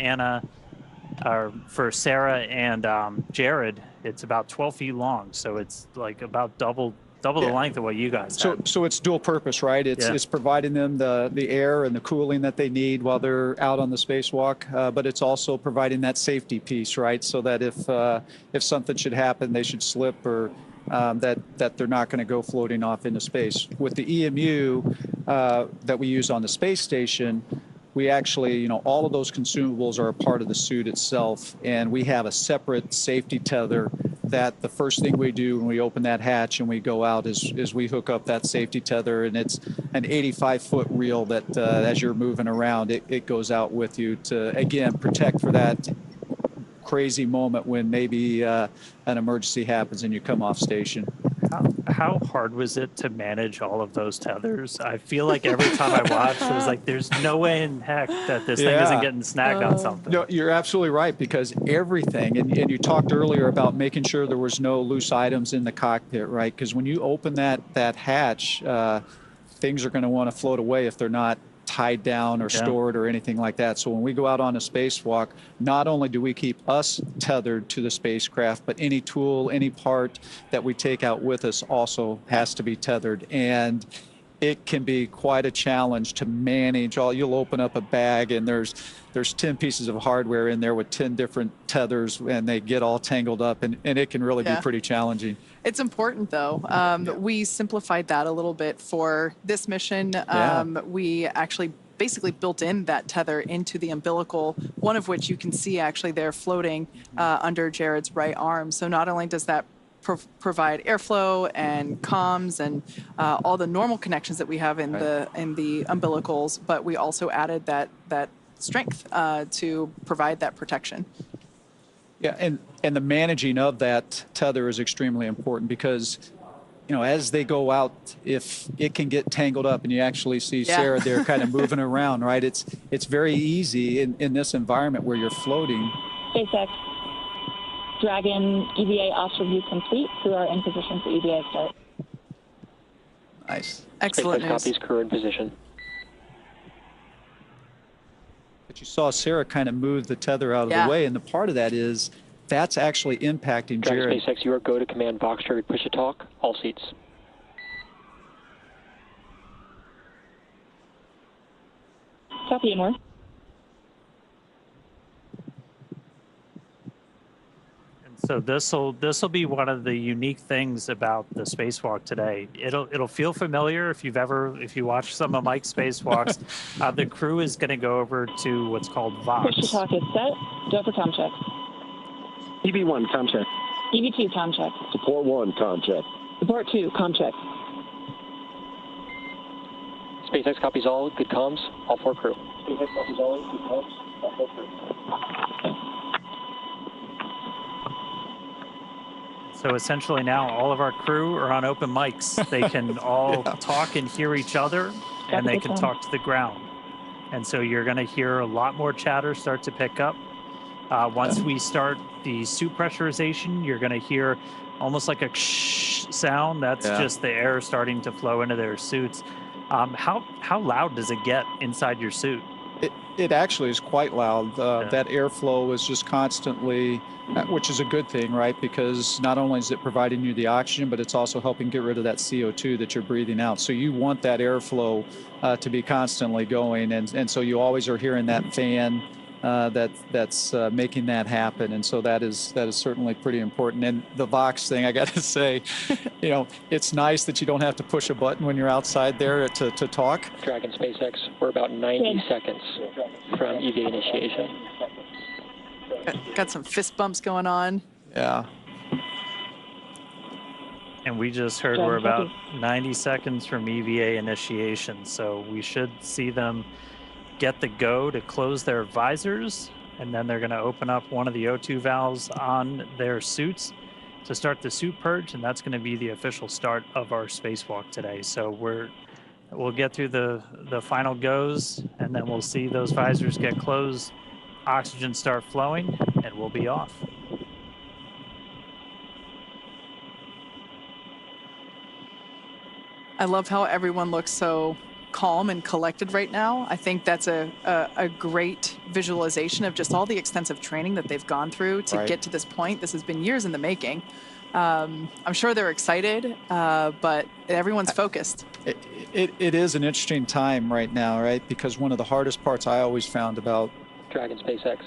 Speaker 25: Sarah and Jared. It's about 12 feet long, so it's like about double the length of what you guys have.
Speaker 28: So it's dual purpose, right? It's providing them the air and the cooling that they need while they're out on the spacewalk, but it's also providing that safety piece, right? So that if something should happen, they should slip or that they're not going to go floating off into space. With the EMU that we use on the space station, we actually, all of those consumables are a part of the suit itself, and we have a separate safety tether that the first thing we do when we open that hatch and we go out is we hook up that safety tether, and it's an 85-foot reel that as you're moving around, it goes out with you to, again, protect for that crazy moment when maybe an emergency happens and you come off station.
Speaker 25: how hard was it to manage all of those tethers? I feel like every time I watched, it was like, there's no way in heck that this thing isn't getting snagged on something.
Speaker 28: No, you're absolutely right, because everything, and you talked earlier about making sure there was no loose items in the cockpit, right? Because when you open that hatch, things are going to want to float away if they're not tied down or stored or anything like that. So when we go out on a spacewalk, not only do we keep us tethered to the spacecraft, but any tool, any part that we take out with us also has to be tethered. And it can be quite a challenge to manage all. You'll open up a bag and there's 10 pieces of hardware in there with 10 different tethers, and they get all tangled up, and it can really be pretty challenging.
Speaker 29: It's important, though. We simplified that a little bit for this mission. We actually basically built in that tether into the umbilical, one of which you can see actually there floating under Jared's right arm. So not only does that provide airflow and comms and all the normal connections that we have in the umbilicals, but we also added that strength to provide that protection.
Speaker 28: Yeah, and the managing of that tether is extremely important, because, as they go out, if it can get tangled up, and you actually see Sarah there kind of moving around, right? It's very easy in this environment where you're floating.
Speaker 5: SpaceX, Dragon, EVA off review complete. Crew are in position for EVA start.
Speaker 28: Nice.
Speaker 29: Excellent
Speaker 7: SpaceX copies, crew in position.
Speaker 28: But you saw Sarah kind of move the tether out of the way, and the part of that is that's actually impacting Jared.
Speaker 7: SpaceX, you are go to command Vox target push to talk, all seats.
Speaker 5: Copy, and more.
Speaker 25: So this'll be one of the unique things about the spacewalk today. It'll feel familiar if you watch some of Mike's spacewalks. The crew is going to go over to what's called Vox.
Speaker 5: Push to talk is set. Go for comm check.
Speaker 26: EV1, comm check.
Speaker 5: EV2, comm check.
Speaker 26: Support 1, comm check.
Speaker 5: Support 2, comm check.
Speaker 7: SpaceX copies all, good comms, all 4 crew.
Speaker 26: SpaceX copies all, good comms, all 4 crew.
Speaker 25: So essentially now all of our crew are on open mics. They can all talk and hear each other, and they can talk to the ground. And so you're going to hear a lot more chatter start to pick up. Once we start the suit pressurization, you're going to hear almost like a shh sound. That's just the air starting to flow into their suits. How loud does it get inside your suit?
Speaker 28: It actually is quite loud. That airflow is just constantly, which is a good thing, right? Because not only is it providing you the oxygen, but it's also helping get rid of that CO2 that you're breathing out. So you want that airflow to be constantly going. And so you always are hearing that fan that's making that happen. And so that is certainly pretty important. And the Vox thing, I got to say, it's nice that you don't have to push a button when you're outside there to talk.
Speaker 7: Dragon SpaceX, we're about 90 seconds from EVA initiation.
Speaker 29: Got some fist bumps going on.
Speaker 28: Yeah.
Speaker 25: And we just heard we're about 90 seconds from EVA initiation. So we should see them get the go to close their visors, and then they're going to open up one of the O2 valves on their suits to start the suit purge, and that's going to be the official start of our spacewalk today. So we'll get through the final goes, and then we'll see those visors get closed, oxygen start flowing, and we'll be off.
Speaker 29: I love how everyone looks so calm and collected right now. I think that's a great visualization of just all the extensive training that they've gone through to get to this point. This has been years in the making. I'm sure they're excited, but everyone's focused.
Speaker 28: It is an interesting time right now, right? Because one of the hardest parts I always found about
Speaker 7: Dragon SpaceX.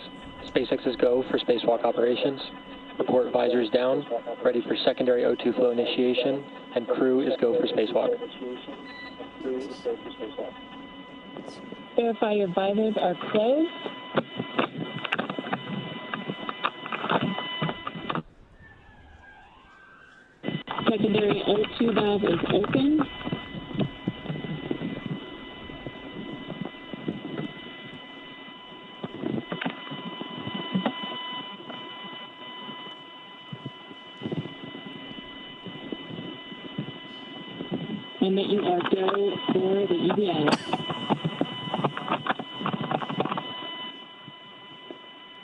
Speaker 7: SpaceX is go for spacewalk operations. Report visors down, ready for secondary O2 flow initiation, and crew is go for spacewalk.
Speaker 5: Verify your visors are closed. Secondary O2 valve is open. and that you are go for the EVA.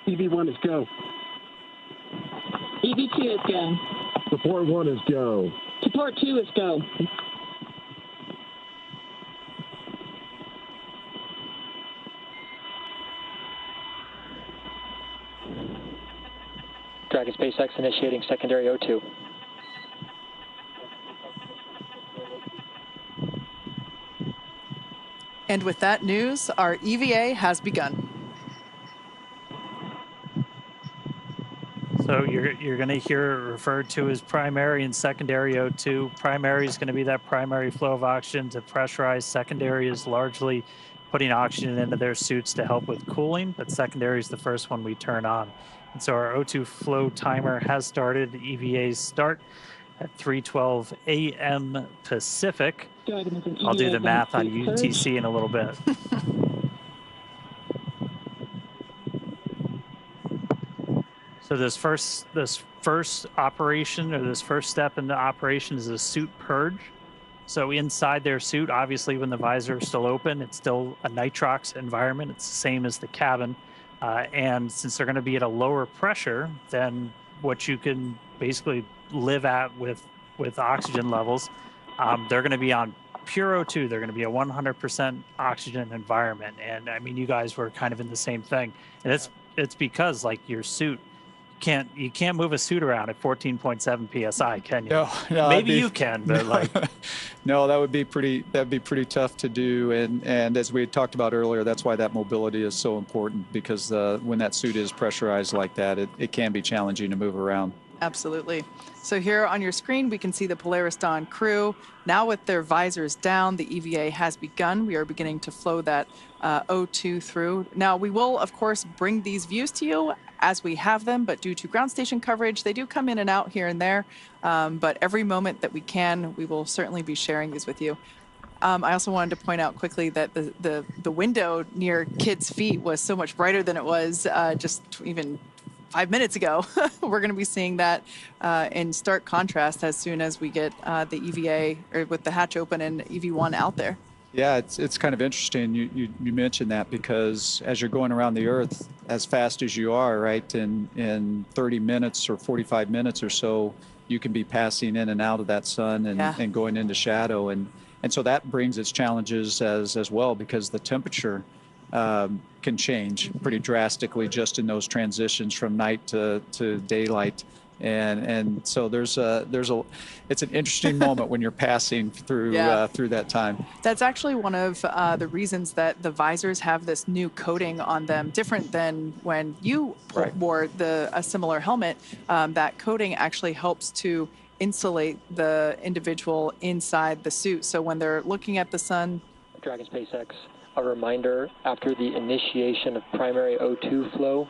Speaker 26: EV1 is go.
Speaker 5: EV2 is go.
Speaker 26: Support 1 is go.
Speaker 5: Support 2 is go.
Speaker 7: Dragon SpaceX initiating secondary O2.
Speaker 29: And with that news, our EVA has begun.
Speaker 25: So you're going to hear it referred to as primary and secondary O2. Primary is going to be that primary flow of oxygen to pressurize. Secondary is largely putting oxygen into their suits to help with cooling, but secondary is the first one we turn on. And so our O2 flow timer has started. The EVAs start at 3:12 a.m. Pacific. I'll do the math on UTC in a little bit. So this first operation, or this first step in the operation, is a suit purge. So inside their suit, obviously when the visor is still open, it's still a nitrox environment. It's the same as the cabin. And since they're going to be at a lower pressure than what you can basically live at with oxygen levels, they're going to be on pure O2. They're going to be a 100% oxygen environment. And I mean, you guys were kind of in the same thing. And it's because like your suit, you can't move a suit around at 14.7 psi, can you?
Speaker 28: No, maybe
Speaker 25: you can, but like
Speaker 28: no, that'd be pretty tough to do. And as we had talked about earlier, that's why that mobility is so important, because when that suit is pressurized like that, it can be challenging to move around.
Speaker 29: Absolutely. So here on your screen, we can see the Polaris Dawn crew. Now with their visors down, the EVA has begun. We are beginning to flow that O2 through. Now we will, of course, bring these views to you as we have them, but due to ground station coverage, they do come in and out here and there. But every moment that we can, we will certainly be sharing these with you. I also wanted to point out quickly that the window near Kid's feet was so much brighter than it was just even 5 minutes ago. We're going to be seeing that in stark contrast as soon as we get the EVA, or with the hatch open and EV1 out there.
Speaker 28: Yeah, it's kind of interesting you mentioned that, because as you're going around the Earth as fast as you are, right, in 30 minutes or 45 minutes or so, you can be passing in and out of that sun and going into shadow. And so that brings its challenges as well, because the temperature can change pretty drastically just in those transitions from night to daylight. And so it's an interesting moment when you're passing through through that time.
Speaker 29: That's actually one of the reasons that the visors have this new coating on them, different than when you wore a similar helmet. That coating actually helps to insulate the individual inside the suit. So when they're looking at the sun.
Speaker 7: Dragon SpaceX, a reminder, after the initiation of primary O2 flow,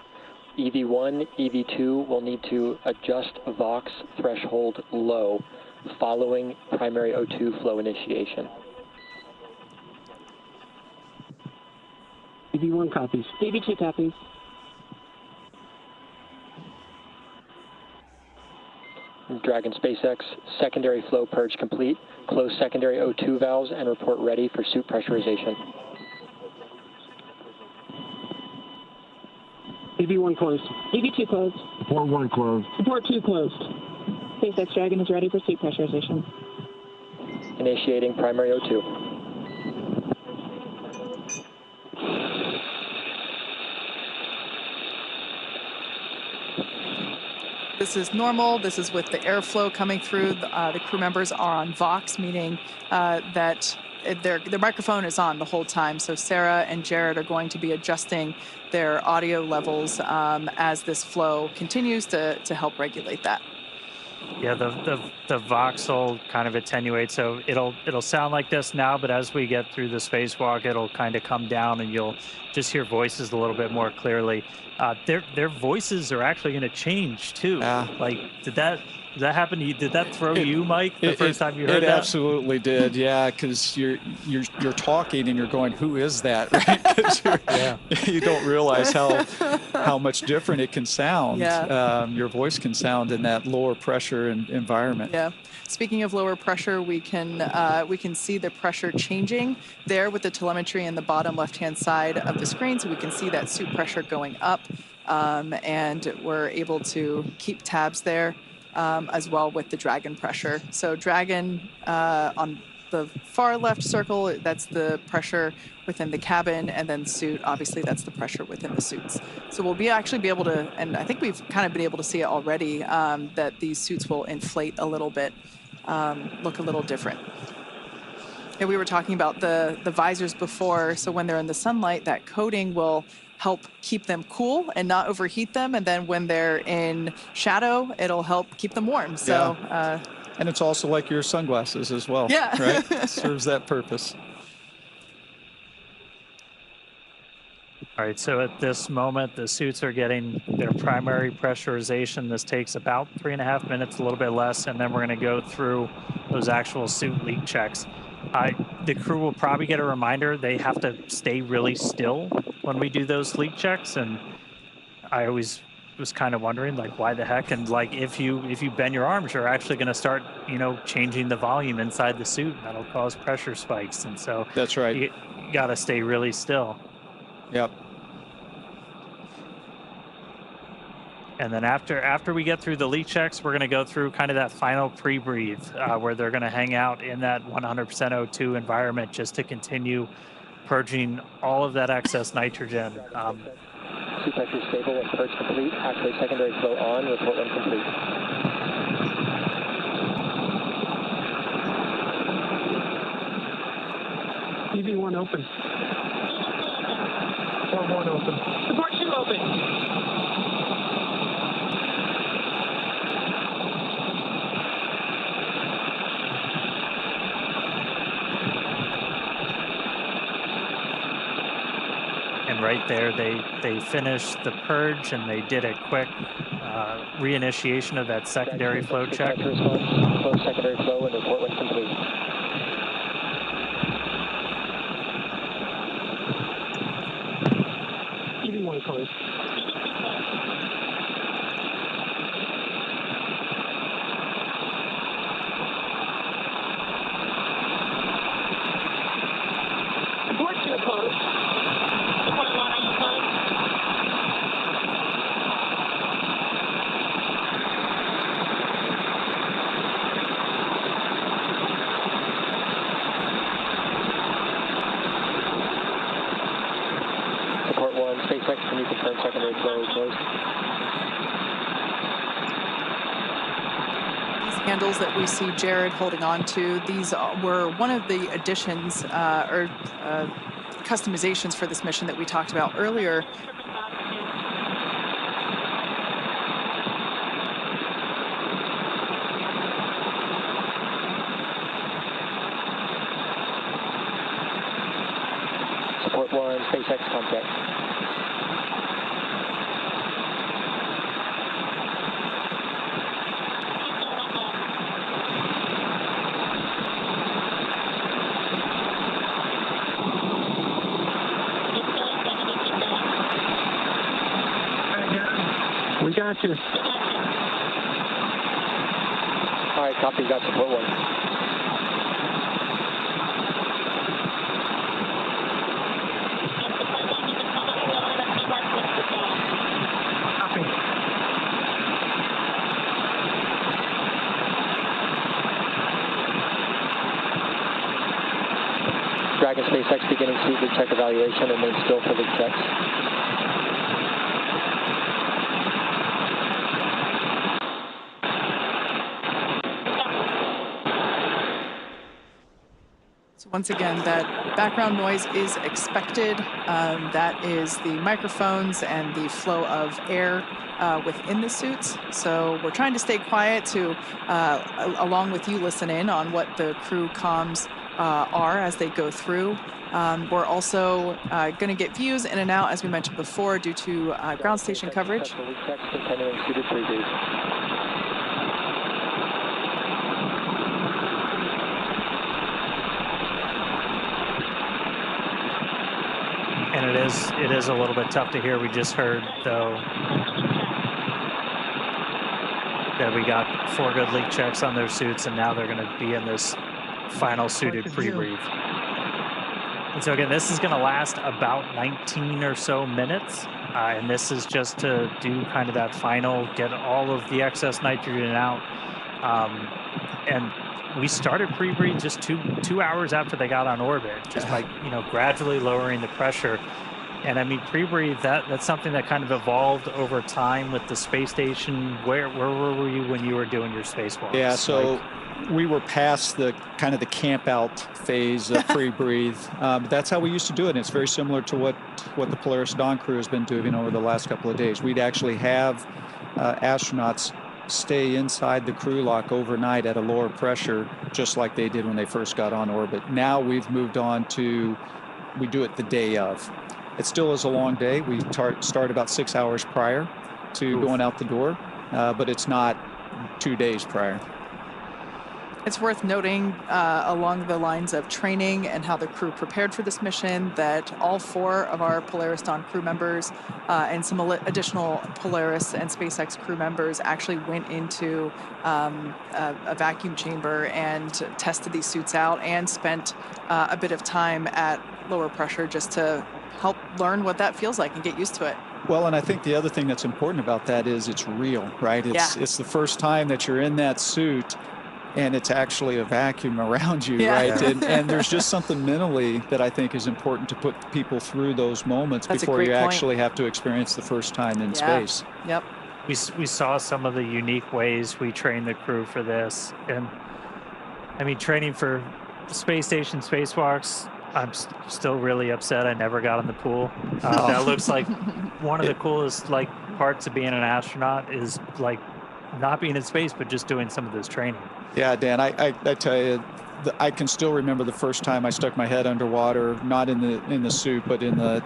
Speaker 7: EV1, EV2 will need to adjust VOX threshold low following primary O2 flow initiation.
Speaker 26: EV1 copies.
Speaker 5: EV2 copies.
Speaker 7: Dragon SpaceX, secondary flow purge complete. Close secondary O2 valves and report ready for suit pressurization.
Speaker 26: EV1 closed.
Speaker 5: EV2 closed.
Speaker 26: Support 1 closed.
Speaker 5: Support 2 closed. SpaceX Dragon is ready for suit pressurization.
Speaker 7: Initiating primary O2.
Speaker 29: This is normal. This is with the airflow coming through. The crew members are on VOX, meaning that their microphone is on the whole time. So Sarah and Jared are going to be adjusting their audio levels as this flow continues to help regulate that.
Speaker 25: Yeah, the VOX will kind of attenuate, so it'll sound like this now, but as we get through the spacewalk, it'll kind of come down, and you'll just hear voices a little bit more clearly. Their voices are actually going to change too. Like, did Did that happen to you? Did that throw you, Mike, the first time you heard
Speaker 28: it
Speaker 25: that?
Speaker 28: absolutely did, yeah, because you're talking and you're going, who is that, right? 'Cause you don't realize how much different it can sound.
Speaker 29: Yeah.
Speaker 28: Your voice can sound in that lower pressure environment.
Speaker 29: Yeah. Speaking of lower pressure, we can see the pressure changing there with the telemetry in the bottom left-hand side of the screen. So we can see that suit pressure going up, and we're able to keep tabs there as well with the Dragon pressure. So Dragon on the far left circle, that's the pressure within the cabin, and then suit, obviously that's the pressure within the suits. So we'll actually be able to, and I think we've kind of been able to see it already, that these suits will inflate a little bit, look a little different. And we were talking about the visors before, so when they're in the sunlight, that coating will help keep them cool and not overheat them, and then when they're in shadow, it'll help keep them warm. So
Speaker 28: and it's also like your sunglasses as well.
Speaker 29: Yeah.
Speaker 28: Right? It serves that purpose.
Speaker 25: All right, so at this moment, the suits are getting their primary pressurization. This takes about 3.5 minutes, a little bit less, and then we're going to go through those actual suit leak checks. The crew will probably get a reminder they have to stay really still when we do those leak checks, and I always was kind of wondering, like, why the heck? And like, if you bend your arms, you're actually going to start, changing the volume inside the suit. That'll cause pressure spikes, and so
Speaker 28: that's right.
Speaker 25: You got to stay really still.
Speaker 28: Yep.
Speaker 25: And then after we get through the leak checks, we're going to go through kind of that final pre-breathe where they're going to hang out in that 100% O2 environment just to continue purging all of that excess nitrogen.
Speaker 7: Suit pressure stable and purge complete. Activate secondary flow on. Report when complete.
Speaker 8: EV1 open. Port 1 open. Port 2 open.
Speaker 25: And right there, they finished the purge and they did a quick reinitiation of that secondary flow check.
Speaker 7: Close secondary flow and report when complete.
Speaker 8: EV1 closed. Port 2 closed.
Speaker 7: SpaceX, can you confirm secondary flow is closed?
Speaker 29: These handles that we see Jared holding on to, these were one of the additions or customizations for this mission that we talked about earlier.
Speaker 7: Support 1, SpaceX contact.
Speaker 8: We got you.
Speaker 7: All right, copy. Got support 1. Dragon SpaceX beginning suit leak check evaluation and then still for leak checks.
Speaker 29: So once again, that background noise is expected. That is the microphones and the flow of air within the suits. So we're trying to stay quiet to, along with you, listen in on what the crew comms are as they go through. We're also going to get views in and out, as we mentioned before, due to ground station coverage.
Speaker 25: And it is a little bit tough to hear. We just heard, though, that we got 4 good leak checks on their suits, and now they're going to be in this final suited pre-breathe. And so again, this is going to last about 19 or so minutes, and this is just to do kind of that final, get all of the excess nitrogen out. And we started pre-breathe just two hours after they got on orbit, just by gradually lowering the pressure. And I mean, pre-breathe, that's something that kind of evolved over time with the space station. Where were you when you were doing your spacewalks?
Speaker 28: Yeah, so we were past the kind of the camp out phase of pre-breathe. But that's how we used to do it. And it's very similar to what the Polaris Dawn crew has been doing over the last couple of days. We'd actually have astronauts stay inside the crew lock overnight at a lower pressure, just like they did when they first got on orbit. Now we've moved on to, we do it the day of. It still is a long day. We start about 6 hours prior to going out the door, but it's not 2 days prior.
Speaker 29: It's worth noting along the lines of training and how the crew prepared for this mission that all 4 of our Polaris Dawn crew members and some additional Polaris and SpaceX crew members actually went into a vacuum chamber and tested these suits out and spent a bit of time at lower pressure just to help learn what that feels like and get used to it.
Speaker 28: Well, and I think the other thing that's important about that is it's real, right? It's the first time that you're in that suit and it's actually a vacuum around you, right? And there's just something mentally that I think is important to put people through those moments before you actually have to experience the first time in space.
Speaker 29: Yep.
Speaker 25: We saw some of the unique ways we train the crew for this. And I mean, training for space station spacewalks, I'm still really upset I never got in the pool. That looks like one of the coolest parts of being an astronaut is not being in space, but just doing some of this training.
Speaker 28: Yeah, Dan, I tell you, I can still remember the first time I stuck my head underwater, not in the suit, but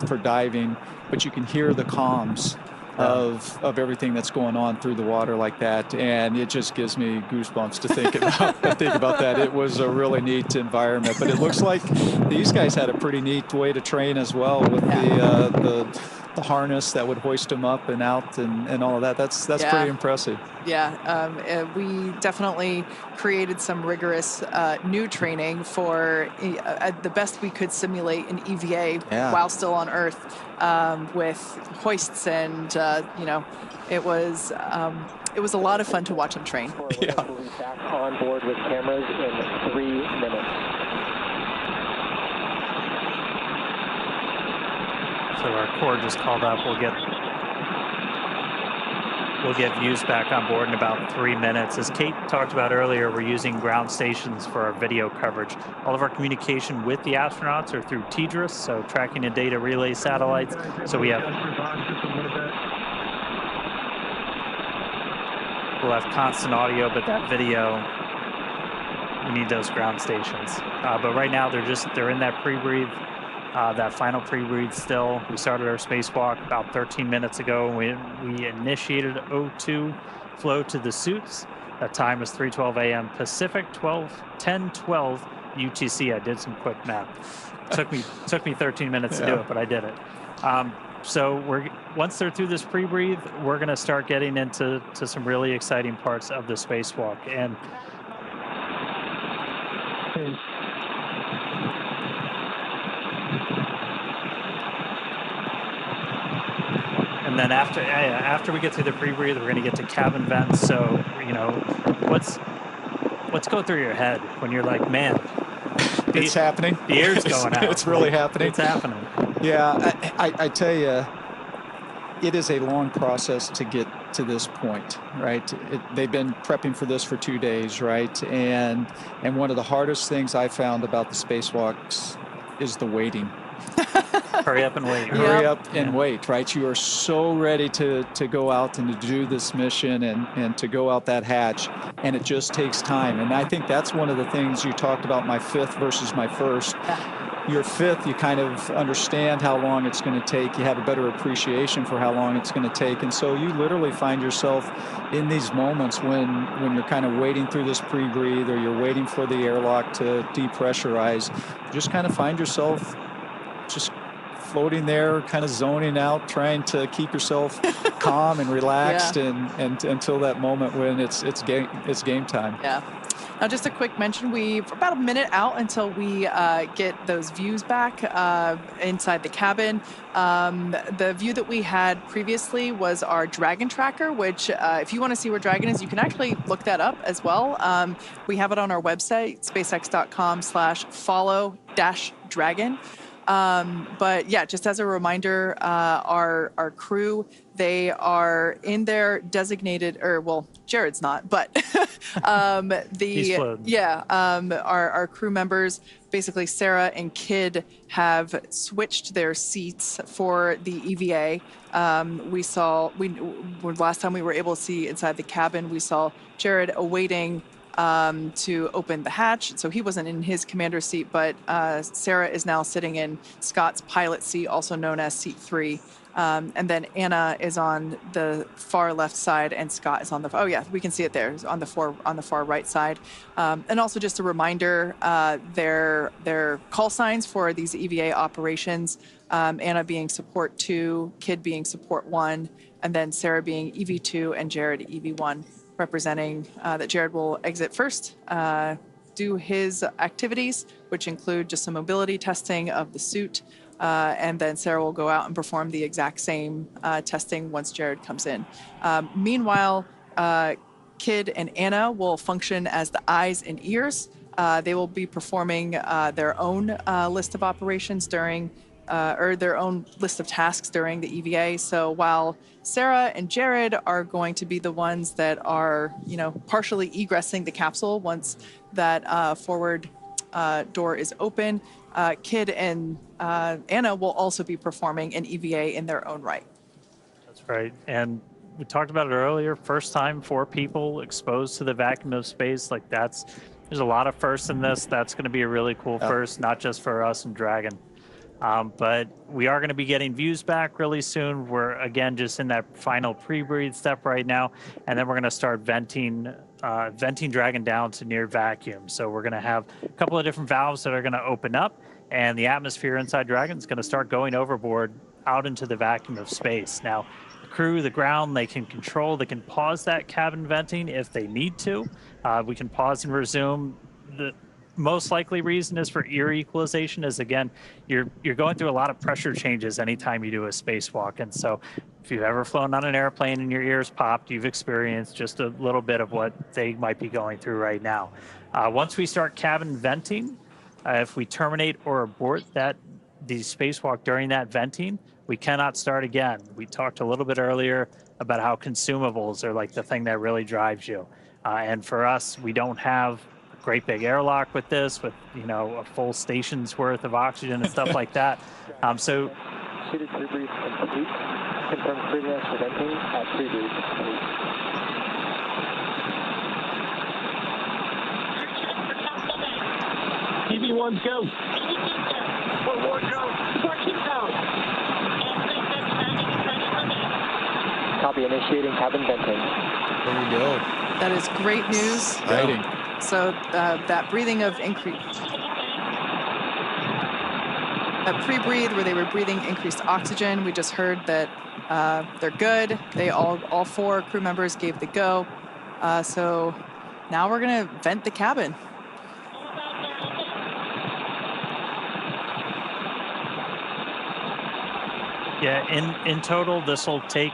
Speaker 28: for diving. But you can hear the comms of everything that's going on through the water like that, and it just gives me goosebumps to think about that. It was a really neat environment, but it looks like these guys had a pretty neat way to train as well with the harness that would hoist them up and out and all of that. That's pretty impressive.
Speaker 29: Yeah, we definitely created some rigorous new training for the best we could simulate an EVA while still on Earth with hoists and it was a lot of fun to watch them train.
Speaker 7: Yeah. Back on board with cameras in 3 minutes.
Speaker 25: So our core just called up. We'll get views back on board in about 3 minutes. As Kate talked about earlier, we're using ground stations for our video coverage. All of our communication with the astronauts are through TDRS, so tracking and data relay satellites. So we'll have constant audio, but that video, we need those ground stations. But right now they're in that pre-breathe. That final pre-breathe still. We started our spacewalk about 13 minutes ago. We initiated O2 flow to the suits. That time was 3:12 a.m. Pacific, 10:12 UTC. I did some quick math. Took me 13 minutes to do it, but I did it. So once they're through this pre-breathe, we're going to start getting into some really exciting parts of the spacewalk. And then after we get through the pre-breathe, we're going to get to cabin vents. So, what's going through your head when you're like, man,
Speaker 28: it's happening.
Speaker 25: The air's going out.
Speaker 28: It's really happening.
Speaker 25: It's happening.
Speaker 28: Yeah, I tell you, it is a long process to get to this point, right? They've been prepping for this for 2 days, right? And one of the hardest things I found about the spacewalks is the waiting.
Speaker 25: Hurry up and wait.
Speaker 28: Hurry up and wait, right? You are so ready to go out and to do this mission and to go out that hatch, and it just takes time. And I think that's one of the things you talked about, my 5th versus my 1st. Your 5th, you kind of understand how long it's going to take. You have a better appreciation for how long it's going to take. And so you literally find yourself in these moments when you're kind of waiting through this pre-breathe or you're waiting for the airlock to depressurize. You just kind of find yourself just floating there, kind of zoning out, trying to keep yourself calm and relaxed, and until that moment when it's game time.
Speaker 29: Yeah. Now, just a quick mention, we're about a minute out until we get those views back inside the cabin. The view that we had previously was our Dragon tracker, which if you want to see where Dragon is, you can actually look that up as well. We have it on our website, spacex.com/follow-dragon. But yeah, just as a reminder, our crew, they are in their designated, or well, Jared's not, but our crew members, basically Sarah and Kid, have switched their seats for the EVA. Last time we were able to see inside the cabin, we saw Jared awaiting to open the hatch. So he wasn't in his commander seat, but Sarah is now sitting in Scott's pilot seat, also known as seat 3. And then Anna is on the far left side, and Scott is on the, oh yeah, we can see it there, on the far right side. And also just a reminder, their call signs for these EVA operations, Anna being support 2, Kid being support 1, and then Sarah being EV2 and Jared EV1, representing that Jared will exit first, do his activities, which include just some mobility testing of the suit, and then Sarah will go out and perform the exact same testing once Jared comes in. Meanwhile, Kid and Anna will function as the eyes and ears. They will be performing their own list of operations during, or their own list of tasks during the EVA. So while Sarah and Jared are going to be the ones that are, partially egressing the capsule once that forward door is open, Kid and Anna will also be performing an EVA in their own right.
Speaker 25: That's right. And we talked about it earlier, first time for people exposed to the vacuum of space. There's a lot of firsts in this. That's going to be a really cool first, not just for us and Dragon. But we are going to be getting views back really soon. We're, again, just in that final pre-breathe step right now. And then we're going to start venting Dragon down to near vacuum. So we're going to have a couple of different valves that are going to open up, and the atmosphere inside Dragon is going to start going overboard out into the vacuum of space. Now, the crew, the ground, they can control, they can pause that cabin venting if they need to. We can pause and resume. The most likely reason is for ear equalization, is again, you're going through a lot of pressure changes anytime you do a spacewalk. And so if you've ever flown on an airplane and your ears popped, you've experienced just a little bit of what they might be going through right now. Once we start cabin venting, if we terminate or abort the spacewalk during that venting, we cannot start again. We talked a little bit earlier about how consumables are like the thing that really drives you. And for us, we don't have a great big airlock with this, with a full station's worth of oxygen and stuff like that. So
Speaker 7: Suited pre-breathe complete. Confirm crew rest for venting at pre-breathe complete.
Speaker 8: EV1 go. Forward go. Support keep down.
Speaker 7: Copy, initiating cabin venting.
Speaker 28: There we go.
Speaker 29: That is great news.
Speaker 28: Exciting.
Speaker 29: So that breathing of increase, that pre-breathe where they were breathing increased oxygen, we just heard that they're good. They all 4 crew members gave the go. So now we're gonna vent the cabin.
Speaker 25: yeah, in total, this will take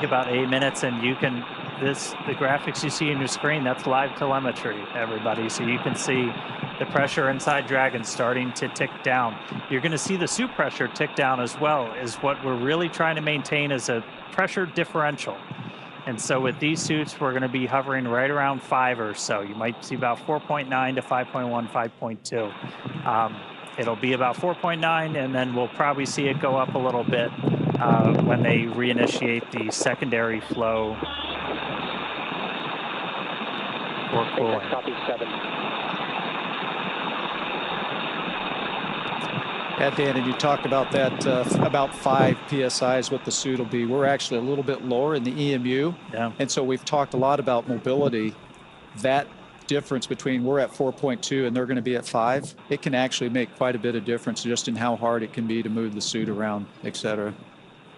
Speaker 25: about 8 minutes, and you can, the graphics you see on your screen, that's live telemetry, everybody. So you can see the pressure inside Dragon starting to tick down. You're going to see the suit pressure tick down as well, is what we're really trying to maintain is a pressure differential. And so with these suits, we're going to be hovering right around 5 or so. You might see about 4.9 to 5.1, 5.2. It'll be about 4.9, and then we'll probably see it go up a little bit when they reinitiate the secondary flow for cooling.
Speaker 7: Copy 7.
Speaker 28: Yeah, Dan, and you talked about that, about 5 PSI is what the suit will be. We're actually a little bit lower in the EMU.
Speaker 25: Yeah.
Speaker 28: And so we've talked a lot about mobility. That difference between we're at 4.2 and they're going to be at 5, it can actually make quite a bit of difference just in how hard it can be to move the suit around, et cetera.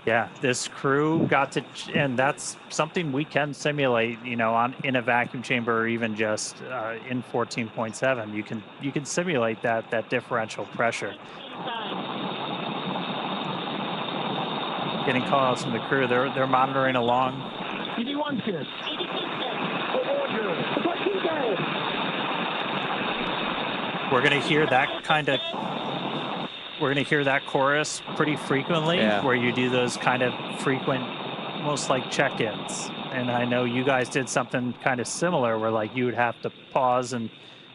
Speaker 25: Yeah, this crew got to, and that's something we can simulate, you know, in a vacuum chamber or even just in 14.7. You can simulate that differential pressure. Getting calls from the crew. They're monitoring along.
Speaker 8: EV1's here.
Speaker 25: We're gonna hear that kind of. We're going to hear that chorus pretty frequently, where you do those kind of frequent, almost like check-ins. And I know you guys did something kind of similar where like you would have to pause and,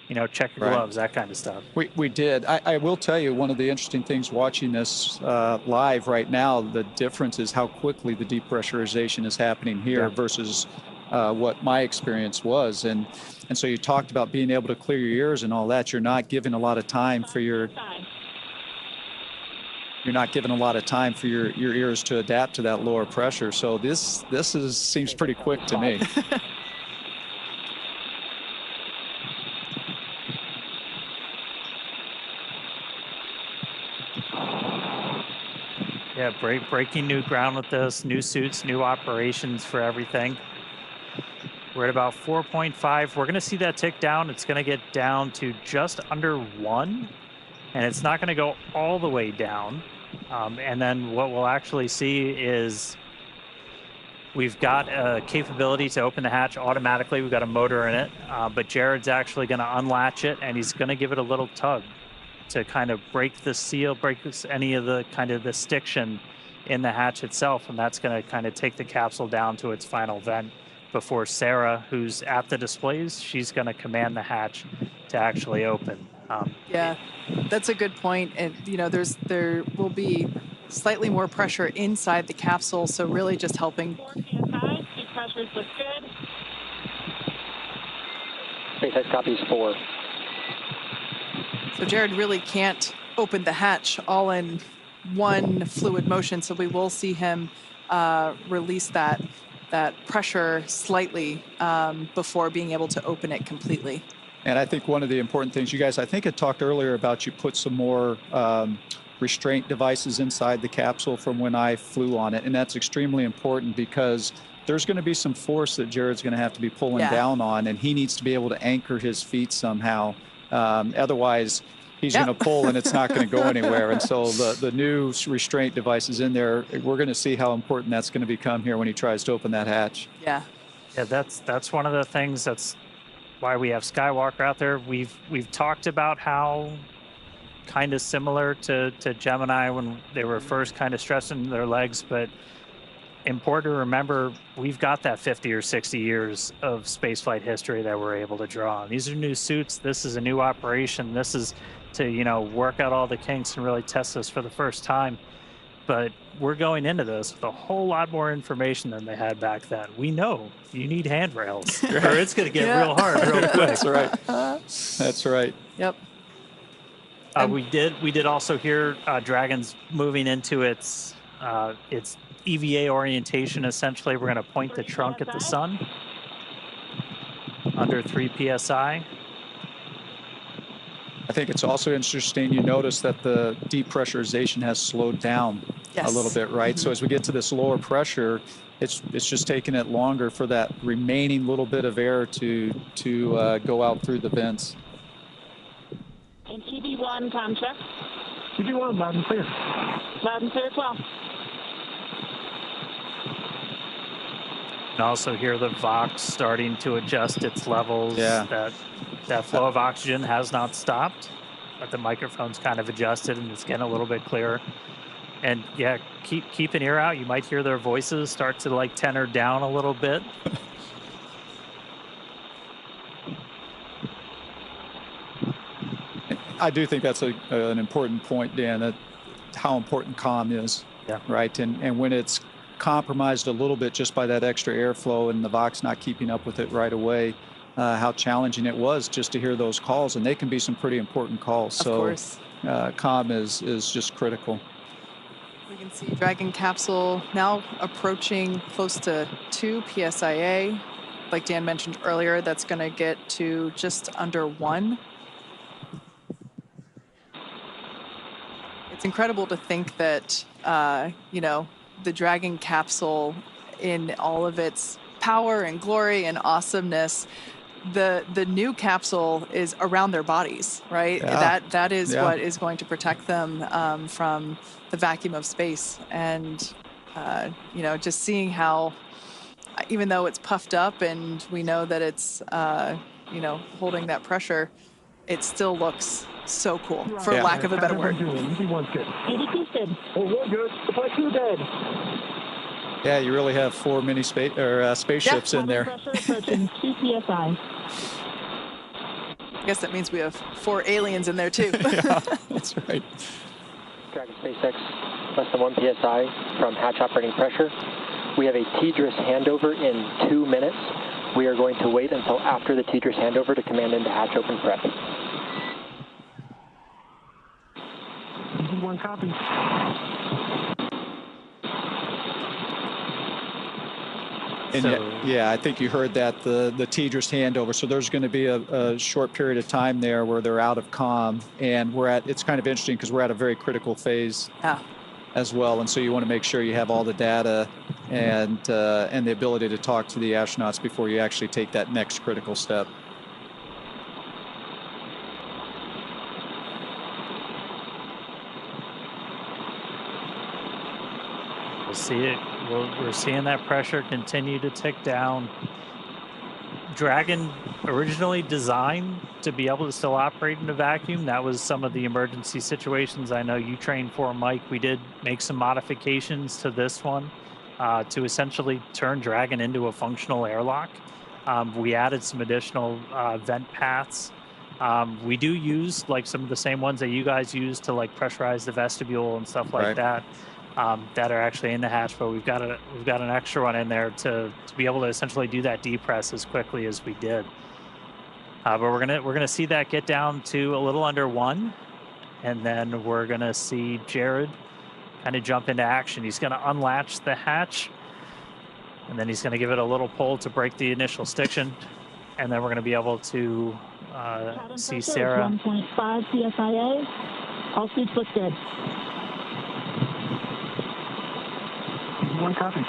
Speaker 25: you know, check your gloves, that kind of stuff.
Speaker 28: We did. I will tell you, one of the interesting things watching this live right now, the difference is how quickly the depressurization is happening here versus what my experience was. And so you talked about being able to clear your ears and all that. You're not giving a lot of time for your ears to adapt to that lower pressure. So this seems pretty quick to me.
Speaker 25: Yeah, breaking new ground with this, new suits, new operations for everything. We're at about 4.5. We're going to see that tick down. It's going to get down to just under 1, and it's not going to go all the way down. And then what we'll actually see is we've got a capability to open the hatch automatically. We've got a motor in it, but Jared's actually going to unlatch it, and he's going to give it a little tug to kind of break the seal, break any of the kind of the stiction in the hatch itself, and that's going to kind of take the capsule down to its final vent before Sarah, who's at the displays, she's going to command the hatch to actually open.
Speaker 29: Yeah, that's a good point. And, you know, there will be slightly more pressure inside the capsule, so really just helping.
Speaker 5: Pressures look good.
Speaker 7: SpaceX copies 4.
Speaker 29: So Jared really can't open the hatch all in one fluid motion, so we will see him release that pressure slightly before being able to open it completely.
Speaker 28: And I think one of the important things, you guys, I think it talked earlier about you put some more restraint devices inside the capsule from when I flew on it. And that's extremely important because there's going to be some force that Jared's going to have to be pulling down on, and he needs to be able to anchor his feet somehow. Otherwise, he's going to pull and it's not going to go anywhere. And so the new restraint devices in there, we're going to see how important that's going to become here when he tries to open that hatch.
Speaker 29: Yeah.
Speaker 25: Yeah, that's one of the things that's why we have Skywalker out there. We've talked about how kind of similar to Gemini when they were first kind of stressing their legs, but important to remember we've got that 50 or 60 years of spaceflight history that we're able to draw on. These are new suits. This is a new operation. This is to, you know, work out all the kinks and really test this for the first time. But we're going into this with a whole lot more information than they had back then. We know you need handrails or it's going to get real hard real quick.
Speaker 28: That's right. That's right.
Speaker 29: Yep.
Speaker 25: We did also hear Dragon's moving into its EVA orientation. Essentially, we're going to point the trunk at the sun under 3 PSI.
Speaker 28: I think it's also interesting you notice that the depressurization has slowed down a little bit, right? So as we get to this lower pressure, it's just taking it longer for that remaining little bit of air to go out through the vents.
Speaker 5: And TV1, com check.
Speaker 8: TV1, loud and clear.
Speaker 5: Loud and clear as well.
Speaker 25: And also hear the Vox starting to adjust its levels.
Speaker 28: Yeah.
Speaker 25: That flow of oxygen has not stopped, but the microphone's kind of adjusted and it's getting a little bit clearer. And yeah, keep an ear out. You might hear their voices start to like tenor down a little bit.
Speaker 28: I do think that's an important point, Dan, that how important comm is, right? And when it's compromised a little bit just by that extra airflow and the Vox not keeping up with it right away, how challenging it was just to hear those calls, and they can be some pretty important calls.
Speaker 29: Of course.
Speaker 28: comm is just critical.
Speaker 29: We can see Dragon capsule now approaching close to 2 psia. Like Dan mentioned earlier, that's going to get to just under 1. It's incredible to think that, you know, the Dragon capsule in all of its power and glory and awesomeness, the new capsule is around their bodies, right?
Speaker 28: Yeah.
Speaker 29: That is
Speaker 28: Yeah.
Speaker 29: what is going to protect them from the vacuum of space. And, you know, just seeing how, even though it's puffed up and we know that it's, you know, holding that pressure, it still looks so cool, for lack of a better word.
Speaker 8: EV1's good. EV2's good. Well, we're good. The flight crew dead.
Speaker 28: Yeah, you really have 4 mini spaceships in there.
Speaker 5: Pressure approaching 2 psi.
Speaker 29: I guess that means we have 4 aliens in there too.
Speaker 28: Yeah, that's right.
Speaker 7: Dragon SpaceX, less than 1 psi from hatch operating pressure. We have a TDRS handover in 2 minutes. We are going to wait until after the TDRS handover to command into hatch open prep.
Speaker 8: EV1 copy.
Speaker 28: And yeah, I think you heard that, the TDRS handover. So there's going to be a short period of time there where they're out of comm, and it's kind of interesting because we're at a very critical phase as well. And so you want to make sure you have all the data and the ability to talk to the astronauts before you actually take that next critical step.
Speaker 25: We'll see it. We're seeing that pressure continue to tick down. Dragon originally designed to be able to still operate in a vacuum. That was some of the emergency situations I know you trained for, Mike. We did make some modifications to this one to essentially turn Dragon into a functional airlock. We added some additional vent paths. We do use like some of the same ones that you guys use to like pressurize the vestibule and stuff like that. That are actually in the hatch, but we've got an extra one in there to be able to essentially do that depress as quickly as we did. But we're gonna see that get down to a little under 1, and then we're gonna see Jared kind of jump into action. He's gonna unlatch the hatch, and then he's gonna give it a little pull to break the initial stiction, and then we're gonna be able to see Sarah.
Speaker 5: 1.5 psia. All suits look good.
Speaker 8: One copy.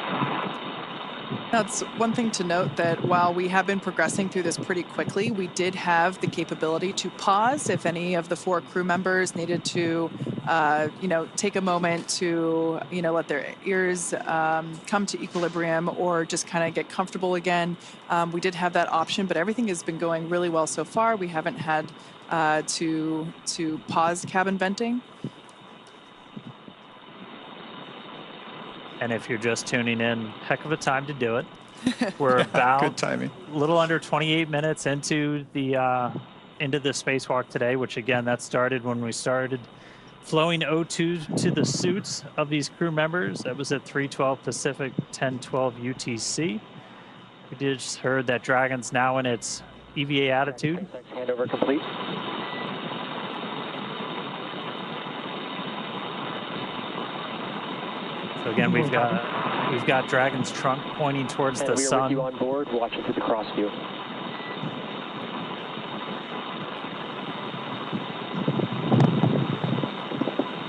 Speaker 29: That's one thing to note, that while we have been progressing through this pretty quickly, we did have the capability to pause if any of the 4 crew members needed to, you know, take a moment to, you know, let their ears come to equilibrium or just kind of get comfortable again. We did have that option, but everything has been going really well so far. We haven't had to pause cabin venting.
Speaker 25: And if you're just tuning in, heck of a time to do it. We're about
Speaker 28: good timing.
Speaker 25: A little under 28 minutes into the spacewalk today, which again, that started when we started flowing O2 to the suits of these crew members. That was at 3:12 Pacific, 10:12 UTC. We just heard that Dragon's now in its EVA attitude.
Speaker 7: Handover complete.
Speaker 25: So again, we've got Dragon's trunk pointing towards the sun.
Speaker 7: We are with you on board, watching through the cross view.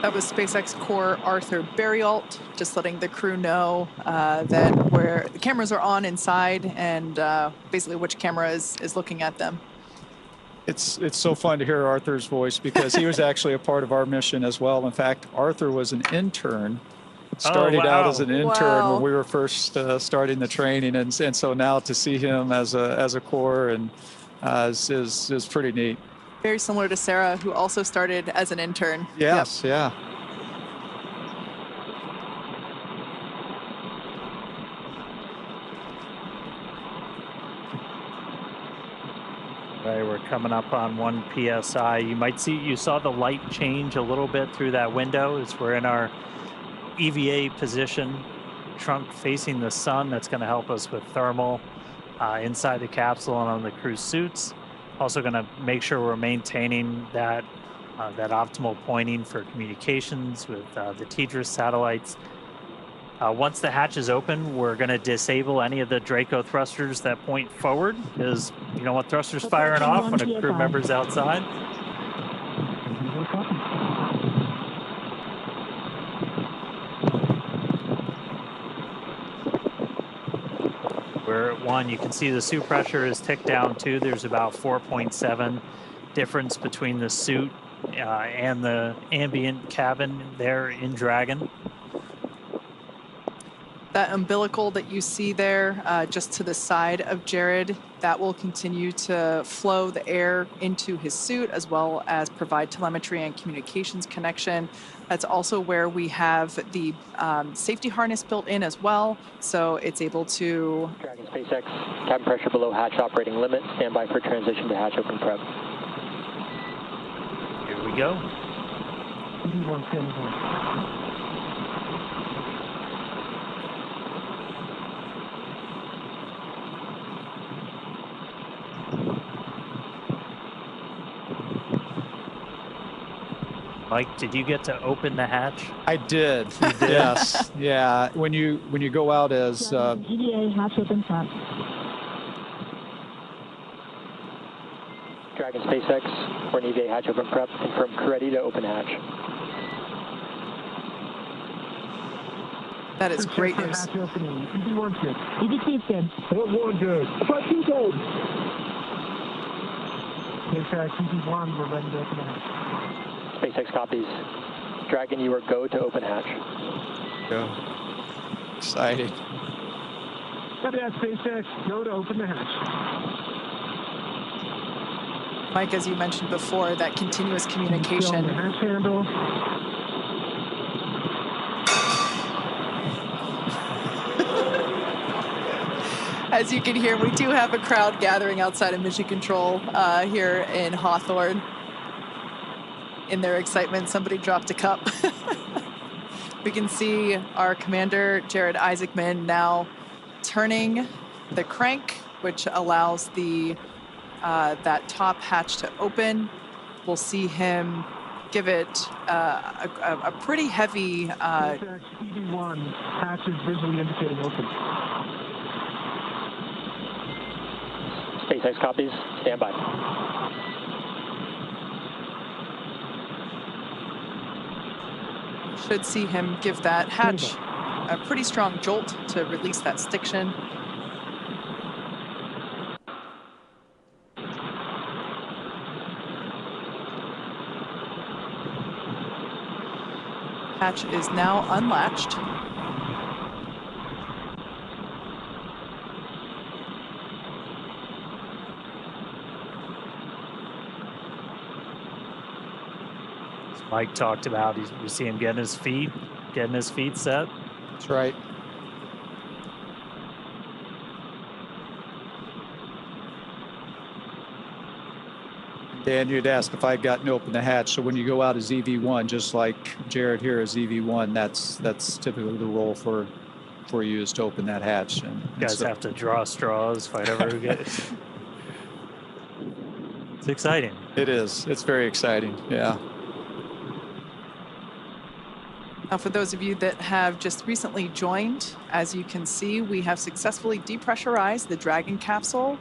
Speaker 29: That was SpaceX core Arthur Berrialt, just letting the crew know that the cameras are on inside, and basically which camera is looking at them.
Speaker 28: It's so fun to hear Arthur's voice because he was actually a part of our mission as well. In fact, Arthur was an intern. Started out as an intern when we were first starting the training, and so now to see him as a core and is pretty neat.
Speaker 29: Very similar to Sarah, who also started as an intern.
Speaker 28: Yes, yeah.
Speaker 25: Right, we're coming up on 1 psi. You saw the light change a little bit through that window as we're in our EVA position, trunk facing the sun. That's going to help us with thermal inside the capsule and on the crew suits. Also going to make sure we're maintaining that that optimal pointing for communications with the TDRS satellites. Once the hatch is open, we're going to disable any of the Draco thrusters that point forward, because you don't want thrusters firing off when a crew member's outside. We're at 1. You can see the suit pressure is ticked down too. There's about 4.7 difference between the suit and the ambient cabin there in Dragon.
Speaker 29: That umbilical that you see there just to the side of Jared, that will continue to flow the air into his suit as well as provide telemetry and communications connection. That's also where we have the safety harness built in as well, so it's able to...
Speaker 7: Dragon SpaceX, cabin pressure below hatch operating limit. Stand by for transition to hatch open prep.
Speaker 25: Here we go. Mike, did you get to open the hatch?
Speaker 28: I did.
Speaker 25: You did?
Speaker 28: Yes. Yeah. When you go out as
Speaker 5: EVA hatch open front.
Speaker 7: Dragon SpaceX, for an EVA hatch open prep. Confirm crew ready to open hatch.
Speaker 29: That is great news.
Speaker 8: EV1's good. EV2's good. EV1 good. EV2 good. EV1, we're ready to open hatch.
Speaker 7: SpaceX copies. Dragon, you are go to open hatch.
Speaker 28: Go. Exciting.
Speaker 8: Copy that, SpaceX. Go to open the hatch.
Speaker 29: Mike, as you mentioned before, that continuous communication.
Speaker 8: The hatch handle.
Speaker 29: As you can hear, we do have a crowd gathering outside of Mission Control here in Hawthorne. In their excitement, somebody dropped a cup. We can see our commander, Jared Isaacman, now turning the crank, which allows the that top hatch to open. We'll see him give it a pretty heavy...
Speaker 8: EV1, hatch is visually indicating open.
Speaker 7: SpaceX copies. Stand by.
Speaker 29: Should see him give that hatch a pretty strong jolt to release that stiction. Hatch is now unlatched.
Speaker 25: Mike talked about, you see him getting his feet set.
Speaker 28: That's right. Dan, you'd asked if I'd gotten open the hatch. So when you go out as EV1, just like Jared here as EV1, that's typically the role for you is to open that hatch. And
Speaker 25: you guys have to draw straws, fight over who gets. It's exciting.
Speaker 28: It is. It's very exciting. Yeah.
Speaker 29: Now, for those of you that have just recently joined, as you can see, we have successfully depressurized the Dragon capsule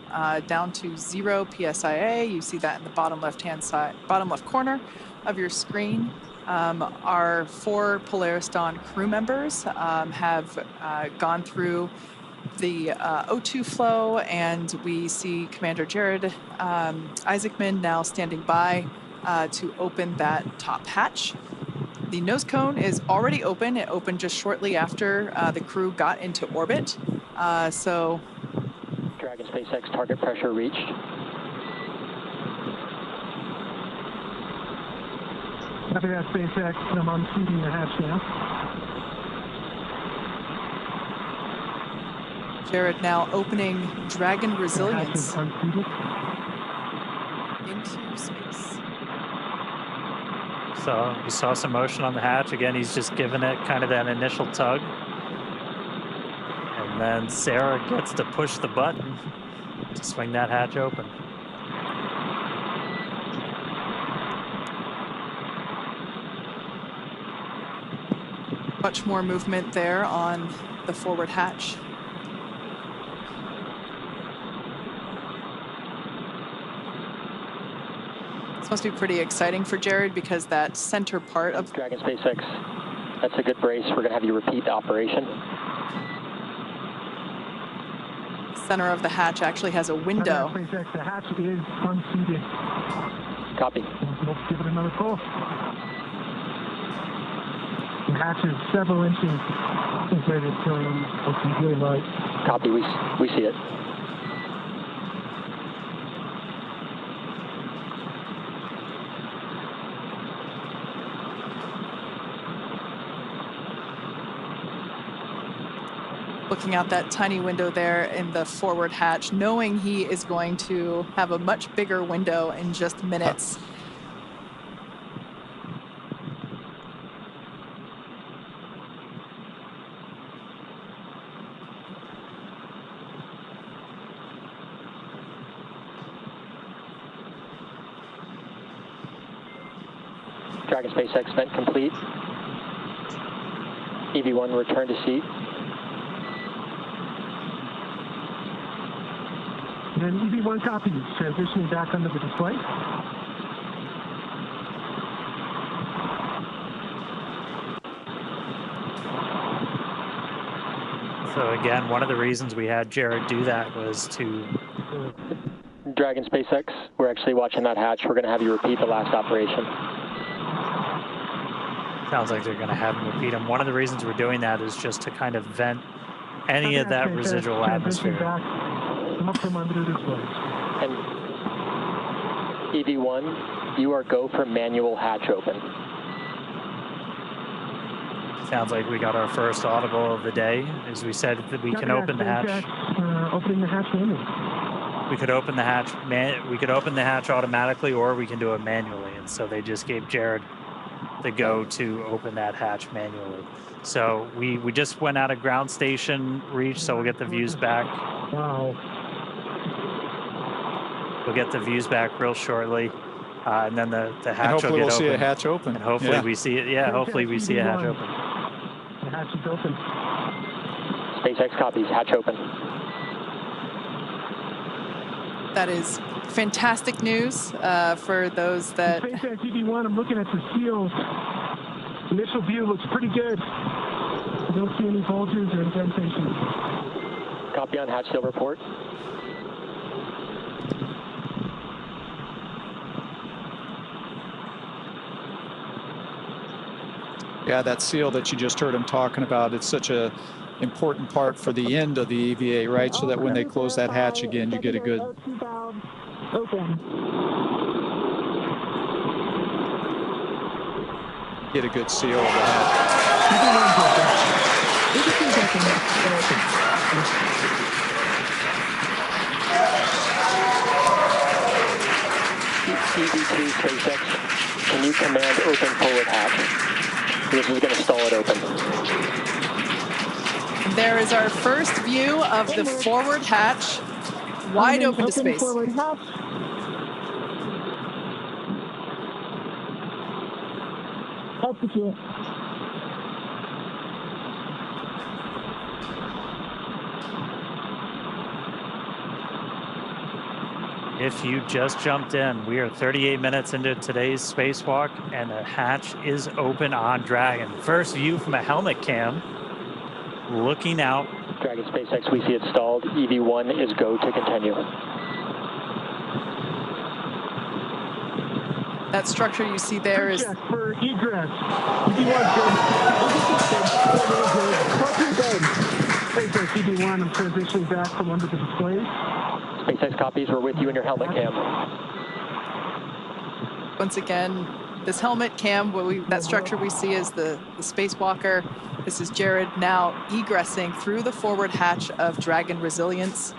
Speaker 29: down to 0 PSIA. You see that in the bottom left-hand side, bottom left corner of your screen. Our 4 Polaris Dawn crew members have gone through the O2 flow, and we see Commander Jared Isaacman now standing by to open that top hatch. The nose cone is already open. It opened just shortly after the crew got into orbit. So,
Speaker 7: Dragon SpaceX target pressure reached.
Speaker 8: Copy that, SpaceX. I'm unseating the hatch now.
Speaker 29: Jared now opening Dragon Resilience into space.
Speaker 25: So we saw some motion on the hatch. Again, he's just giving it kind of that initial tug. And then Sarah gets to push the button to swing that hatch open.
Speaker 29: Much more movement there on the forward hatch. This must be pretty exciting for Jared because that center part of
Speaker 7: Dragon SpaceX, that's a good brace. We're going to have you repeat the operation.
Speaker 29: Center of the hatch actually has a window.
Speaker 8: SpaceX, the hatch is unseated.
Speaker 7: Copy.
Speaker 8: Let's give it another pull. The hatch is several inches inflated to the green light.
Speaker 7: Copy. We see it.
Speaker 29: Looking out that tiny window there in the forward hatch, knowing he is going to have a much bigger window in just minutes.
Speaker 7: Dragon SpaceX vent complete. EV1 return to seat.
Speaker 8: And EV1 copies, transitioning back under the display.
Speaker 25: So again, one of the reasons we had Jared do that was to...
Speaker 7: Dragon SpaceX, we're actually watching that hatch. We're going to have you repeat the last operation.
Speaker 25: Sounds like they're going to have him repeat them. One of the reasons we're doing that is just to kind of vent any of that residual atmosphere.
Speaker 8: Up from under the display.
Speaker 7: And EV1, you are go for manual hatch open.
Speaker 25: Sounds like we got our first audible of the day. As we said, that we can open the hatch.
Speaker 8: Opening the hatch manually.
Speaker 25: We could open the hatch. We could open the hatch automatically, or we can do it manually. And so they just gave Jared the go to open that hatch manually. So we just went out of ground station reach, so we'll get the views back.
Speaker 8: Wow.
Speaker 25: We'll get the views back real shortly, and then the hatch
Speaker 28: and hopefully
Speaker 25: will get
Speaker 28: we'll
Speaker 25: open.
Speaker 28: see a hatch open.
Speaker 25: And hopefully we see it. Yeah, hopefully we see a hatch open.
Speaker 8: The hatch is open.
Speaker 7: SpaceX copies. Hatch open.
Speaker 29: That is fantastic news for those that...
Speaker 8: SpaceX EV1, I'm looking at the seals. Initial view looks pretty good. I don't see any bulges or indentations.
Speaker 7: Copy on hatch seal report.
Speaker 28: Yeah, that seal that you just heard him talking about, it's such a important part for the end of the EVA, right? So that when they close that hatch again, you get a good... Get a good seal of the hatch.
Speaker 7: EV2 SpaceX, can you command open forward hatch? This is going to stall it open.
Speaker 29: There is our first view of the forward hatch, wide open to space.
Speaker 8: Forward hatch. Execute.
Speaker 25: If you just jumped in, we are 38 minutes into today's spacewalk, and the hatch is open on Dragon. First view from a helmet cam, looking out.
Speaker 7: Dragon SpaceX, we see it stalled. EV1 is go to continue.
Speaker 29: That structure you see there is...
Speaker 8: For egress. SpaceX EV1, I'm transitioning back from under the display.
Speaker 7: SpaceX copies, we're with you in your helmet cam.
Speaker 29: Once again, this helmet cam, that structure we see is the spacewalker. This is Jared now egressing through the forward hatch of Dragon Resilience.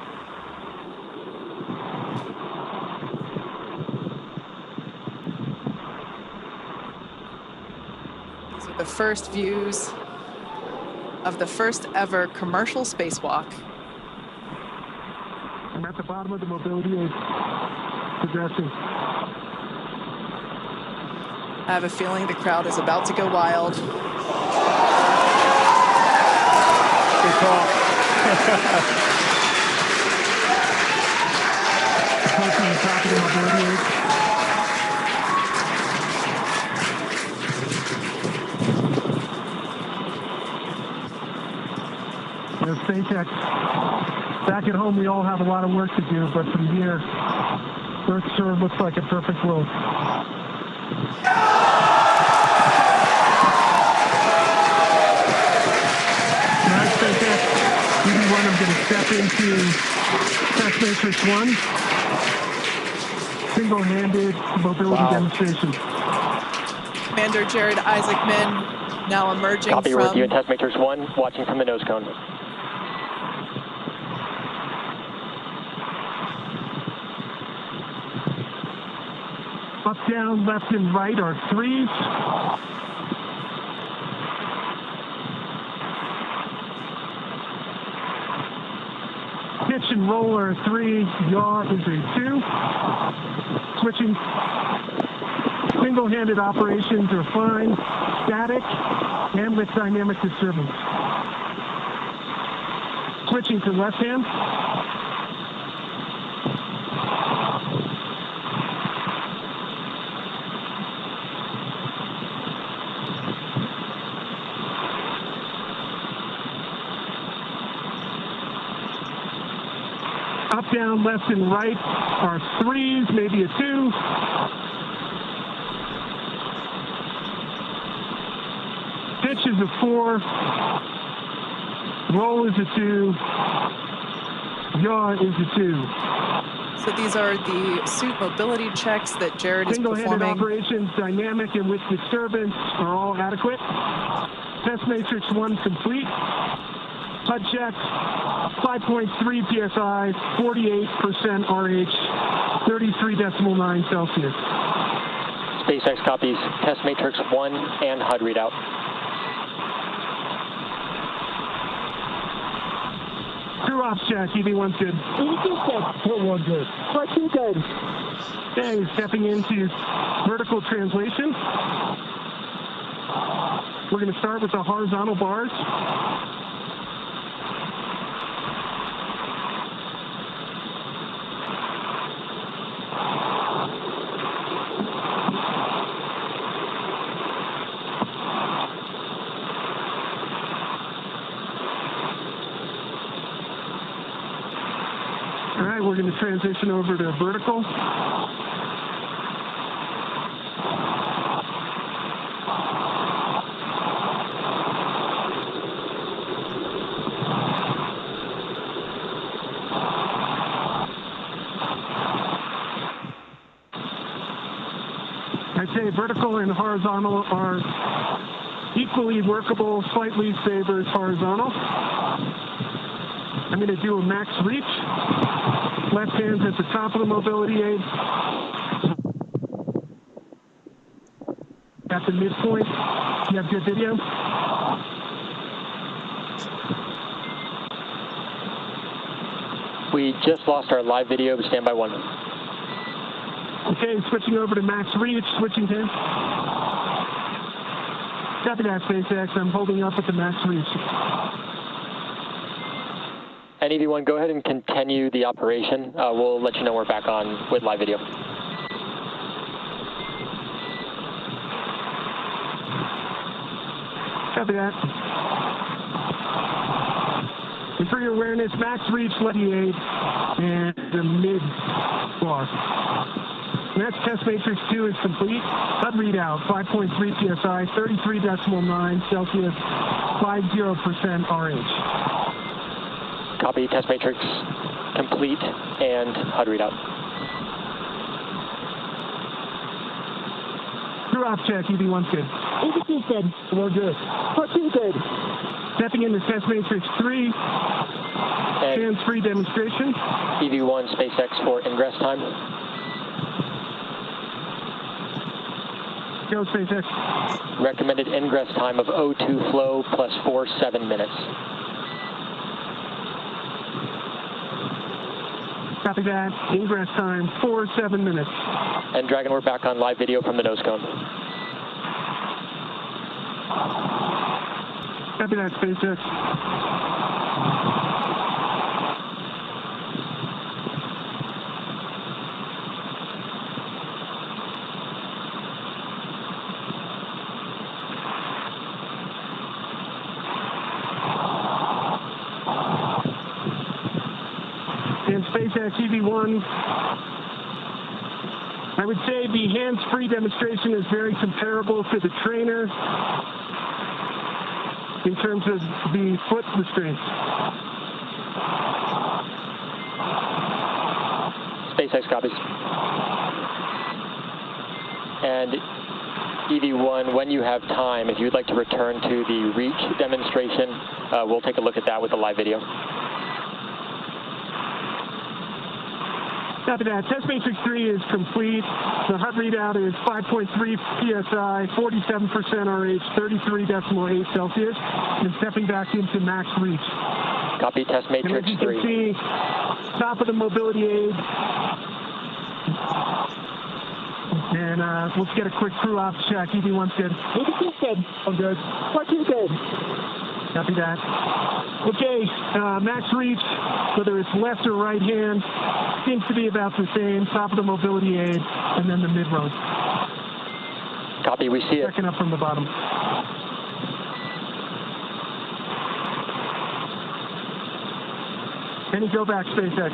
Speaker 29: These are the first views of the first ever commercial spacewalk.
Speaker 8: I'm at the bottom of the mobility aid, progressing.
Speaker 29: I have a feeling the crowd is about to go wild.
Speaker 25: Good call.
Speaker 8: Approaching the top of the mobility aid. There's SpaceX. Back at home, we all have a lot of work to do, but from here, Earth sure looks like a perfect world. Alright, SpaceX, EV1, I'm going to step into Test Matrix 1. Single-handed mobility demonstration.
Speaker 29: Commander Jared Isaacman now emerging
Speaker 7: Copy,
Speaker 29: from...
Speaker 7: we're with you in Test Matrix 1, watching from the nose cone.
Speaker 8: Up, down, left, and right are 3s. Pitch and roll are 3. Yaw is a 2. Switching. Single-handed operations are fine. Static and with dynamic disturbance. Switching to left hand. Up, down, left, and right are 3s, maybe a 2. Pitch is a 4. Roll is a 2. Yaw is a 2.
Speaker 29: So these are the suit mobility checks that Jared is
Speaker 8: Single-handed
Speaker 29: performing.
Speaker 8: operations, dynamic and with disturbance are all adequate. Test Matrix 1 complete. HUD check, 5.3 PSI, 48% RH, 33.9 Celsius.
Speaker 7: SpaceX copies Test Matrix 1 and HUD readout.
Speaker 8: Crew ops check, EV1's good.
Speaker 9: EV2's good. Crew good. Crew good.
Speaker 8: Okay, stepping into vertical translation. We're going to start with the horizontal bars. All right, we're going to transition over to vertical. I'd say vertical and horizontal are equally workable, slightly favors horizontal. I'm going to do a max reach. Left hand's at the top of the mobility aid. At the midpoint. You have good video?
Speaker 7: We just lost our live video, but stand by 1.
Speaker 8: Okay, switching over to max reach, switching to. Copy that, SpaceX. I'm holding up at the max reach.
Speaker 7: And EV1, go ahead and continue the operation. We'll let you know we're back on with live video.
Speaker 8: Copy that. And for your awareness, max reach, left aid, and the mid bar. And that's Test Matrix 2 is complete. HUD readout, 5.3 PSI, 33.9 Celsius, 50% RH.
Speaker 7: Copy, Test Matrix complete and HUD readout.
Speaker 8: Crew op check, EV1's good.
Speaker 9: EV2's good.
Speaker 8: We're good.
Speaker 9: Crew good.
Speaker 8: Stepping into Test Matrix 3, hands-free demonstration.
Speaker 7: EV1 SpaceX for ingress time.
Speaker 8: Go, SpaceX.
Speaker 7: Recommended ingress time of O2 flow plus 47 minutes.
Speaker 8: Copy that. Ingress time, 47 minutes.
Speaker 7: And Dragon, we're back on live video from the nose cone.
Speaker 8: Copy that, SpaceX. and SpaceX EV1. I would say the hands-free demonstration is very comparable to the trainer in terms of the foot restraints.
Speaker 7: SpaceX copies. And EV1, when you have time, if you'd like to return to the reach demonstration, we'll take a look at that with the live video.
Speaker 8: After that, test matrix 3 is complete. The HUD readout is 5.3 PSI, 47% RH, 33.8 Celsius, and stepping back into max reach.
Speaker 7: Copy test matrix 3.
Speaker 8: And as you can see, top of the mobility aid. And let's get a quick crew ops check. EV1's good.
Speaker 9: EV2's good.
Speaker 8: I'm good.
Speaker 9: R2's good.
Speaker 8: Copy that. Okay, max reach, whether it's left or right hand, seems to be about the same. Top of the mobility aid, and then the mid-road.
Speaker 7: Copy, we see it.
Speaker 8: Checking up from the bottom. Any go back, SpaceX?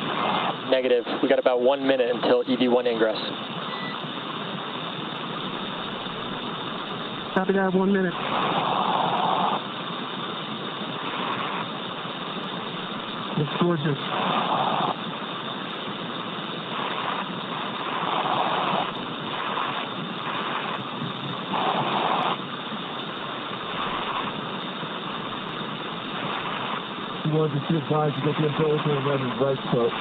Speaker 7: Negative. We got about 1 minute until EV1 ingress.
Speaker 8: Copy that, 1 minute. It's gorgeous.
Speaker 9: You want to see advised to get the umbilical and then right foot.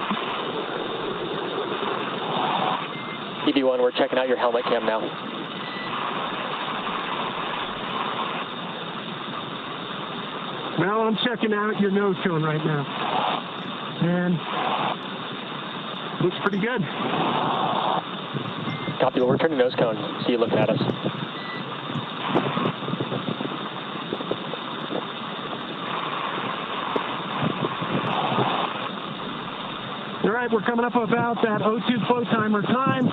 Speaker 7: EV1, we're checking out your helmet cam now.
Speaker 8: Well, I'm checking out your nose cone right now. And looks pretty good.
Speaker 7: Copy, we'll return to nose cone. See you looking at us.
Speaker 8: All right, we're coming up about that O2 flow timer time.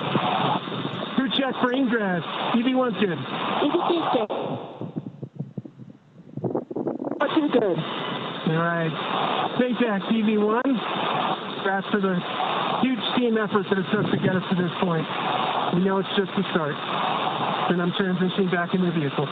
Speaker 8: Crew check for ingress. EV1's good.
Speaker 9: EV2's good. R2's good.
Speaker 8: All right. SpaceX EV1. Congrats for the huge team effort that it took to get us to this point. We know it's just the start. And I'm transitioning back into the vehicle.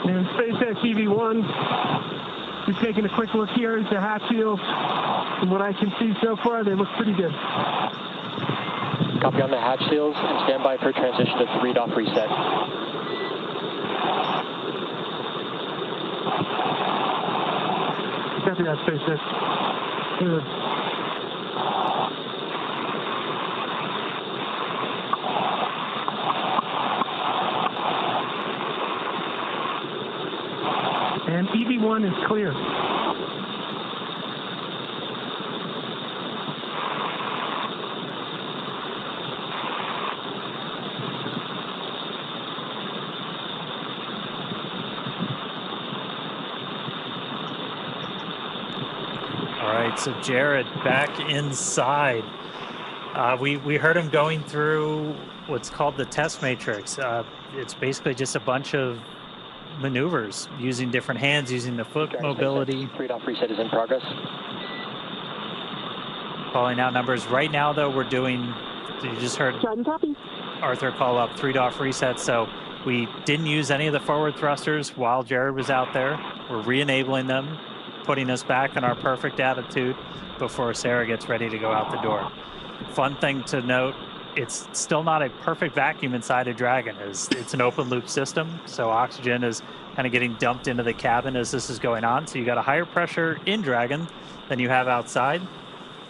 Speaker 8: And SpaceX EV1, just taking a quick look here at the hatch seals. From what I can see so far, they look pretty good.
Speaker 7: Copy on the hatch seals and stand by for transition to 3-off reset.
Speaker 8: Copy that, SpaceX. Good. And EV1 is clear.
Speaker 25: All right, so Jared back inside. We heard him going through what's called the test matrix. It's basically just a bunch of maneuvers using different hands, using the foot mobility.
Speaker 7: 3-off reset is in progress.
Speaker 25: Calling out numbers. Right now, though, we're doing, you just heard Arthur call up 3-off reset, so we didn't use any of the forward thrusters while Jared was out there. We're re-enabling them, putting us back in our perfect attitude before Sarah gets ready to go out the door. Fun thing to note, it's still not a perfect vacuum inside a Dragon. It's an open loop system, so oxygen is kind of getting dumped into the cabin as this is going on. So you got a higher pressure in Dragon than you have outside.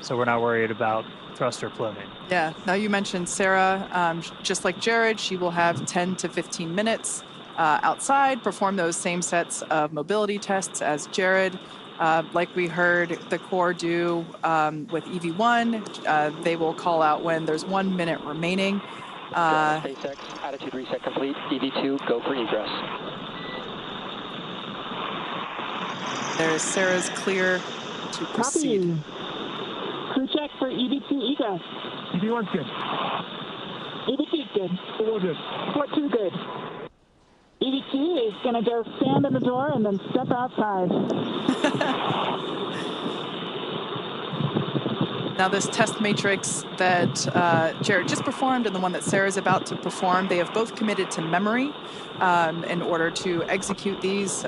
Speaker 25: So we're not worried about thruster pluming.
Speaker 29: Yeah, now you mentioned Sarah, just like Jared, she will have 10 to 15 minutes outside, perform those same sets of mobility tests as Jared. Like we heard the Corps do with EV1, they will call out when there's 1 minute remaining.
Speaker 7: SpaceX, attitude reset complete. EV2, go for egress.
Speaker 29: There's Sarah's clear to proceed.
Speaker 5: Copy. Crew check for EV2 egress.
Speaker 9: EV1's good.
Speaker 5: EV2's good.
Speaker 9: What good?
Speaker 5: What two good? EV2 is going to go stand in the door and then step outside.
Speaker 29: Now this test matrix that Jared just performed and the one that Sarah's about to perform, they have both committed to memory in order to execute these.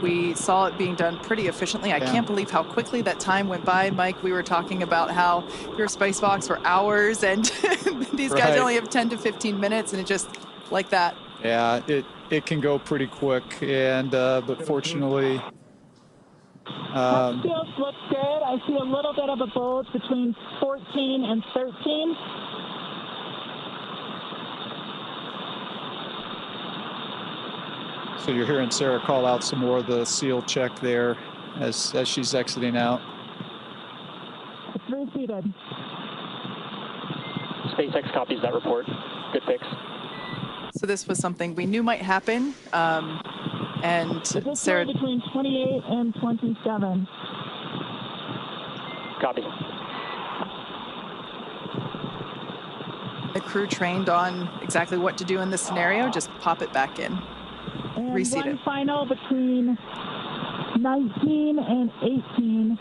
Speaker 29: We saw it being done pretty efficiently. I can't believe how quickly that time went by. Mike, we were talking about how your spacewalks were hours and these guys only have 10 to 15 minutes and it just like that.
Speaker 28: Yeah, it can go pretty quick, and but fortunately,
Speaker 5: Skills looks good. I see a little bit of a bulge between 14 and 13.
Speaker 28: so you're hearing Sarah call out some more of the seal check there as she's exiting out.
Speaker 5: It's reseated.
Speaker 7: SpaceX copies that report. Good fix.
Speaker 29: So this was something we knew might happen, and Sarah
Speaker 5: between 28 and 27.
Speaker 7: Copy.
Speaker 29: The crew trained on exactly what to do in this scenario. Just pop it back in.
Speaker 5: And
Speaker 29: Reseat
Speaker 5: one
Speaker 29: it.
Speaker 5: final between 19 and 18.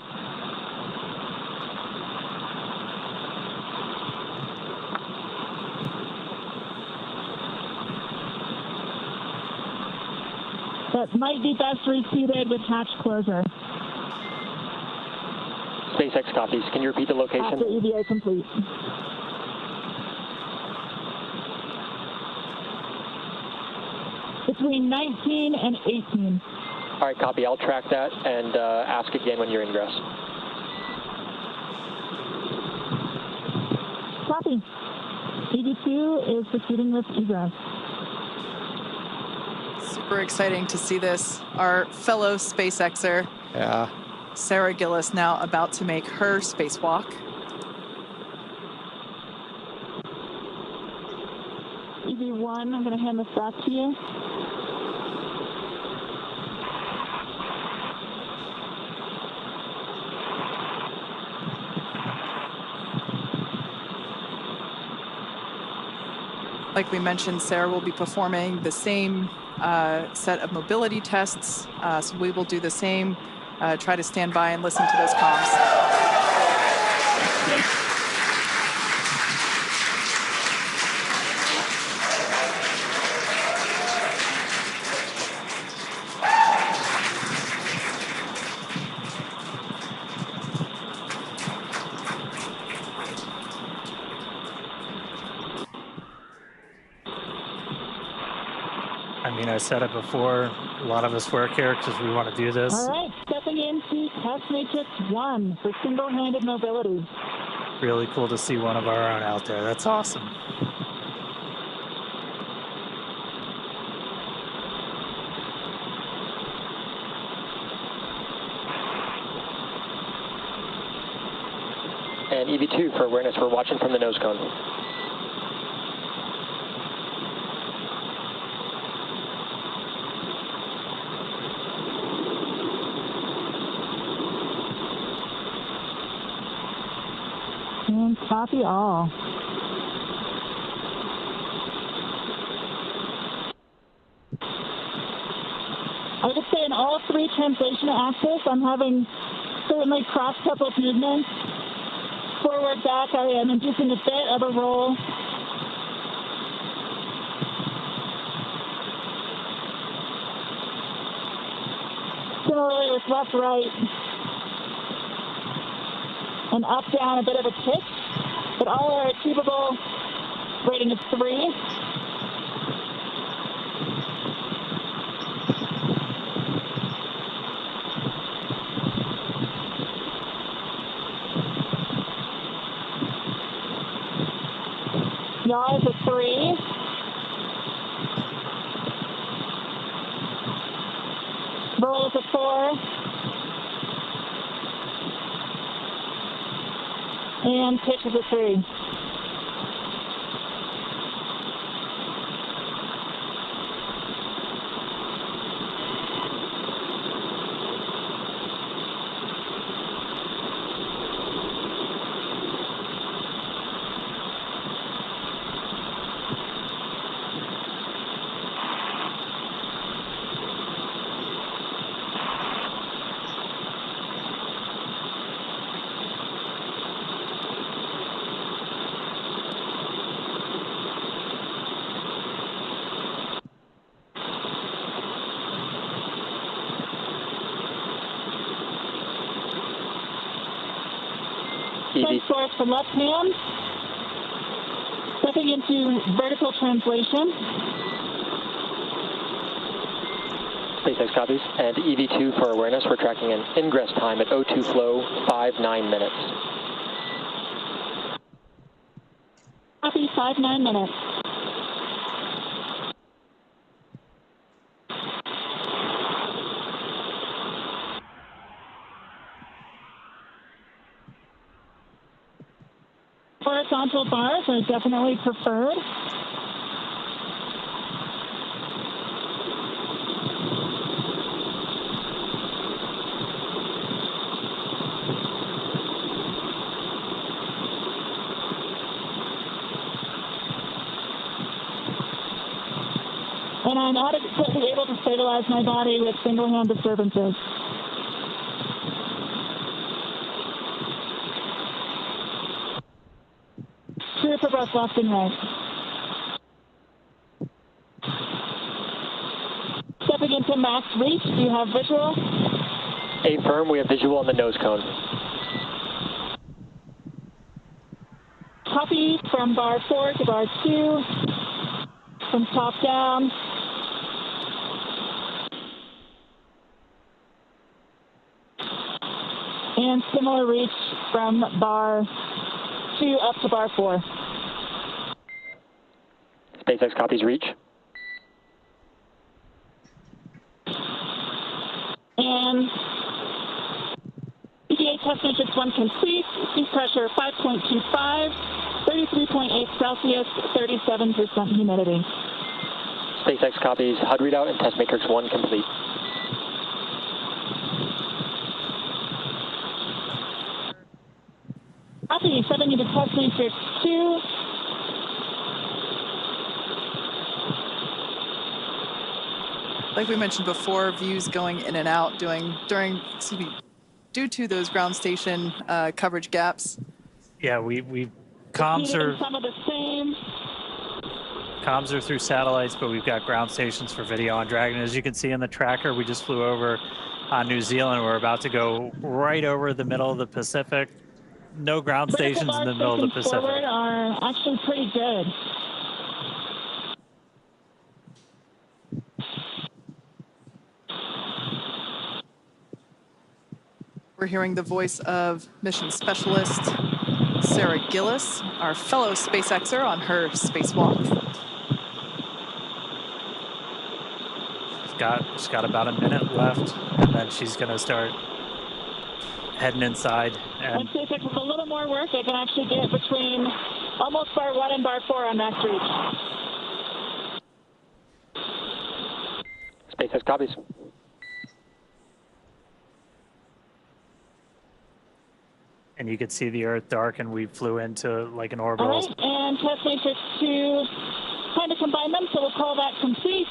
Speaker 5: That might be best reseated with hatch closure.
Speaker 7: SpaceX copies. Can you repeat the location?
Speaker 5: After EVA complete. Between 19 and 18.
Speaker 7: All right, copy. I'll track that and ask again when you're ingress.
Speaker 5: Copy. EV2 is proceeding with egress.
Speaker 29: Super exciting to see this. Our fellow SpaceXer, Sarah Gillis, now about to make her spacewalk.
Speaker 5: EV1, I'm going to hand this back to you.
Speaker 29: Like we mentioned, Sarah will be performing the same set of mobility tests. So we will do the same, try to stand by and listen to those comms.
Speaker 25: I said it before, a lot of us work here because we want to do this.
Speaker 5: All right, stepping into test matrix 1 for single-handed mobility.
Speaker 25: Really cool to see one of our own out there. That's awesome.
Speaker 7: And EV2 for awareness, we're watching from the nose cone.
Speaker 5: And copy all. I would say in all three translation axes, I'm having certainly cross-coupled movements. Forward, back, I am inducing a bit of a roll. Similarly with left, right, and up, down, a bit of a kick, but all are achievable. Rating of 3. Yaw is a 3. Roll is a 4. And pitch is a 3. Send source from left hand. Stepping into vertical translation.
Speaker 7: SpaceX copies. And EV2 for awareness, we're tracking an ingress time at O2 flow, 5-9 minutes.
Speaker 5: Copy, 5-9 minutes. Horizontal bars are definitely preferred. And I'm adequately able to stabilize my body with single-hand disturbances. Clear for both left and right. Stepping into max reach, do you have visual?
Speaker 7: Affirm, we have visual on the nose cone.
Speaker 5: Copy from bar 4 to bar 2, from top down. And similar reach from bar 2 up to bar 4.
Speaker 7: SpaceX copies reach.
Speaker 5: And EVA test matrix 1 complete. Seat pressure 5.25, 33.8 Celsius, 37% humidity.
Speaker 7: SpaceX copies HUD readout and test matrix 1 complete.
Speaker 5: Copy, stepping into test matrix 2.
Speaker 29: Like we mentioned before, views going in and out due to those ground station coverage gaps.
Speaker 25: Yeah, comms are
Speaker 5: some of the same.
Speaker 25: Comms are through satellites, but we've got ground stations for video on Dragon. As you can see in the tracker, we just flew over on New Zealand. We're about to go right over the middle of the Pacific. No ground stations in the middle of the Pacific.
Speaker 5: Forward are actually pretty good.
Speaker 29: We're hearing the voice of mission specialist Sarah Gillis, our fellow SpaceXer on her spacewalk.
Speaker 25: She's got about a minute left, and then she's going to start heading inside.
Speaker 5: And SpaceX with a little more work, they can actually get between almost bar 1 and bar 4 on max reach.
Speaker 7: SpaceX copies.
Speaker 25: And you could see the Earth dark, and we flew into like an orbital.
Speaker 5: All right, and test matrix 2, trying to combine them, so we'll call that complete.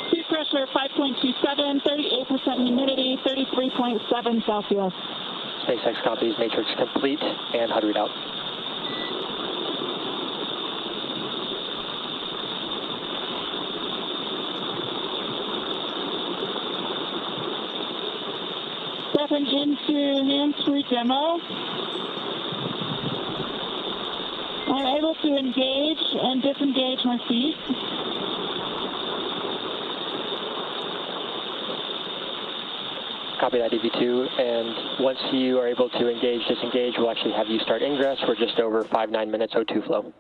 Speaker 5: Seat pressure 5.27, 38% humidity, 33.7 Celsius.
Speaker 7: SpaceX copies matrix complete and HUD readout.
Speaker 5: Stepping into hands-free demo. I'm able to engage and disengage my feet.
Speaker 7: Copy that, EV2. And once you are able to engage, disengage, we'll actually have you start ingress. We're just over 5-9 minutes O2 flow.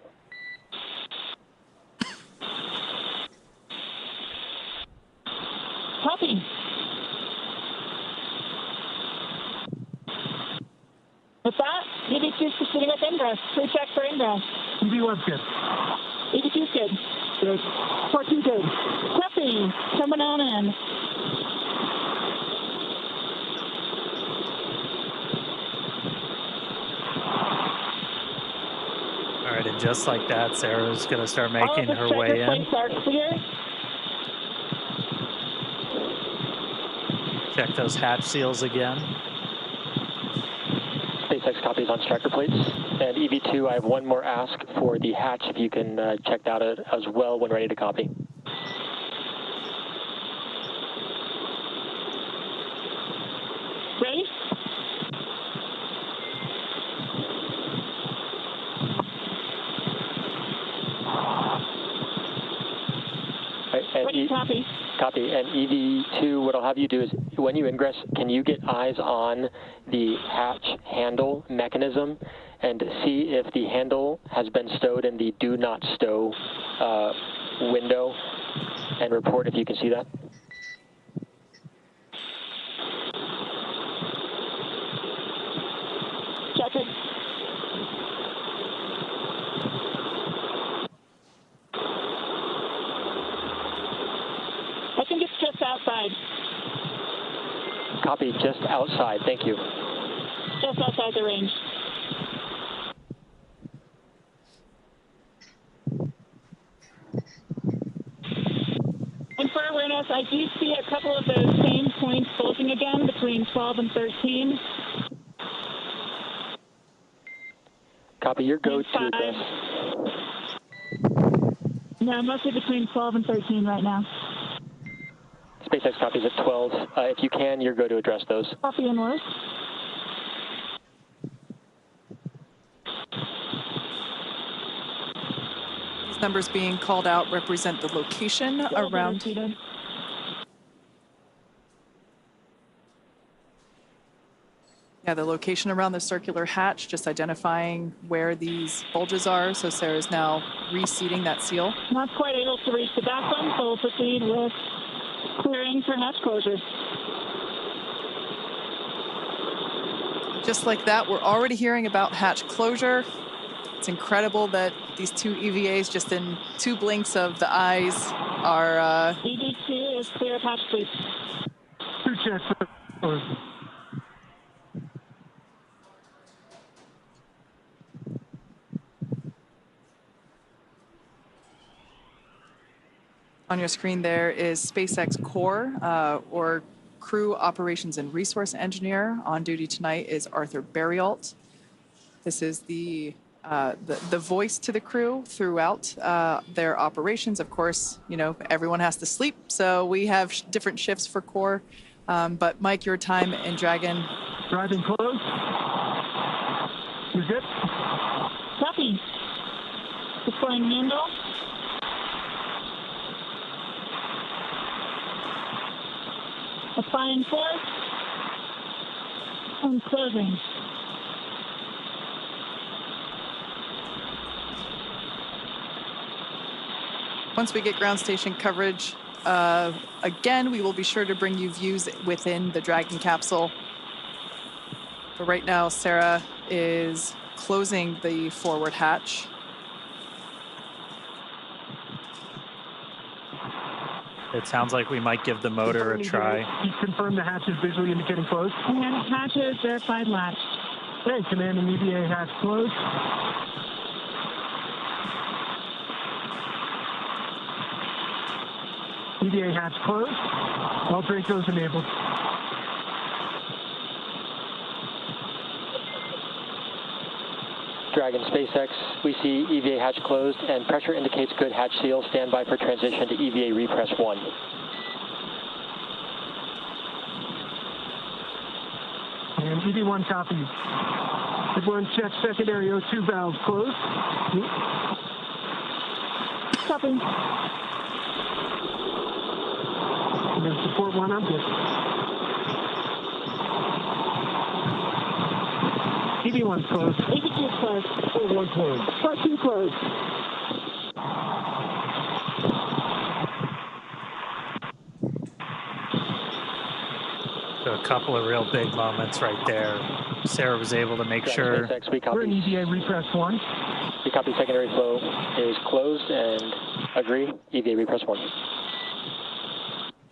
Speaker 5: Copy. The EV2's proceeding with ingress. Pre-check for ingress.
Speaker 8: EV1's good.
Speaker 5: EV2's good.
Speaker 8: Good. 14 good.
Speaker 5: Copy. Coming on in.
Speaker 25: All right, and just like that, Sarah's going to start making her way in.
Speaker 5: Are clear.
Speaker 25: Check those hatch seals again.
Speaker 7: SpaceX copies on striker plates. And EV2, I have one more ask for the hatch, if you can check that out as well when ready to copy.
Speaker 5: Ready?
Speaker 7: And
Speaker 5: copy.
Speaker 7: Copy. And EV2, what I'll have you do is, when you ingress, can you get eyes on the hatch handle mechanism and see if the handle has been stowed in the do not stow window, and report if you can see that?
Speaker 5: Check it. I think it's just outside.
Speaker 7: Copy, just outside. Thank you.
Speaker 5: Just outside the range. And for awareness, I do see a couple of those same points bulging again between 12 and 13.
Speaker 7: Copy, your go to address.
Speaker 5: No, mostly between 12 and 13 right now.
Speaker 7: SpaceX copies at 12. If you can, your go to address those.
Speaker 5: Copy and work.
Speaker 29: These numbers being called out represent the location around. Yeah, the location around the circular hatch, just identifying where these bulges are. So Sarah's now reseating that seal.
Speaker 5: Not quite able to reach the back one, so we'll proceed with clearing for hatch closure.
Speaker 29: Just like that, we're already hearing about hatch closure. It's incredible that these two EVAs, just in 2 blinks of the eyes, are...
Speaker 5: EV2 is clear of hatch, please.
Speaker 8: 2 checks.
Speaker 29: On your screen there is SpaceX Core, or Crew Operations and Resource Engineer. On duty tonight is Arthur Berrialt. This is the voice to the crew throughout their operations. Of course, you know, everyone has to sleep, so we have different shifts for Core. But Mike, your time in Dragon.
Speaker 8: Driving close. You're good?
Speaker 5: Copy. Deploying handle. Applying force. And closing.
Speaker 29: Once we get ground station coverage, again, we will be sure to bring you views within the Dragon capsule. But right now, Sarah is closing the forward hatch.
Speaker 25: It sounds like we might give the motor a try.
Speaker 8: Confirm the hatch is visually indicating closed.
Speaker 5: And hatch is verified latch.
Speaker 8: Hey, command and EVA hatch closed. EVA hatch closed. All Dracos enabled.
Speaker 7: Dragon SpaceX, we see EVA hatch closed and pressure indicates good hatch seal. Stand by for transition to EVA repress 1.
Speaker 8: And EV1 copies. Everyone check secondary O2 valve closed.
Speaker 5: Copy.
Speaker 8: And then support 1, I'm good. EV1's closed.
Speaker 5: EV2's closed.
Speaker 8: 4-1 closed.
Speaker 5: 4-2 closed.
Speaker 25: So couple of real big moments right there. Sarah was able to make sure.
Speaker 8: We're in EVA repress 1.
Speaker 7: We copy secondary flow is closed and agree. EVA repress 1.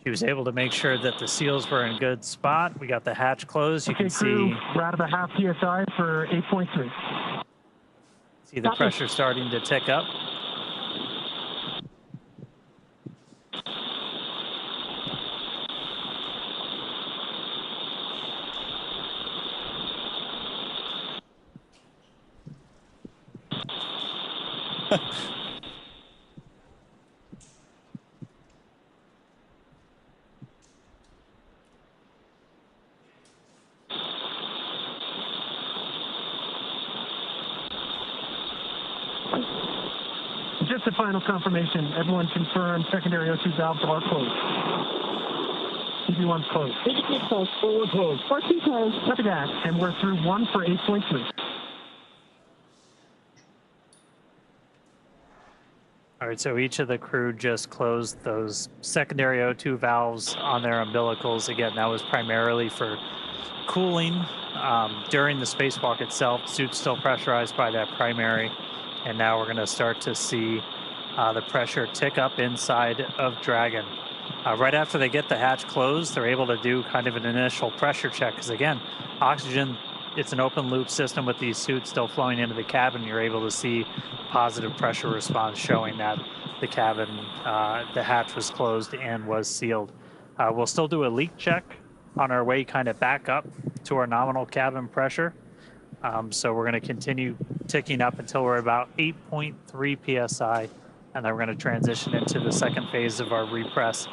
Speaker 25: She was able to make sure that the seals were in good spot. We got the hatch closed. You can see.
Speaker 8: We're out of a half PSI for 8.3.
Speaker 25: See the pressure starting to tick up.
Speaker 8: Just a final confirmation. Everyone confirm secondary O2 valves are closed. EV1's closed.
Speaker 9: EV2 closed. Forward closed. 14 closed.
Speaker 8: Copy that. And we're through 1 for 8.3.
Speaker 25: All right, so each of the crew just closed those secondary O2 valves on their umbilicals. Again, that was primarily for cooling. During the spacewalk itself, suit's still pressurized by that primary. And now we're going to start to see the pressure tick up inside of Dragon. Right after they get the hatch closed, they're able to do kind of an initial pressure check. Because again, oxygen, it's an open loop system with these suits still flowing into the cabin. You're able to see positive pressure response showing that the cabin, the hatch was closed and was sealed. We'll still do a leak check on our way kind of back up to our nominal cabin pressure. So we're going to continue ticking up until we're about 8.3 psi, and then we're going to transition into the second phase of our repress.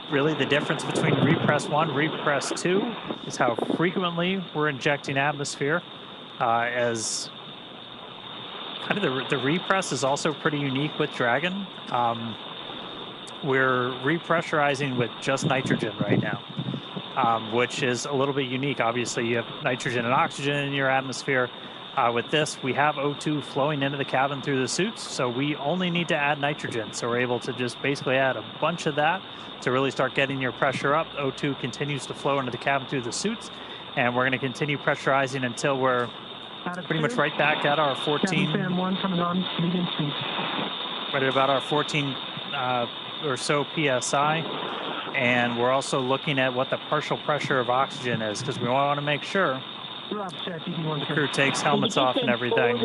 Speaker 25: Really the difference between repress 1, repress 2 is how frequently we're injecting atmosphere, as kind of the repress is also pretty unique with Dragon. We're repressurizing with just nitrogen right now. Which is a little bit unique. Obviously, you have nitrogen and oxygen in your atmosphere. With this, we have O2 flowing into the cabin through the suits, so we only need to add nitrogen. So we're able to just basically add a bunch of that to really start getting your pressure up. O2 continues to flow into the cabin through the suits, and we're going to continue pressurizing until we're pretty much right back at our 14.
Speaker 8: Fan 1 coming on, medium speed.
Speaker 25: Right at about our 14 or so PSI. And we're also looking at what the partial pressure of oxygen is, because we want to make sure the crew takes helmets off and everything,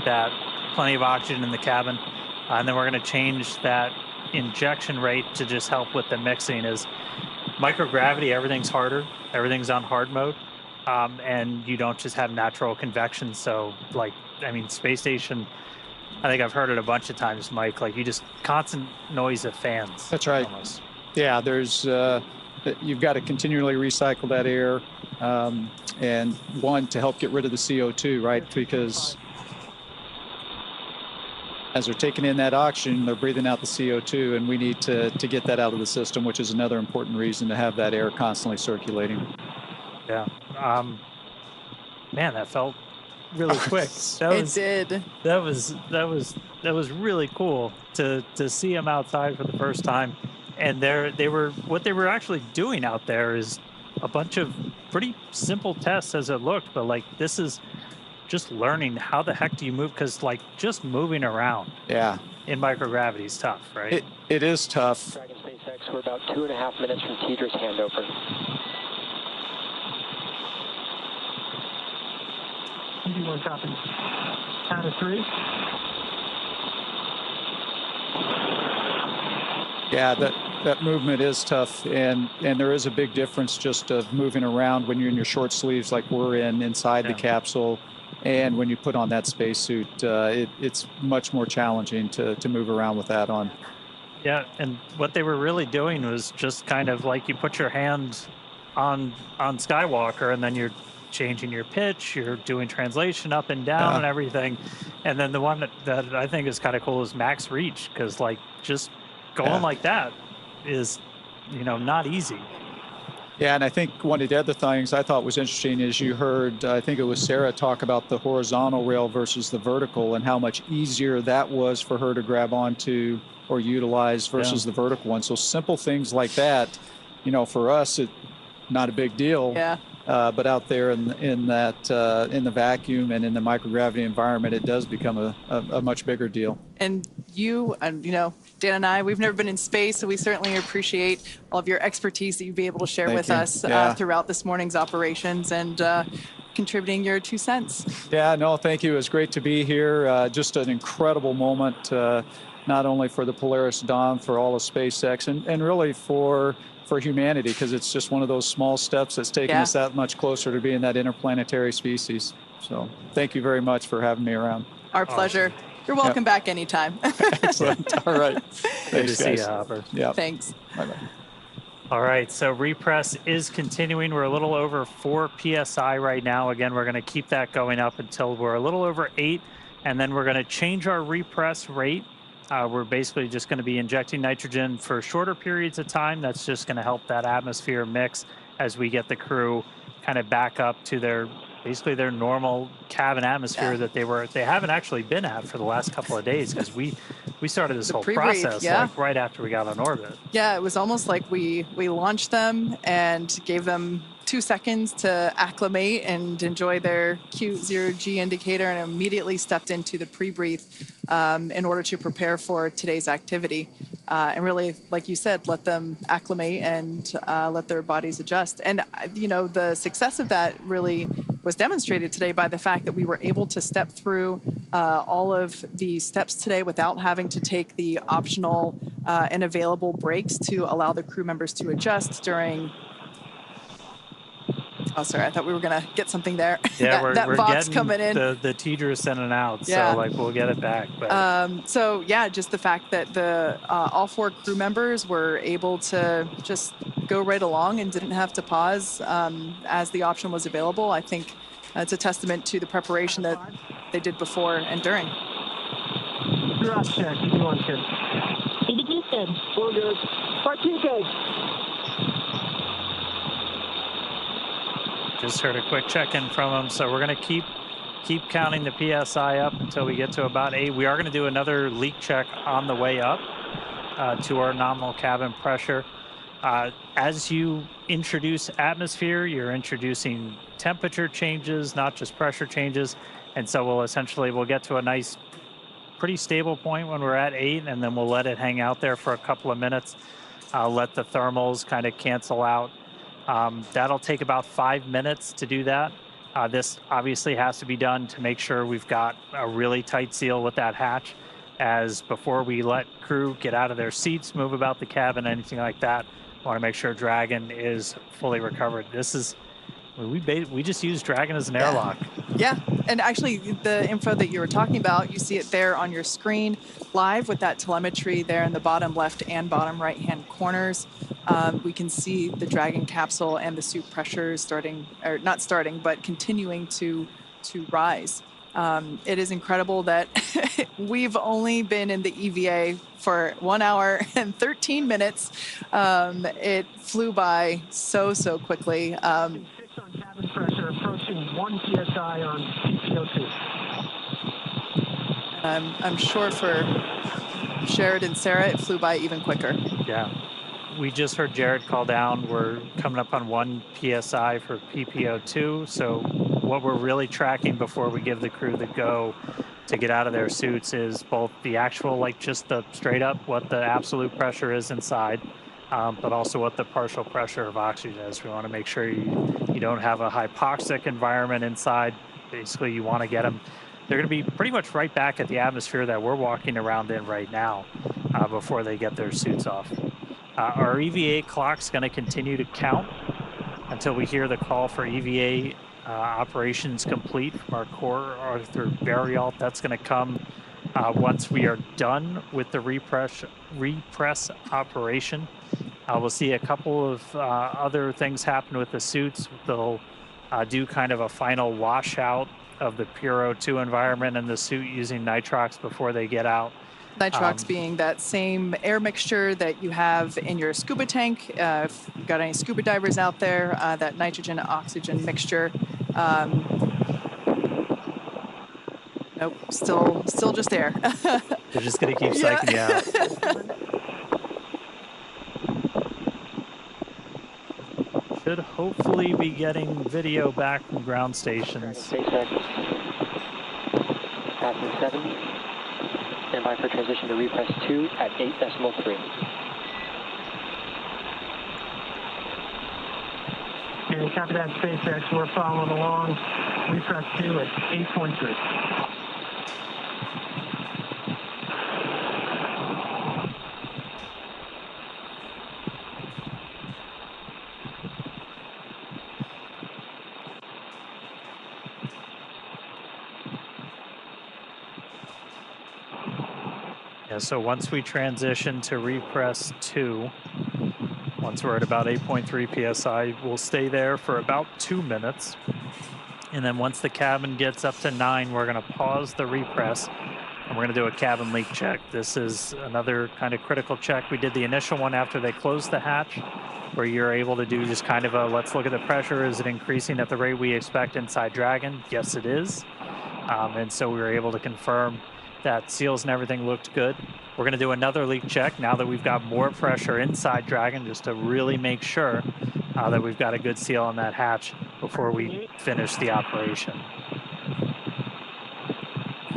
Speaker 25: that plenty of oxygen in the cabin. And then we're going to change that injection rate to just help with the mixing. Is microgravity, everything's harder, everything's on hard mode, and you don't just have natural convection. So, like, I mean, space station, I think I've heard it a bunch of times, Mike, like you just constant noise of fans.
Speaker 28: That's right.
Speaker 25: Almost.
Speaker 28: Yeah, there's, you've got to continually recycle that air, and one, to help get rid of the CO2, right? Because as they're taking in that oxygen, they're breathing out the CO2, and we need to get that out of the system, which is another important reason to have that air constantly circulating.
Speaker 25: Yeah. Man, that felt really quick.
Speaker 29: It did.
Speaker 25: That was really cool to see them outside for the first time. And what they were actually doing out there is a bunch of pretty simple tests as it looked, but like this is just learning how the heck do you move, because like just moving around in microgravity is tough, right?
Speaker 28: It is tough.
Speaker 7: Dragon SpaceX, we're about 2.5 minutes from Tedra's handover.
Speaker 8: EV1 copy. Count of 3.
Speaker 28: Yeah, that movement is tough, and there is a big difference just of moving around when you're in your short sleeves like we're inside the capsule, and when you put on that spacesuit, it's much more challenging to move around with that on.
Speaker 25: Yeah, and what they were really doing was just kind of like you put your hand on Skywalker, and then you're changing your pitch, you're doing translation up and down and everything. And then the one that I think is kind of cool is max reach, because like just going like that is, not easy.
Speaker 28: Yeah, and I think one of the other things I thought was interesting is you heard, I think it was Sarah, talk about the horizontal rail versus the vertical and how much easier that was for her to grab onto or utilize versus the vertical one. So simple things like that for us, not a big deal.
Speaker 29: Yeah.
Speaker 28: But out there in the vacuum and in the microgravity environment, it does become a much bigger deal.
Speaker 29: And you and Dan and I, we've never been in space, so we certainly appreciate all of your expertise that you'd be able to share with us throughout this morning's operations and contributing your 2 cents.
Speaker 28: Yeah, no, thank you. It was great to be here. Just an incredible moment, not only for the Polaris Dawn, for all of SpaceX, and really for humanity, because it's just one of those small steps that's taken us that much closer to being that interplanetary species. So thank you very much for having me around.
Speaker 29: Our pleasure. You're welcome back anytime.
Speaker 28: Excellent. All right.
Speaker 25: Good to see you, Hopper.
Speaker 28: Yeah.
Speaker 29: Thanks.
Speaker 28: Bye-bye.
Speaker 25: All right, so repress is continuing. We're a little over 4 PSI right now. Again, we're going to keep that going up until we're a little over 8, and then we're going to change our repress rate. We're basically just going to be injecting nitrogen for shorter periods of time. That's just going to help that atmosphere mix as we get the crew kind of back up to their normal cabin atmosphere that they haven't actually been at for the last couple of days, because we started this whole process like right after we got on orbit.
Speaker 29: Yeah, it was almost like we launched them and gave them 2 seconds to acclimate and enjoy their cute 0G indicator, and immediately stepped into the pre-breathe in order to prepare for today's activity. And really, like you said, let them acclimate and let their bodies adjust. And, the success of that really was demonstrated today by the fact that we were able to step through all of the steps today without having to take the optional and available breaks to allow the crew members to adjust during. Oh, sorry, I thought we were going to get something there.
Speaker 25: Yeah,
Speaker 29: that
Speaker 25: we're
Speaker 29: Vox
Speaker 25: getting
Speaker 29: coming in.
Speaker 25: the teeters in and out,
Speaker 29: Yeah.
Speaker 25: so we'll get it back. But.
Speaker 29: So yeah, just the fact that the all 4 crew members were able to just go right along and didn't have to pause as the option was available, I think it's a testament to the preparation that they did before and during.
Speaker 8: Drop check, you doing good?
Speaker 5: EDG good.
Speaker 8: We're good. RT good.
Speaker 25: Just heard a quick check-in from them, so we're going to keep counting the PSI up until we get to about 8. We are going to do another leak check on the way up to our nominal cabin pressure. As you introduce atmosphere, you're introducing temperature changes, not just pressure changes, and so we'll get to a nice, pretty stable point when we're at 8, and then we'll let it hang out there for a couple of minutes, let the thermals kind of cancel out. That'll take about 5 minutes to do that. This obviously has to be done to make sure we've got a really tight seal with that hatch, as before we let crew get out of their seats, move about the cabin, anything like that, want to make sure Dragon is fully recovered. We just use Dragon as an airlock.
Speaker 29: Yeah, and actually the info that you were talking about, you see it there on your screen live with that telemetry there in the bottom left and bottom right hand corners. We can see the Dragon capsule and the suit pressures continuing to rise. It is incredible that we've only been in the EVA for 1 hour and 13 minutes. It flew by so quickly.
Speaker 8: On cabin pressure approaching 1 psi on PCO2.
Speaker 29: I'm sure for Jared and Sarah, it flew by even quicker.
Speaker 25: Yeah. We just heard Jared call down. We're coming up on 1 PSI for PPO2. So what we're really tracking before we give the crew the go to get out of their suits is both the actual, just the straight up, what the absolute pressure is inside, but also what the partial pressure of oxygen is. We want to make sure you don't have a hypoxic environment inside. Basically, you want to get them. They're going to be pretty much right back at the atmosphere that we're walking around in right now before they get their suits off. Our EVA clock's going to continue to count until we hear the call for EVA operations complete from our core Arthur Varialt. That's going to come once we are done with the repress operation. We'll see a couple of other things happen with the suits. They'll do kind of a final washout of the pure O2 environment in the suit using nitrox before they get out.
Speaker 29: Nitrox being that same air mixture that you have in your scuba tank. If you've got any scuba divers out there, that nitrogen-oxygen mixture. Nope, still just air.
Speaker 25: They're just going to keep psyching you out. Should hopefully be getting video back from ground stations.
Speaker 7: SpaceX, passing 7. Stand by for transition to repress 2 at 8.3.
Speaker 8: Okay, copy that, SpaceX. We're following along. Repress 2 at 8.3.
Speaker 25: Yeah, so once we transition to repress 2, once we're at about 8.3 psi, we'll stay there for about 2 minutes. And then once the cabin gets up to 9, we're going to pause the repress and we're going to do a cabin leak check. This is another kind of critical check. We did the initial one after they closed the hatch, where you're able to do just kind of a, let's look at the pressure. Is it increasing at the rate we expect inside Dragon? Yes, it is. And so we were able to confirm that seals and everything looked good. We're going to do another leak check now that we've got more pressure inside Dragon, just to really make sure that we've got a good seal on that hatch before we finish the operation.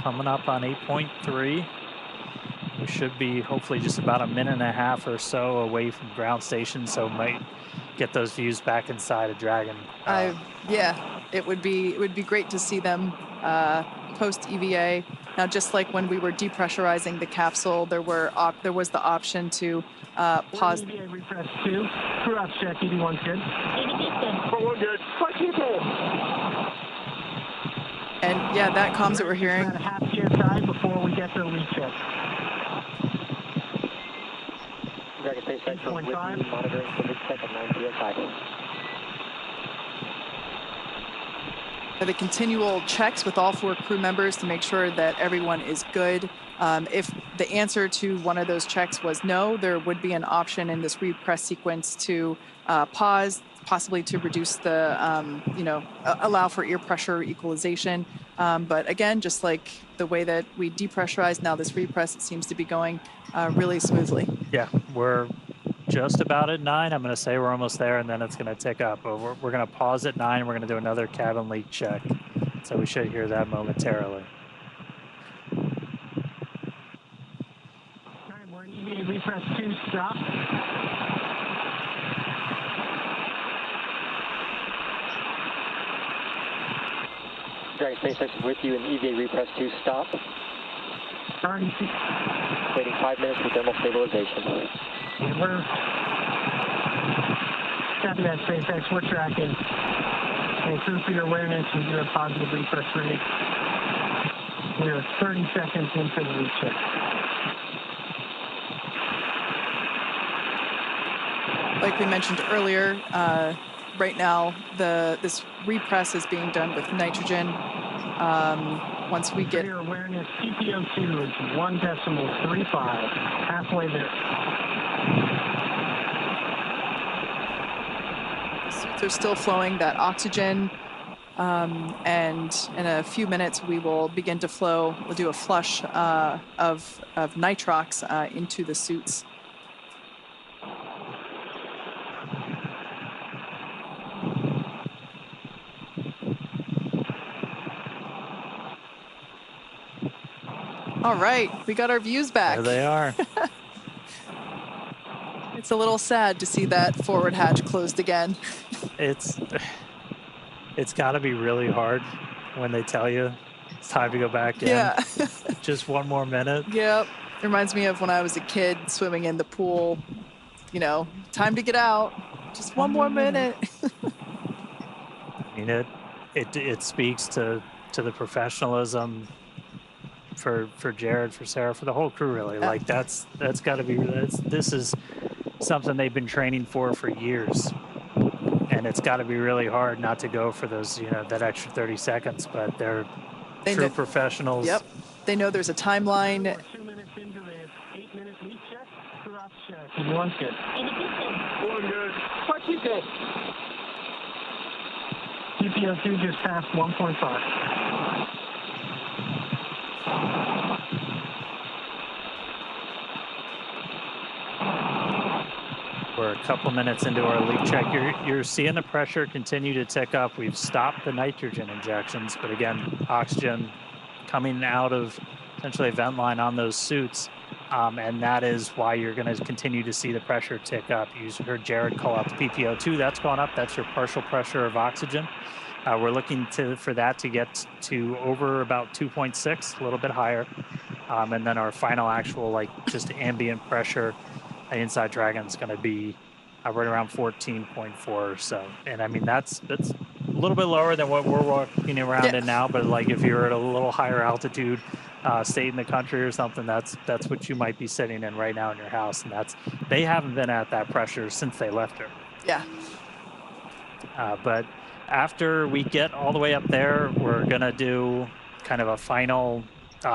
Speaker 25: Coming up on 8.3. We should be hopefully just about a minute and a half or so away from ground station, so might get those views back inside of Dragon.
Speaker 29: Yeah, it would be great to see them post EVA. Now, just like when we were depressurizing the capsule, there was the option to pause.
Speaker 8: EVA repress 2. Crew ops check. EV1's good.
Speaker 9: We're good.
Speaker 29: And yeah, that comms that we're hearing.
Speaker 8: About a half PSI before we get to the leak check.
Speaker 7: Dragon SpaceX with you, monitoring for leak check at 9 psi.
Speaker 29: The continual checks with all 4 crew members to make sure that everyone is good. If the answer to one of those checks was no, there would be an option in this repress sequence to pause, possibly to reduce the, allow for ear pressure equalization. But again, just like the way that we depressurized, now this repress, it seems to be going really smoothly.
Speaker 25: Yeah, we're just about at 9. I'm going to say we're almost there, and then it's going to tick up. But we're going to pause at 9. We're going to do another cabin leak check. So we should hear that momentarily.
Speaker 8: All right, we're in EVA repress 2. Stop.
Speaker 7: Dragon SpaceX is with you in EVA repress 2. Stop. Waiting 5 minutes for thermal stabilization.
Speaker 8: We're copy that, SpaceX. We're tracking. And crew for your awareness, we do a positive repress rate. We are 30 seconds into the leak check.
Speaker 29: Like we mentioned earlier, right now this repress is being done with nitrogen. Once we get
Speaker 8: your awareness, TPO2 is 1.35, halfway there.
Speaker 29: The suits are still flowing that oxygen, and in a few minutes we will begin to flow. We'll do a flush of nitrox into the suits. All right, we got our views back.
Speaker 25: There they are.
Speaker 29: It's a little sad to see that forward hatch closed again.
Speaker 25: It's got to be really hard when they tell you it's time to go back in.
Speaker 29: Yeah.
Speaker 25: Just one more minute.
Speaker 29: Yep. It reminds me of when I was a kid swimming in the pool. You know, time to get out. Just one more minute.
Speaker 25: I mean, it speaks to the professionalism for Jared, for Sarah, for the whole crew, really. Like that's got to be, this is something they've been training for years, and it's got to be really hard not to go for those, that extra 30 seconds. But they're true professionals.
Speaker 29: Yep, they know there's a timeline.
Speaker 8: We're 2 minutes into this 8-minute leak check. Crew ops check. Everyone's good.
Speaker 9: We're good.
Speaker 8: What you good? TPO2 just passed 1.5.
Speaker 25: We're a couple minutes into our leak check. You're seeing the pressure continue to tick up. We've stopped the nitrogen injections, but again, oxygen coming out of essentially a vent line on those suits. And that is why you're going to continue to see the pressure tick up. You heard Jared call out the PPO2. That's gone up. That's your partial pressure of oxygen. We're looking for that to get to over about 2.6, a little bit higher. And then our final actual, like, just ambient pressure inside Dragon's going to be right around 14.4 or so. And I mean, that's a little bit lower than what we're walking around in now. But like if you're at a little higher altitude state in the country or something, that's what you might be sitting in right now in your house. And they haven't been at that pressure since they left her.
Speaker 29: Yeah.
Speaker 25: But after we get all the way up there, we're going to do kind of a final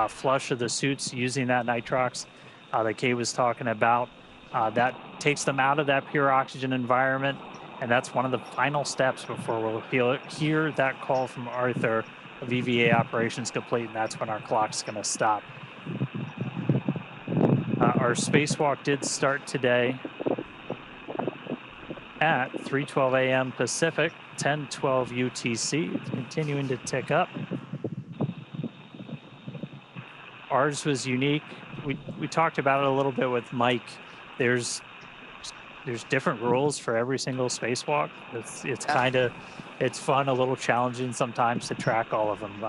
Speaker 25: flush of the suits using that nitrox that Kate was talking about. That takes them out of that pure oxygen environment, and that's one of the final steps before we'll hear that call from Arthur of EVA operations complete, and that's when our clock's going to stop. Our spacewalk did start today at 3:12 a.m. Pacific, 10:12 UTC. It's continuing to tick up. Ours was unique. We talked about it a little bit with Mike. There's different rules for every single spacewalk. It's kind of fun, a little challenging sometimes to track all of them.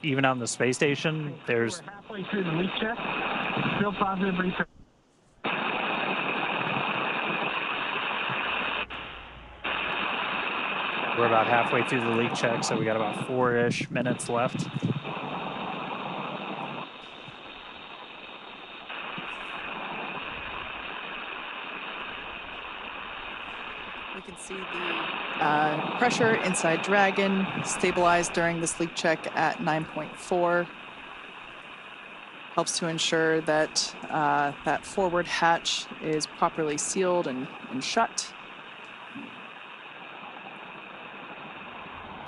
Speaker 25: Even on the space station, there's
Speaker 8: We're halfway through the leak check. Still positive research.
Speaker 25: we're about halfway through the leak check, so we got about 4-ish minutes left.
Speaker 29: We can see the pressure inside Dragon stabilized during this leak check at 9.4. Helps to ensure that that forward hatch is properly sealed and shut.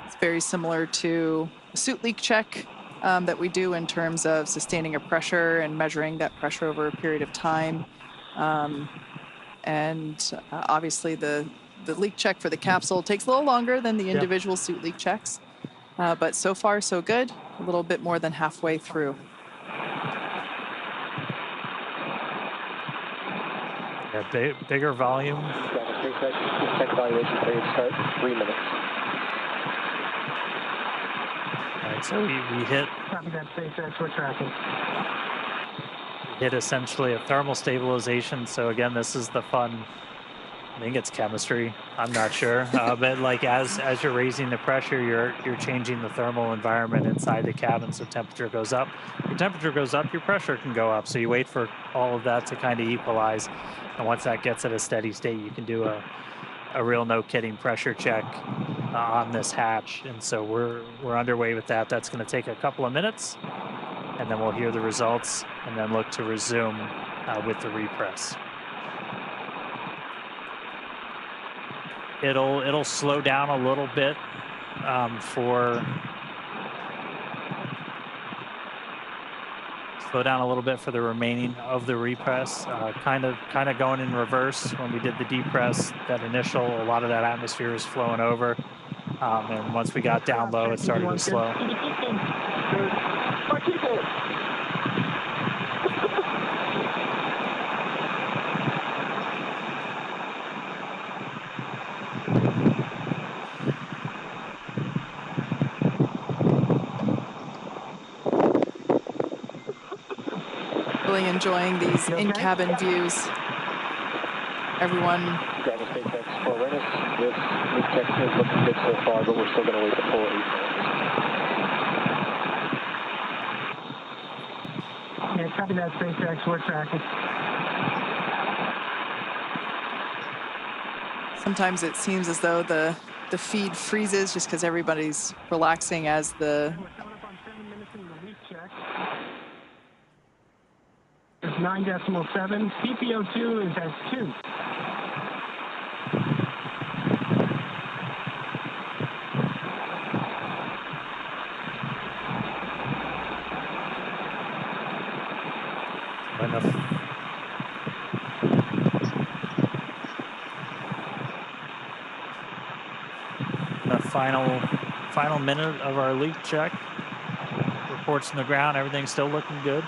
Speaker 29: It's very similar to a suit leak check that we do in terms of sustaining a pressure and measuring that pressure over a period of time. Obviously the leak check for the capsule takes a little longer than the individual suit leak checks. But so far, so good. A little bit more than halfway through.
Speaker 25: Yeah, bigger volume.
Speaker 7: Check evaluation period start in 3 minutes.
Speaker 25: All right, so we hit.
Speaker 8: Copy that, SpaceX. We're tracking.
Speaker 25: Hit essentially a thermal stabilization. So again, this is the fun. I think it's chemistry. I'm not sure, but like as you're raising the pressure, you're changing the thermal environment inside the cabin, so temperature goes up. Your temperature goes up, your pressure can go up. So you wait for all of that to kind of equalize, and once that gets at a steady state, you can do a real no-kidding pressure check on this hatch. And so we're underway with that. That's going to take a couple of minutes, and then we'll hear the results, and then look to resume with the repress. It'll slow down a little bit for the remaining of the repress. Kind of going in reverse. When we did the depress, that initial, a lot of that atmosphere was flowing over, and once we got down low, it started to slow.
Speaker 29: Really enjoying these in-cabin views. Everyone.
Speaker 7: Dragon SpaceX for awareness. This leak check is looking good so far, but we're still going to wait the full 8 minutes.
Speaker 8: Yeah, copy that, SpaceX. We're tracking.
Speaker 29: Sometimes it seems as though the feed freezes just because everybody's relaxing as the.
Speaker 8: We're coming up on 7 minutes into the leak check. It's 9.7. PPO2 is at 2.
Speaker 25: final minute of our leak check. Reports from the ground, everything's still looking good.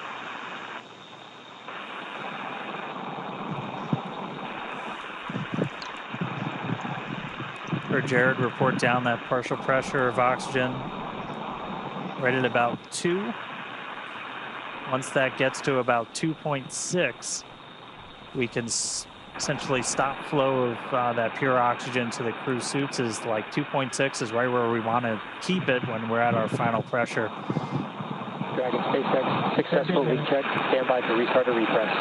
Speaker 25: Heard Jared report down that partial pressure of oxygen right at about 2. Once that gets to about 2.6, we can essentially stop flow of that pure oxygen to the crew suits. Is like 2.6 is right where we want to keep it when we're at our final pressure.
Speaker 7: Dragon SpaceX, successful leak check. Stand by to restart or repress.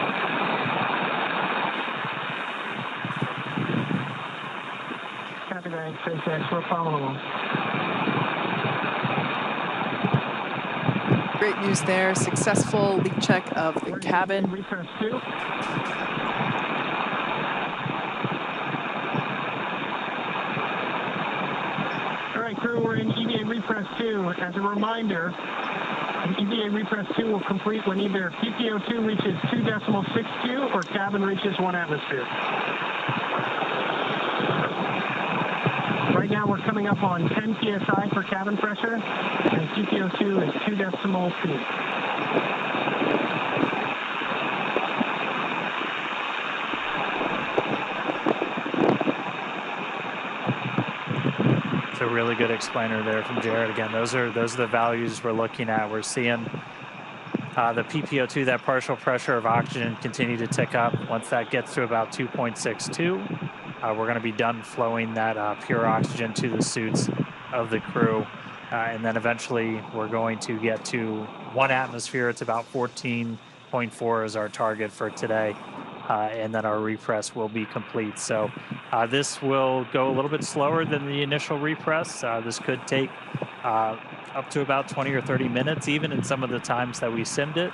Speaker 8: Copy that, SpaceX. We're following along.
Speaker 29: Great news there. Successful leak check of the cabin.
Speaker 8: Repress 2. All right, crew, we're in EVA repress 2. As a reminder, EVA repress 2 will complete when either PPO2 reaches 2.62 or cabin reaches 1 atmosphere. Right now we're coming up on 10 psi for cabin pressure, and PPO2 is 2.2.
Speaker 25: It's a really good explainer there from Jared. Again, those are the values we're looking at. We're seeing the PPO2, that partial pressure of oxygen, continue to tick up. Once that gets to about 2.62, we're going to be done flowing that pure oxygen to the suits of the crew. And then eventually we're going to get to 1 atmosphere. It's about 14.4 is our target for today. And then our repress will be complete. So this will go a little bit slower than the initial repress. This could take up to about 20 or 30 minutes, even in some of the times that we simmed it.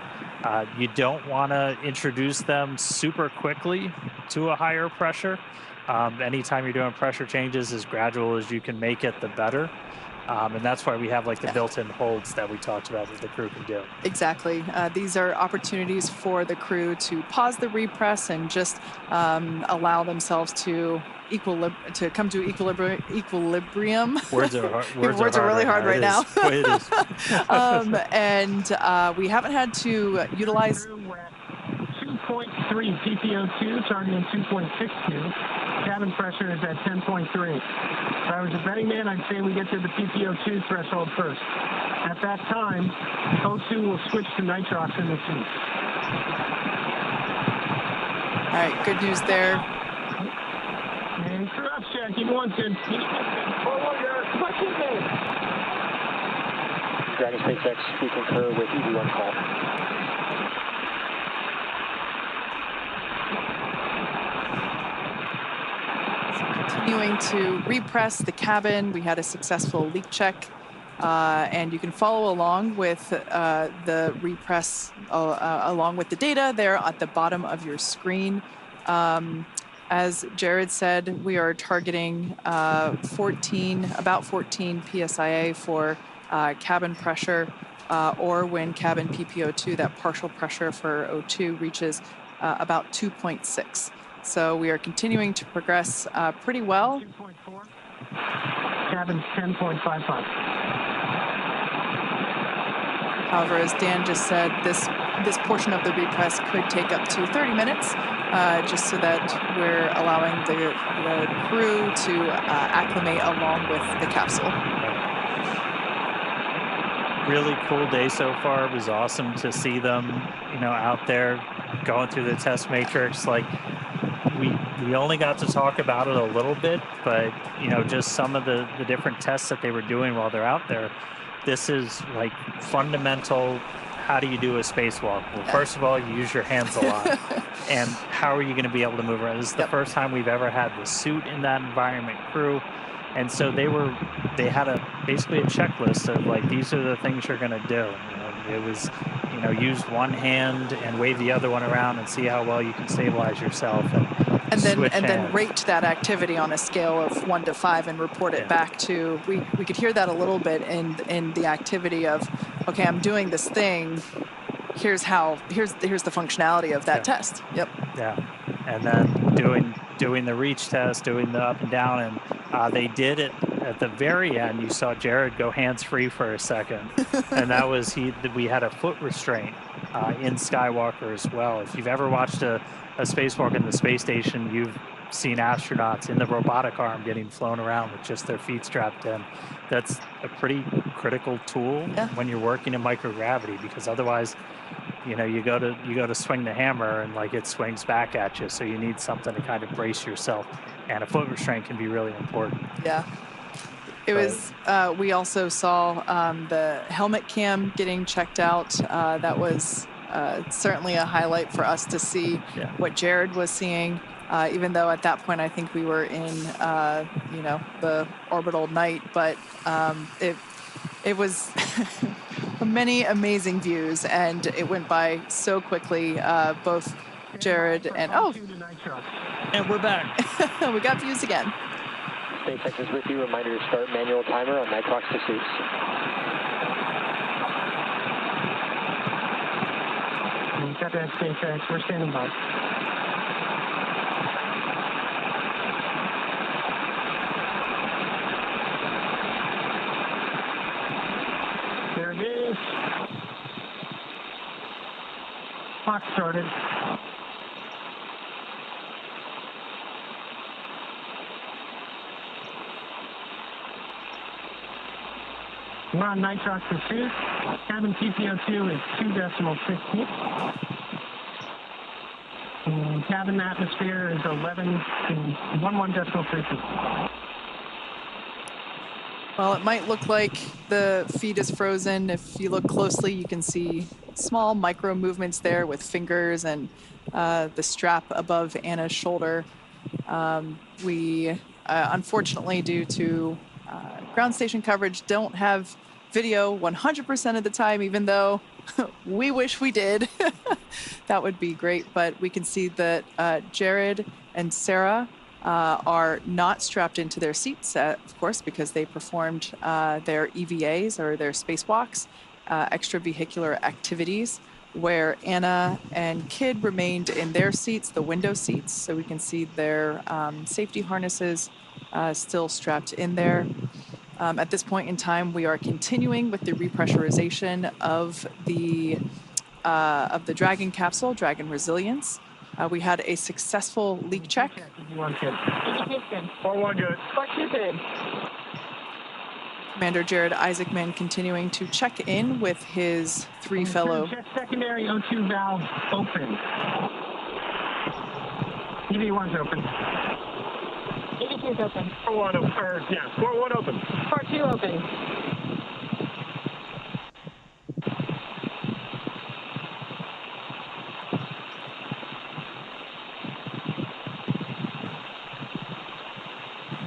Speaker 25: You don't want to introduce them super quickly to a higher pressure. Anytime you're doing pressure changes, as gradual as you can make it, the better. And that's why we have like the built-in holds that we talked about that the crew can do.
Speaker 29: Exactly. These are opportunities for the crew to pause the repress and just allow themselves to come to equilibrium.
Speaker 25: Words are
Speaker 29: really hard right now.
Speaker 25: It is.
Speaker 29: And we haven't had to utilize
Speaker 8: 2.3 PPO2, targeting 2.62. Cabin pressure is at 10.3. If I was a betting man, I'd say we get to the PPO2 threshold first. At that time, O2 will switch to nitrox in the suit.
Speaker 29: All right, good news there.
Speaker 8: And cross check, he wants it.
Speaker 7: Dragon SpaceX, we concur with EV1 call.
Speaker 29: Continuing to repress the cabin. We had a successful leak check, and you can follow along with the repress along with the data there at the bottom of your screen. As Jared said, we are targeting about 14 psia for cabin pressure, or when cabin PPO2, that partial pressure for O2, reaches about 2.6. So we are continuing to progress pretty well.
Speaker 8: 2.4. Cabin's 10.55.
Speaker 29: However, as Dan just said, this portion of the repress could take up to 30 minutes, just so that we're allowing the crew to acclimate along with the capsule.
Speaker 25: Really cool day so far. It was awesome to see them, out there going through the test matrix. Like, we only got to talk about it a little bit, but just some of the different tests that they were doing while they're out there. This is like fundamental. How do you do a spacewalk? Well, first of all, you use your hands a lot. And how are you going to be able to move around? This is the first time we've ever had the suit in that environment crew. And so they had basically a checklist of like, these are the things you're going to do. It was, use one hand and wave the other one around and see how well you can stabilize yourself. And
Speaker 29: then rate that activity on a scale of 1 to 5 and report it back to. We could hear that a little bit in the activity of, okay, I'm doing this thing. Here's the functionality of that test. Yep.
Speaker 25: Yeah, and then doing doing the reach test, doing the up and down, and they did it at the very end. You saw Jared go hands-free for a second, and that was we had a foot restraint in Skywalker as well. If you've ever watched a spacewalk in the space station, you've seen astronauts in the robotic arm getting flown around with just their feet strapped in. That's a pretty critical tool when you're working in microgravity, because otherwise, you know, you go to swing the hammer and like it swings back at you. So you need something to kind of brace yourself, and a foot restraint can be really important.
Speaker 29: Yeah. It was, we also saw the helmet cam getting checked out. That was certainly a highlight for us to see what Jared was seeing, even though at that point I think we were in, you know, the orbital night, but it was many amazing views, and it went by so quickly, both Jared and,
Speaker 23: and we're back.
Speaker 29: We got views again.
Speaker 7: SpaceX is with you. Reminder to start manual timer on nitrox pursuits.
Speaker 8: Got that, SpaceX. We're standing by. There it is. Clock started. We're on nitrox pursuit. Cabin TPO2 is 2.16. Cabin atmosphere is 11.11.
Speaker 29: Well, it might look like the feed is frozen. If you look closely, you can see small micro movements there with fingers and the strap above Anna's shoulder. We, unfortunately, due to ground station coverage, don't have video 100% of the time, even though we wish we did. That would be great. But we can see that Jared and Sarah are not strapped into their seats, of course, because they performed their EVAs, or their spacewalks, extravehicular activities, where Anna and Kid remained in their seats, the window seats, so we can see their safety harnesses still strapped in there. At this point in time, we are continuing with the repressurization of the Dragon capsule, Dragon Resilience. We had a successful leak check.
Speaker 8: 4-1 good. 4-1 good. 4-2 good.
Speaker 29: Commander Jared Isaacman continuing to check in with his three fellow.
Speaker 8: Check secondary O2 valve open. EV1's open.
Speaker 5: EV2's open.
Speaker 8: 4-1 open. 4-1 open.
Speaker 5: 4-2 open.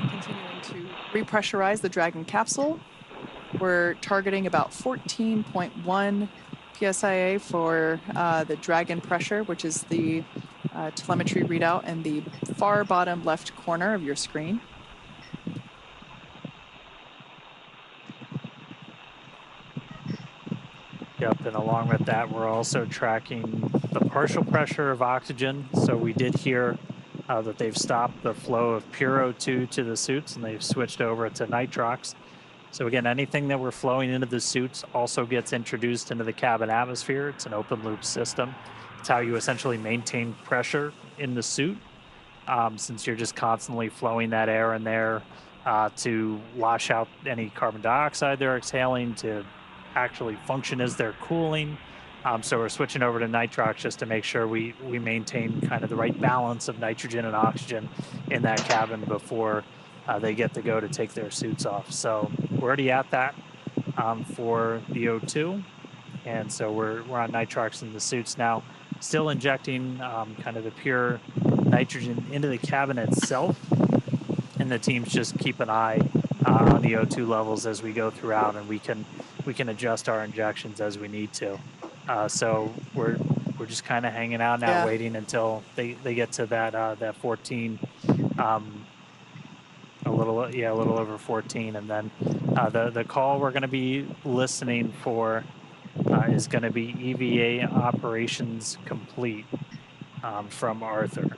Speaker 29: Continuing to repressurize the Dragon capsule. We're targeting about 14.1 psia for the Dragon pressure, which is the telemetry readout in the far bottom left corner of your screen.
Speaker 25: Yep, and along with that, we're also tracking the partial pressure of oxygen. So we did hear that they've stopped the flow of pure O2 to the suits, and they've switched over to nitrox. So again, anything that we're flowing into the suits also gets introduced into the cabin atmosphere. It's an open loop system. It's how you essentially maintain pressure in the suit, since you're just constantly flowing that air in there to wash out any carbon dioxide they're exhaling, to actually function as they're cooling. So we're switching over to nitrox just to make sure we maintain kind of the right balance of nitrogen and oxygen in that cabin before they get to go to take their suits off. So we're already at that for the O2. And so we're on nitrox in the suits now, still injecting kind of the pure nitrogen into the cabin itself. And the teams just keep an eye on the O2 levels as we go throughout, and we can adjust our injections as we need to. So we're just kind of hanging out now, waiting until they get to that 14, a little over 14, and then the call we're going to be listening for is going to be EVA operations complete from Arthur.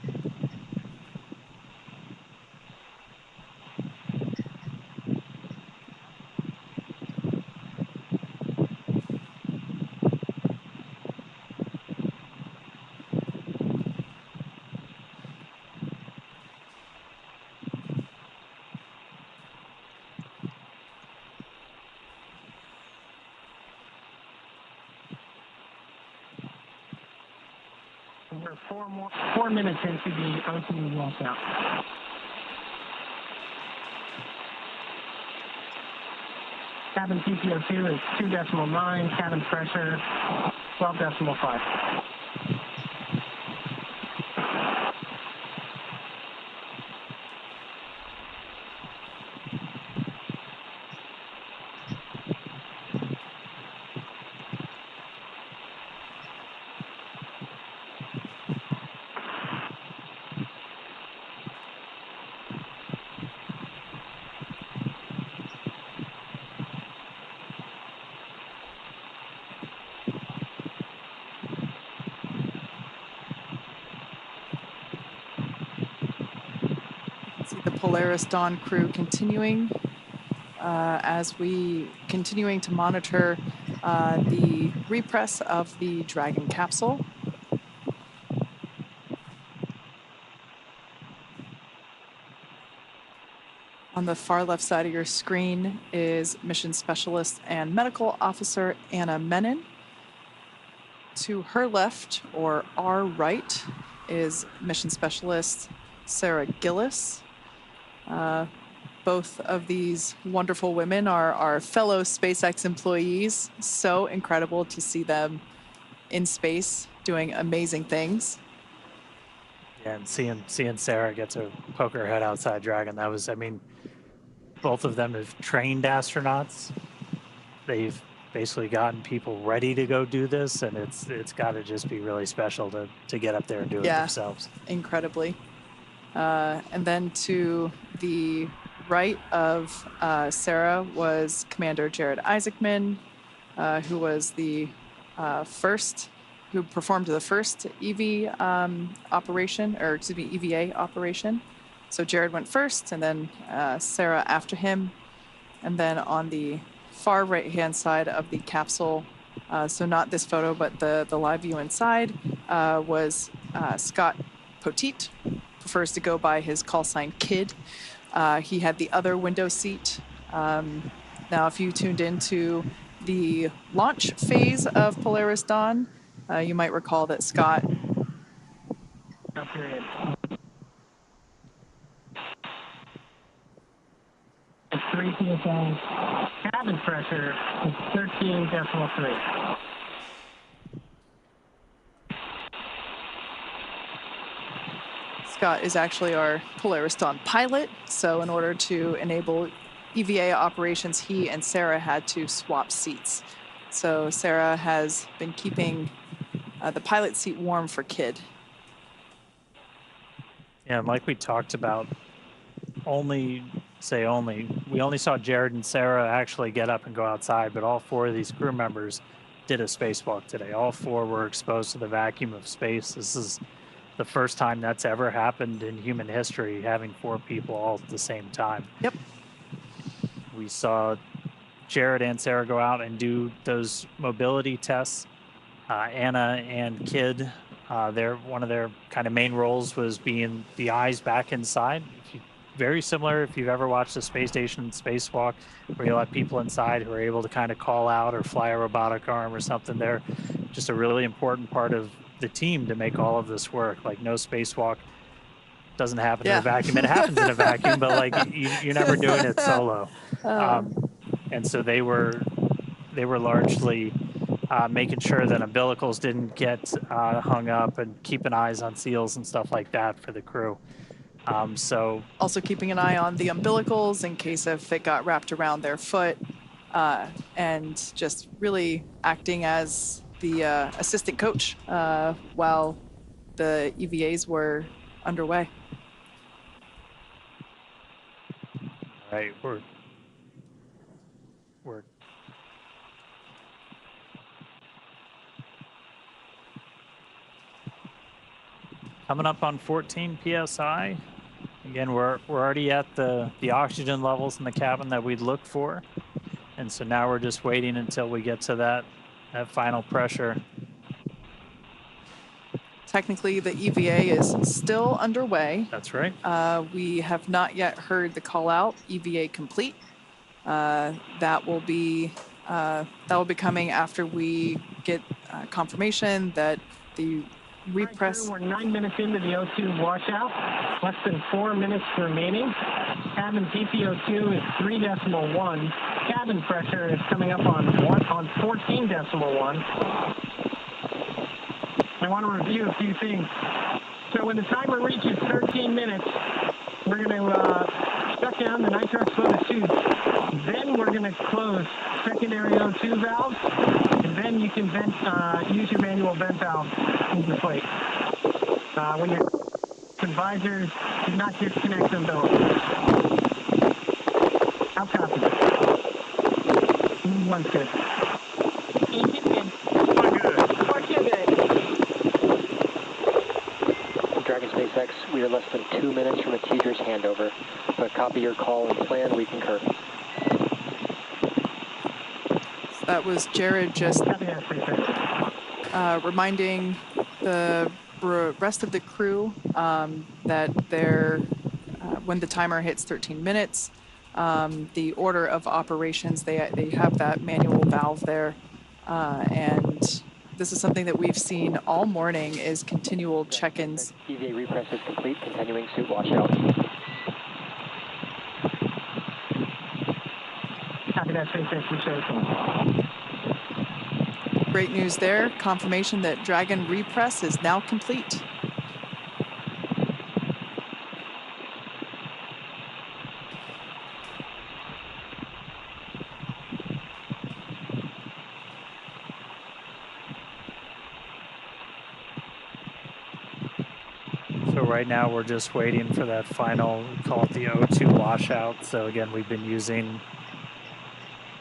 Speaker 8: We're 4 minutes into the O2 walkout. Cabin TPO2 is 2.9, cabin pressure 12.5.
Speaker 29: See the Polaris Dawn crew continuing as we continuing to monitor the repress of the Dragon capsule. On the far left side of your screen is Mission Specialist and Medical Officer Anna Menon. To her left, or our right, is Mission Specialist Sarah Gillis. Both of these wonderful women are our fellow SpaceX employees. So incredible to see them in space doing amazing things.
Speaker 25: Yeah, and seeing Sarah get to poke her head outside Dragon, that was, I mean, both of them have trained astronauts. They've basically gotten people ready to go do this, and it's got to just be really special to get up there and do it themselves.
Speaker 29: Incredibly. And then to the right of Sarah was Commander Jared Isaacman, who was the who performed the first EV operation, or excuse me, EVA operation. So Jared went first, and then Sarah after him. And then on the far right-hand side of the capsule, so not this photo, but the live view inside, was Scott Poteet, prefers to go by his call sign Kid. He had the other window seat. Now, if you tuned into the launch phase of Polaris Dawn, you might recall that Scott...
Speaker 8: Period. 3 PSI. Cabin pressure is 13.3.
Speaker 29: Scott is actually our Polaris Dawn pilot, so in order to enable EVA operations, he and Sarah had to swap seats. So Sarah has been keeping the pilot seat warm for Kid.
Speaker 25: Yeah, and like we talked about, we only saw Jared and Sarah actually get up and go outside, but all 4 of these crew members did a spacewalk today. All 4 were exposed to the vacuum of space. This is the first time that's ever happened in human history, having 4 people all at the same time.
Speaker 29: Yep.
Speaker 25: We saw Jared and Sarah go out and do those mobility tests. Anna and Kid, one of their kind of main roles was being the eyes back inside. Very similar if you've ever watched a space station spacewalk, where you let people inside who are able to kind of call out or fly a robotic arm or something. They're just a really important part of the team to make all of this work. Like, no spacewalk doesn't happen in a vacuum. It happens in a vacuum, but like you're never doing it solo. And so they were largely making sure that umbilicals didn't get hung up, and keeping eyes on seals and stuff like that for the crew. So
Speaker 29: also keeping an eye on the umbilicals in case if it got wrapped around their foot, and just really acting as the assistant coach while the EVAs were underway.
Speaker 25: Right, we're coming up on 14 PSI. Again, we're already at the oxygen levels in the cabin that we'd look for. And so now we're just waiting until we get to that final pressure.
Speaker 29: Technically, the EVA is still underway.
Speaker 25: That's right.
Speaker 29: We have not yet heard the call out, EVA complete. That will be coming after we get confirmation that the repress.
Speaker 8: We're 9 minutes into the O2 washout. Less than 4 minutes remaining. Cabin PPO2 is 3.1. Cabin pressure is coming up on 14.1. I want to review a few things. So when the timer reaches 13 minutes, we're going to shut down the nitrox flow suits. Then we're going to close secondary O2 valves, and then you can use your manual vent valve into the plate. When your visors, do not disconnect them though. How copy? One's good.
Speaker 29: Engine's good.
Speaker 8: Far too good.
Speaker 7: Dragon SpaceX, we are less than 2 minutes from a teacher's handover. But copy your call and plan, we concur.
Speaker 29: So that was Jared just reminding the rest of the crew that when the timer hits 13 minutes, the order of operations, they have that manual valve there, and this is something that we've seen all morning is continual check-ins.
Speaker 7: EVA repress is complete, continuing suit washout.
Speaker 8: Copy that, SpaceX.
Speaker 29: Great news there. Confirmation that Dragon repress is now complete.
Speaker 25: So right now we're just waiting for that final, we call it the O2 washout. So again, we've been using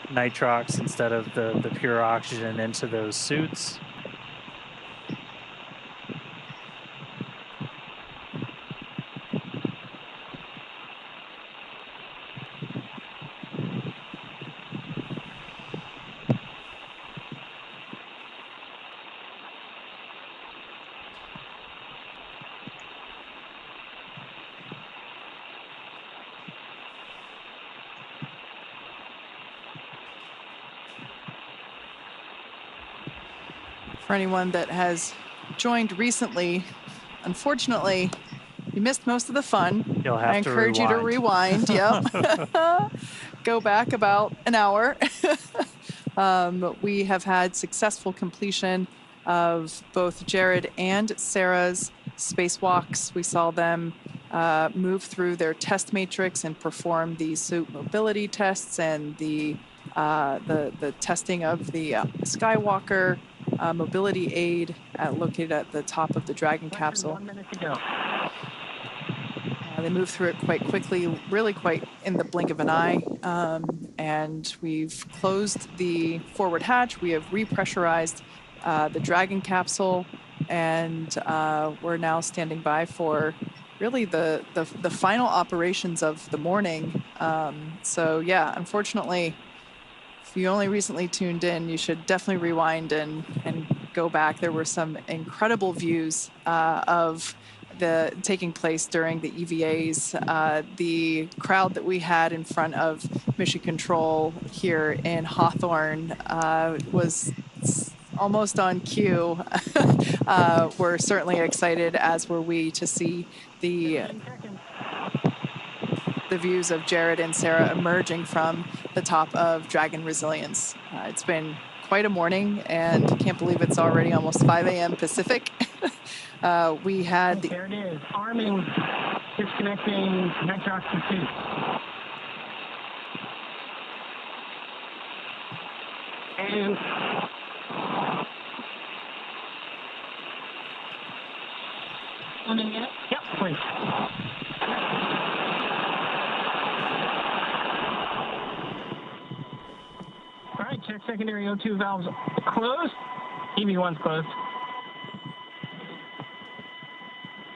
Speaker 25: nitrox instead of the pure oxygen into those suits.
Speaker 29: For anyone that has joined recently, unfortunately, you missed most of the fun.
Speaker 25: You'll have
Speaker 29: I encourage you to rewind. Yep. Go back about an hour. We have had successful completion of both Jared and Sarah's spacewalks. We saw them move through their test matrix and perform the suit mobility tests and the testing of the Skywalker mobility aid located at the top of the Dragon capsule.
Speaker 8: 1 minute to go.
Speaker 29: They moved through it quite quickly, really quite in the blink of an eye. And we've closed the forward hatch. We have repressurized the Dragon capsule, and we're now standing by for really the final operations of the morning. So yeah, unfortunately, if you only recently tuned in, you should definitely rewind and go back. There were some incredible views of the taking place during the EVAs. The crowd that we had in front of Mission Control here in Hawthorne was almost on cue. We're certainly excited, as were we, to see the views of Jared and Sarah emerging from the top of Dragon Resilience. It's been quite a morning, and can't believe it's already almost 5 a.m. Pacific. We had the...
Speaker 8: There it is. Arming, disconnecting nitrox suit. And one minute. Yep, please. All right, check secondary O2 valves closed. EV1's closed.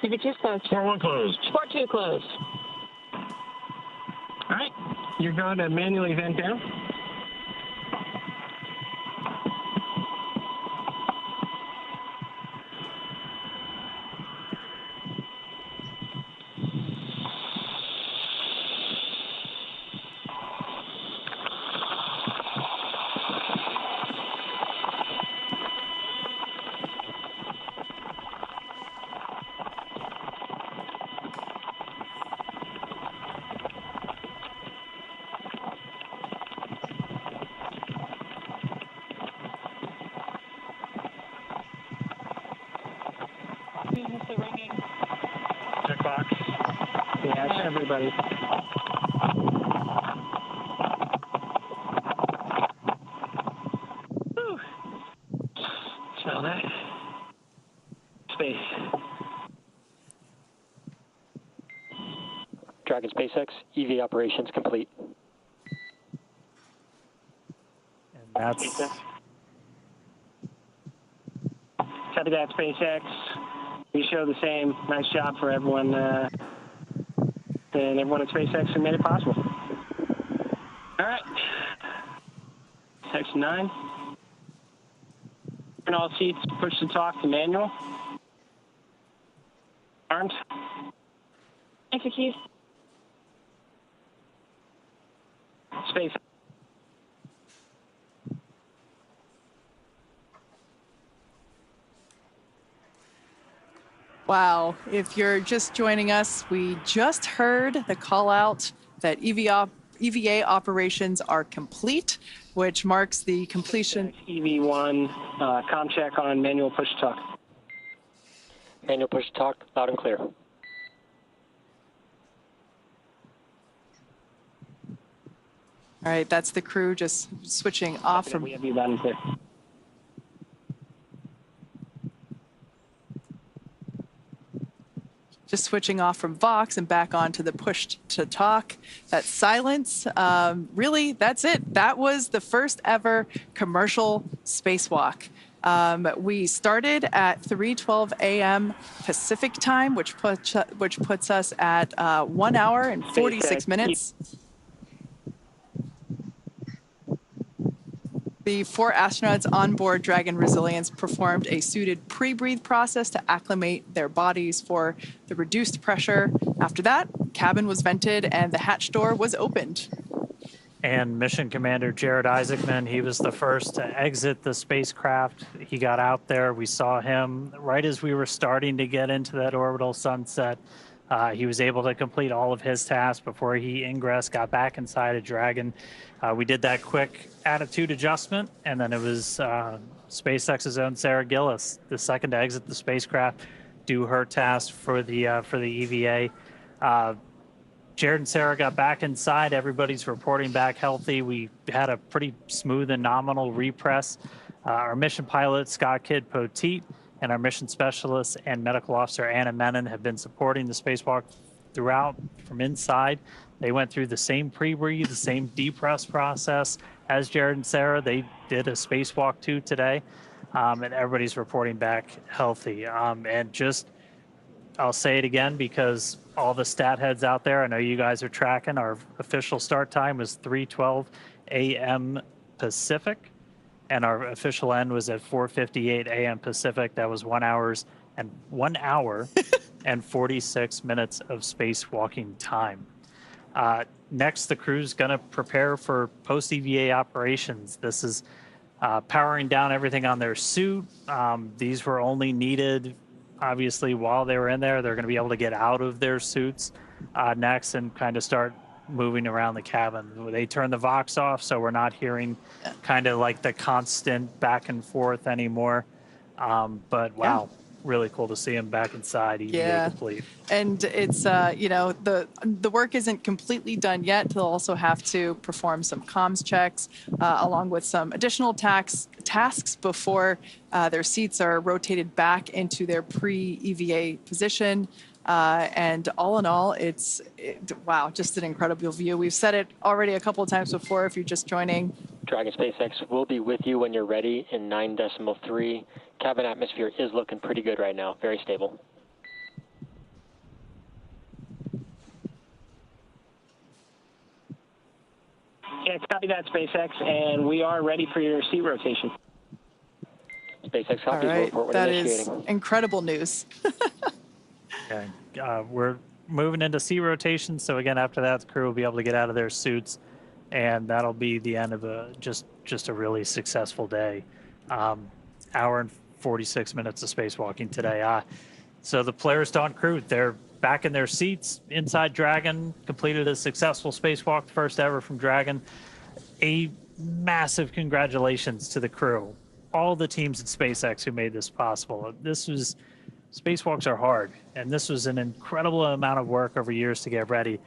Speaker 5: EV2's closed.
Speaker 8: 4-1 closed.
Speaker 5: 4-2 closed.
Speaker 8: All right, you're going to manually vent down.
Speaker 10: everybody. Whew. Smell that. Space.
Speaker 7: Dragon SpaceX, EV operations complete.
Speaker 25: And that's...
Speaker 10: Copy that, SpaceX. We show the same. Nice job for everyone and everyone at SpaceX who made it possible. All right. Section 9. Turn all seats, push to talk to manual. Armed.
Speaker 11: Execute.
Speaker 10: Space.
Speaker 29: Wow. If you're just joining us, we just heard the call out that EVA operations are complete, which marks the completion.
Speaker 10: EV1, comm check on manual push to talk.
Speaker 7: Manual push to talk, loud and clear.
Speaker 29: All right, that's the crew just switching off from.
Speaker 10: We have you loud and clear.
Speaker 29: Just switching off from Vox and back onto the push to talk. That silence, really, that's it. That was the first ever commercial spacewalk. We started at 3:12 a.m. Pacific time, which puts us at 1 hour and 46 minutes. The 4 astronauts on board Dragon Resilience performed a suited pre-breathe process to acclimate their bodies for the reduced pressure. After that, cabin was vented and the hatch door was opened.
Speaker 25: And Mission Commander Jared Isaacman, he was the first to exit the spacecraft. He got out there. We saw him right as we were starting to get into that orbital sunset. He was able to complete all of his tasks before he ingressed, got back inside a Dragon. We did that quick attitude adjustment, and then it was SpaceX's own Sarah Gillis, the second to exit the spacecraft, do her task for the EVA. Jared and Sarah got back inside. Everybody's reporting back healthy. We had a pretty smooth and nominal repress. Our mission pilot, Scott Kidd Poteet, and our mission specialist and medical officer, Anna Menon, have been supporting the spacewalk throughout from inside. They went through the same pre-breathe, the same depress process as Jared and Sarah. They did a spacewalk too today, and everybody's reporting back healthy. And just, I'll say it again because all the stat heads out there, I know you guys are tracking, our official start time was 3:12 a.m. Pacific, and our official end was at 4:58 a.m. Pacific. That was 1 hour and 46 minutes of spacewalking time. Next, the crew's going to prepare for post-EVA operations. This is powering down everything on their suit. These were only needed, obviously, while they were in there. They're going to be able to get out of their suits next and kind of start moving around the cabin. They turn the Vox off, so we're not hearing kind of like the constant back and forth anymore. But wow. Really cool to see him back inside, EVA complete.
Speaker 29: And it's, you know, the work isn't completely done yet. They'll also have to perform some comms checks along with some additional tasks before their seats are rotated back into their pre-EVA position. And all in all, wow, just an incredible view. We've said it already a couple of times before if you're just joining.
Speaker 7: Dragon SpaceX will be with you when you're ready in 9.3. Cabin atmosphere is looking pretty good right now, very stable.
Speaker 10: Yeah, copy that, SpaceX, and we are ready for your seat rotation.
Speaker 7: SpaceX
Speaker 29: All
Speaker 7: copies,
Speaker 29: right,
Speaker 7: report when
Speaker 29: that
Speaker 7: initiating.
Speaker 29: is incredible news.
Speaker 25: Okay, we're moving into seat rotation, so again, after that, the crew will be able to get out of their suits, and that'll be the end of just a really successful day. Hour and 46 minutes of spacewalking today. So the Polaris Dawn crew, they're back in their seats inside Dragon, completed a successful spacewalk, the first ever from Dragon. A massive congratulations to the crew, all the teams at SpaceX who made this possible. This was spacewalks are hard, and this was an incredible amount of work over years to get ready.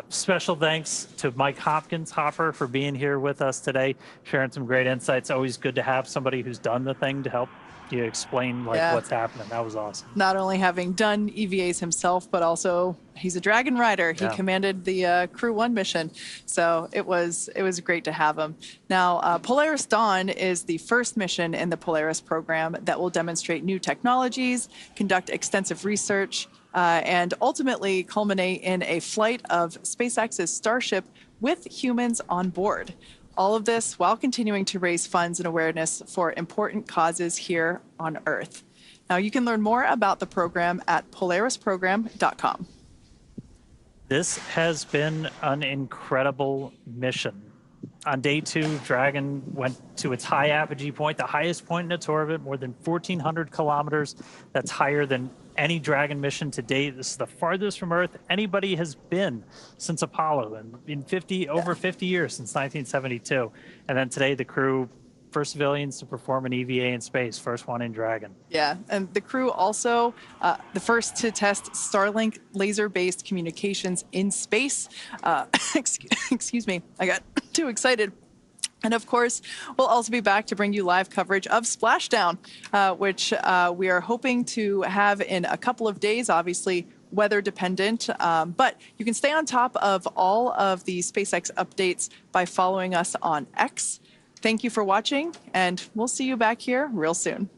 Speaker 25: Special thanks to Mike Hopper for being here with us today, sharing some great insights. Always good to have somebody who's done the thing to help you explain what's happening. That was awesome.
Speaker 29: Not only having done EVAs himself, but also he's a Dragon rider. He commanded the Crew 1 mission, so it was great to have him. Now, Polaris Dawn is the first mission in the Polaris program that will demonstrate new technologies, conduct extensive research, and ultimately culminate in a flight of SpaceX's Starship with humans on board. All of this while continuing to raise funds and awareness for important causes here on Earth. Now, you can learn more about the program at polarisprogram.com.
Speaker 25: This has been an incredible mission. On day 2, Dragon went to its high apogee point, the highest point in its orbit, more than 1,400 kilometers. That's higher than any Dragon mission to date. This is the farthest from Earth anybody has been since Apollo, and in over 50 years, since 1972. And then today, the Crew, first civilians to perform an EVA in space, first one in Dragon.
Speaker 29: Yeah, and the Crew also the first to test Starlink laser-based communications in space. Excuse me, I got too excited. And of course, we'll also be back to bring you live coverage of Splashdown, which we are hoping to have in a couple of days, obviously weather dependent. But you can stay on top of all of the SpaceX updates by following us on X. Thank you for watching, and we'll see you back here real soon.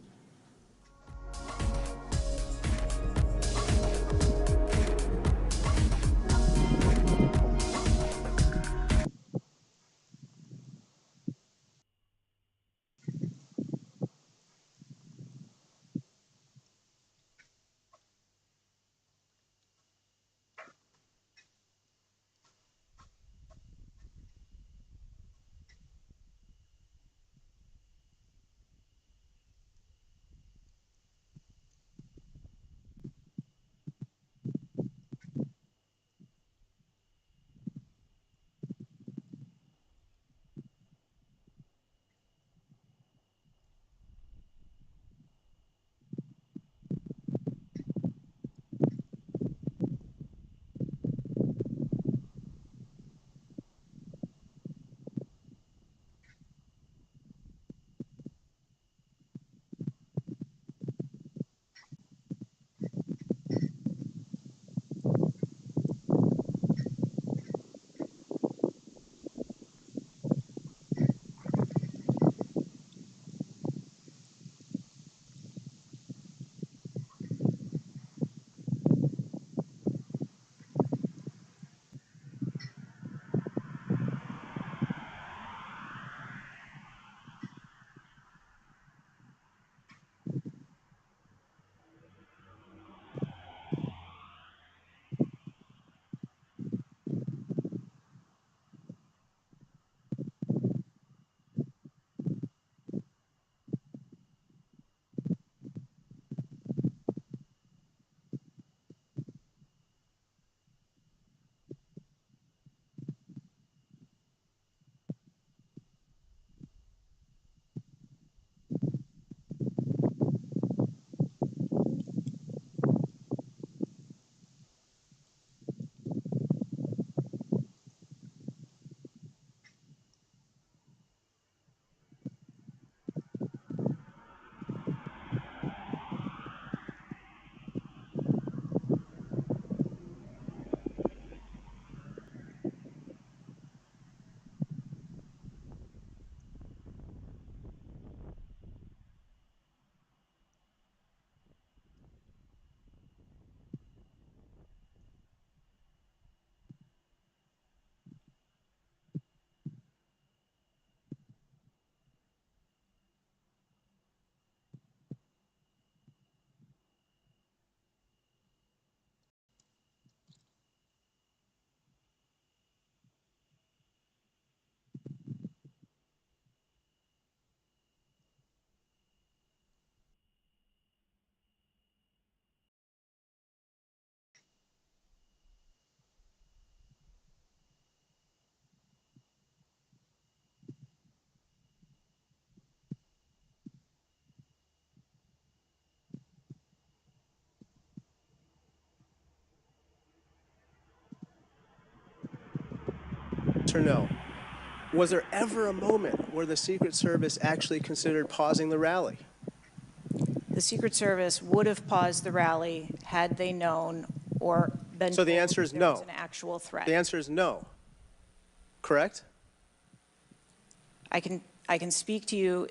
Speaker 6: Yes or no? Was there ever a moment where the Secret Service actually considered pausing the rally?
Speaker 12: The Secret Service would have paused the rally had they known or been
Speaker 6: So the
Speaker 12: told
Speaker 6: answer is
Speaker 12: there
Speaker 6: no.
Speaker 12: was an actual threat.
Speaker 6: The answer is no. Correct?
Speaker 12: I can speak to you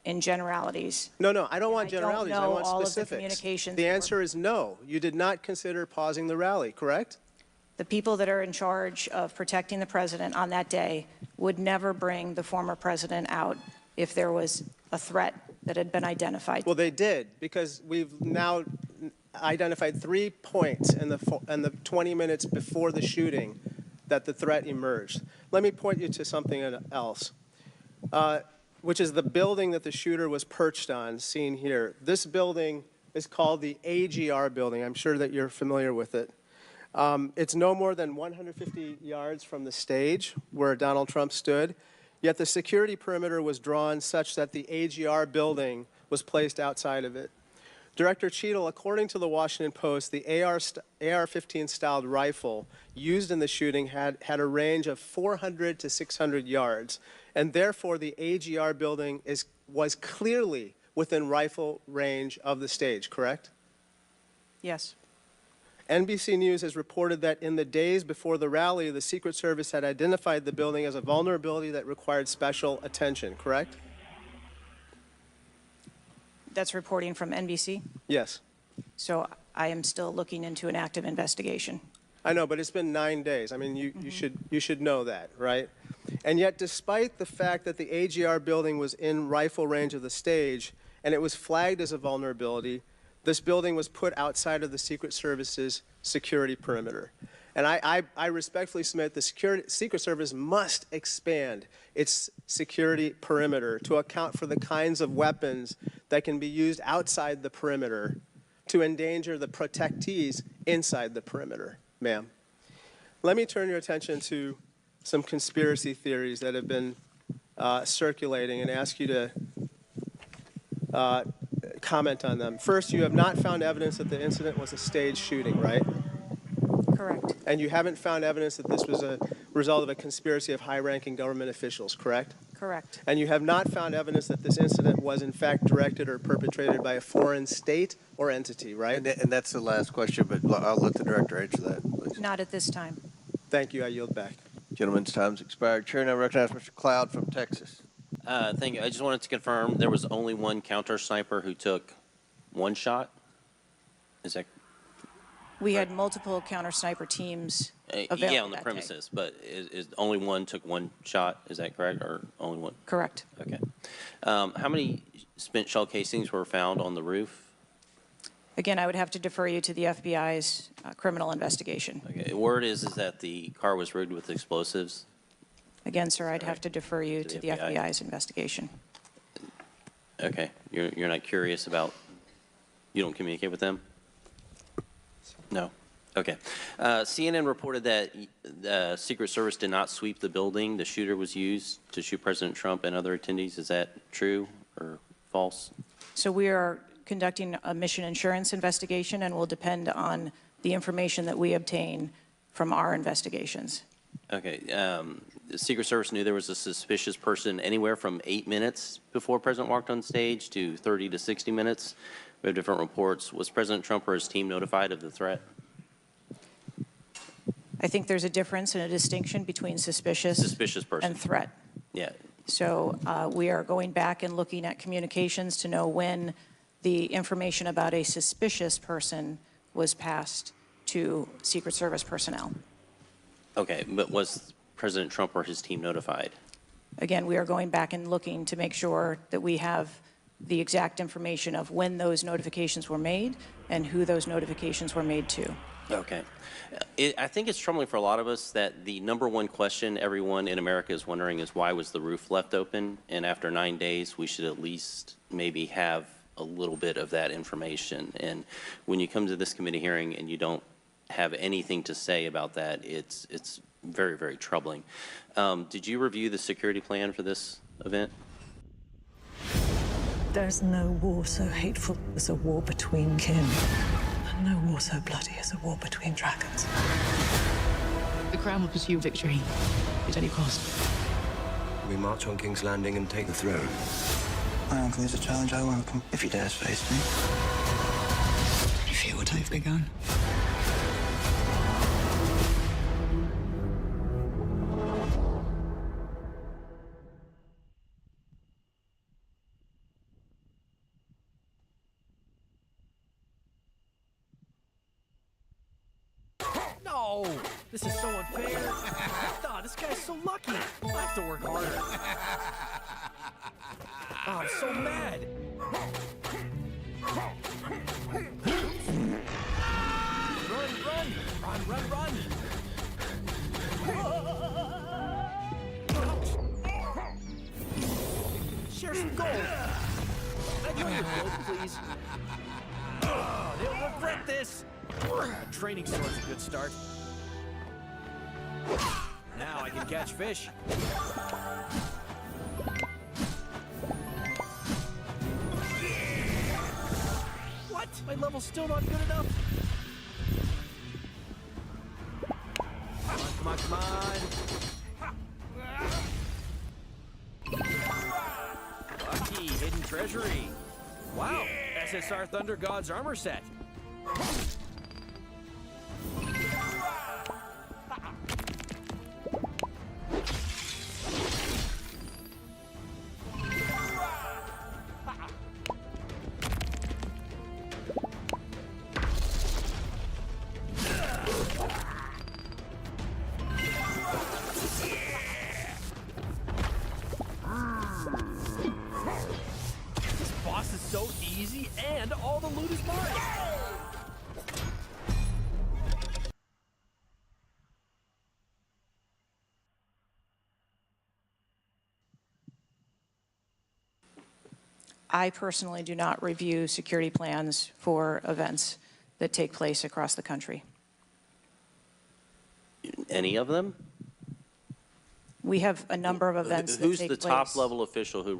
Speaker 12: in generalities.
Speaker 6: No, I don't want generalities. I want
Speaker 12: all
Speaker 6: specifics.
Speaker 12: of the communications.
Speaker 6: The answer is no. You did not consider pausing the rally, correct?
Speaker 12: The people that are in charge of protecting the president on that day would never bring the former president out if there was a threat that had been identified.
Speaker 6: Well, they did, because we've now identified 3 points in the 20 minutes before the shooting that the threat emerged. Let me point you to something else, which is the building that the shooter was perched on, seen here. This building is called the AGR building. I'm sure that you're familiar with it. It's no more than 150 yards from the stage where Donald Trump stood, yet the security perimeter was drawn such that the AGR building was placed outside of it. Director Cheadle, according to the Washington Post, the AR-15 styled rifle used in the shooting had a range of 400 to 600 yards, and therefore the AGR building was clearly within rifle range of the stage, correct?
Speaker 12: Yes.
Speaker 6: NBC News has reported that in the days before the rally, the Secret Service had identified the building as a vulnerability that required special attention, correct?
Speaker 12: That's reporting from NBC?
Speaker 6: Yes.
Speaker 12: So I am still looking into an active investigation.
Speaker 6: I know, but it's been 9 days. I mean, you should know that, right? And yet, despite the fact that the AGR building was in rifle range of the stage and it was flagged as a vulnerability, this building was put outside of the Secret Service's security perimeter. And I respectfully submit the Secret Service must expand its security perimeter to account for the kinds of weapons that can be used outside the perimeter to endanger the protectees inside the perimeter, ma'am. Let me turn your attention to some conspiracy theories that have been circulating and ask you to comment on them. First, you have not found evidence that the incident was a staged shooting, right?
Speaker 12: Correct.
Speaker 6: And you haven't found evidence that this was a result of a conspiracy of high-ranking government officials, correct?
Speaker 12: Correct.
Speaker 6: And you have not found evidence that this incident was in fact directed or perpetrated by a foreign state or entity, right?
Speaker 13: And that's the last question, but I'll let the director answer that, please.
Speaker 12: Not at this time.
Speaker 6: Thank you. I yield back.
Speaker 13: Gentleman's time's expired. Chair now recognizes Mr. Cloud from Texas.
Speaker 14: Thank you. I just wanted to confirm there was only one counter sniper who took one shot. Is that?
Speaker 12: We had multiple counter sniper teams available
Speaker 14: yeah, on the premises, but is only one took one shot? Is that correct, or only one?
Speaker 12: Correct.
Speaker 14: Okay. How many spent shell casings were found on the roof?
Speaker 12: Again, I would have to defer you to the FBI's criminal investigation.
Speaker 14: Okay. Word is that the car was rigged with explosives.
Speaker 12: Again, sir, I'd have to defer you to the FBI's investigation.
Speaker 14: Okay. You're not curious about, you don't communicate with them? No. Okay. CNN reported that the Secret Service did not sweep the building. The shooter was used to shoot President Trump and other attendees. Is that true or false?
Speaker 12: So we are conducting a mission insurance investigation and will depend on the information that we obtain from our investigations.
Speaker 14: Okay. The Secret Service knew there was a suspicious person anywhere from 8 minutes before President walked on stage to 30 to 60 minutes. We have different reports. Was President Trump or his team notified of the threat?
Speaker 12: I think there's a difference and a distinction between suspicious
Speaker 14: person
Speaker 12: and threat.
Speaker 14: Yeah.
Speaker 12: So we are going back and looking at communications to know when the information about a suspicious person was passed to Secret Service personnel.
Speaker 14: Okay, but was President Trump or his team notified?
Speaker 12: Again, we are going back and looking to make sure that we have the exact information of when those notifications were made and who those notifications were made to.
Speaker 14: Okay. I think it's troubling for a lot of us that the number one question everyone in America is wondering is why was the roof left open? And after 9 days, we should at least maybe have a little bit of that information. And when you come to this committee hearing and you don't have anything to say about that, it's very, very troubling. Did you review the security plan for this event?
Speaker 15: There's no war so hateful as a war between kin, and no war so bloody as a war between dragons.
Speaker 16: The Crown will pursue victory.
Speaker 15: at any cost.
Speaker 2: We march on King's Landing and take the throne.
Speaker 16: My uncle is a challenge I welcome, if he dares face me.
Speaker 15: You feel what I've begun?
Speaker 17: No! This is so unfair. Oh, this guy's so lucky. I have to work harder. Oh, I'm so mad. Run, run! Run, run, run! Ouch. Share some gold. I know your gold, please. Oh, they'll regret this. Training store's a good start. Now I can catch fish. What? My level's still not good enough? Come on, come on, come on. Lucky, hidden treasury. Wow, SSR Thunder God's armor set. This boss is so easy, and all the loot is mine.
Speaker 12: I personally do not review security plans for events that take place across the country.
Speaker 14: Any of them?
Speaker 12: We have a number of events that take place.
Speaker 14: Who's the top level official who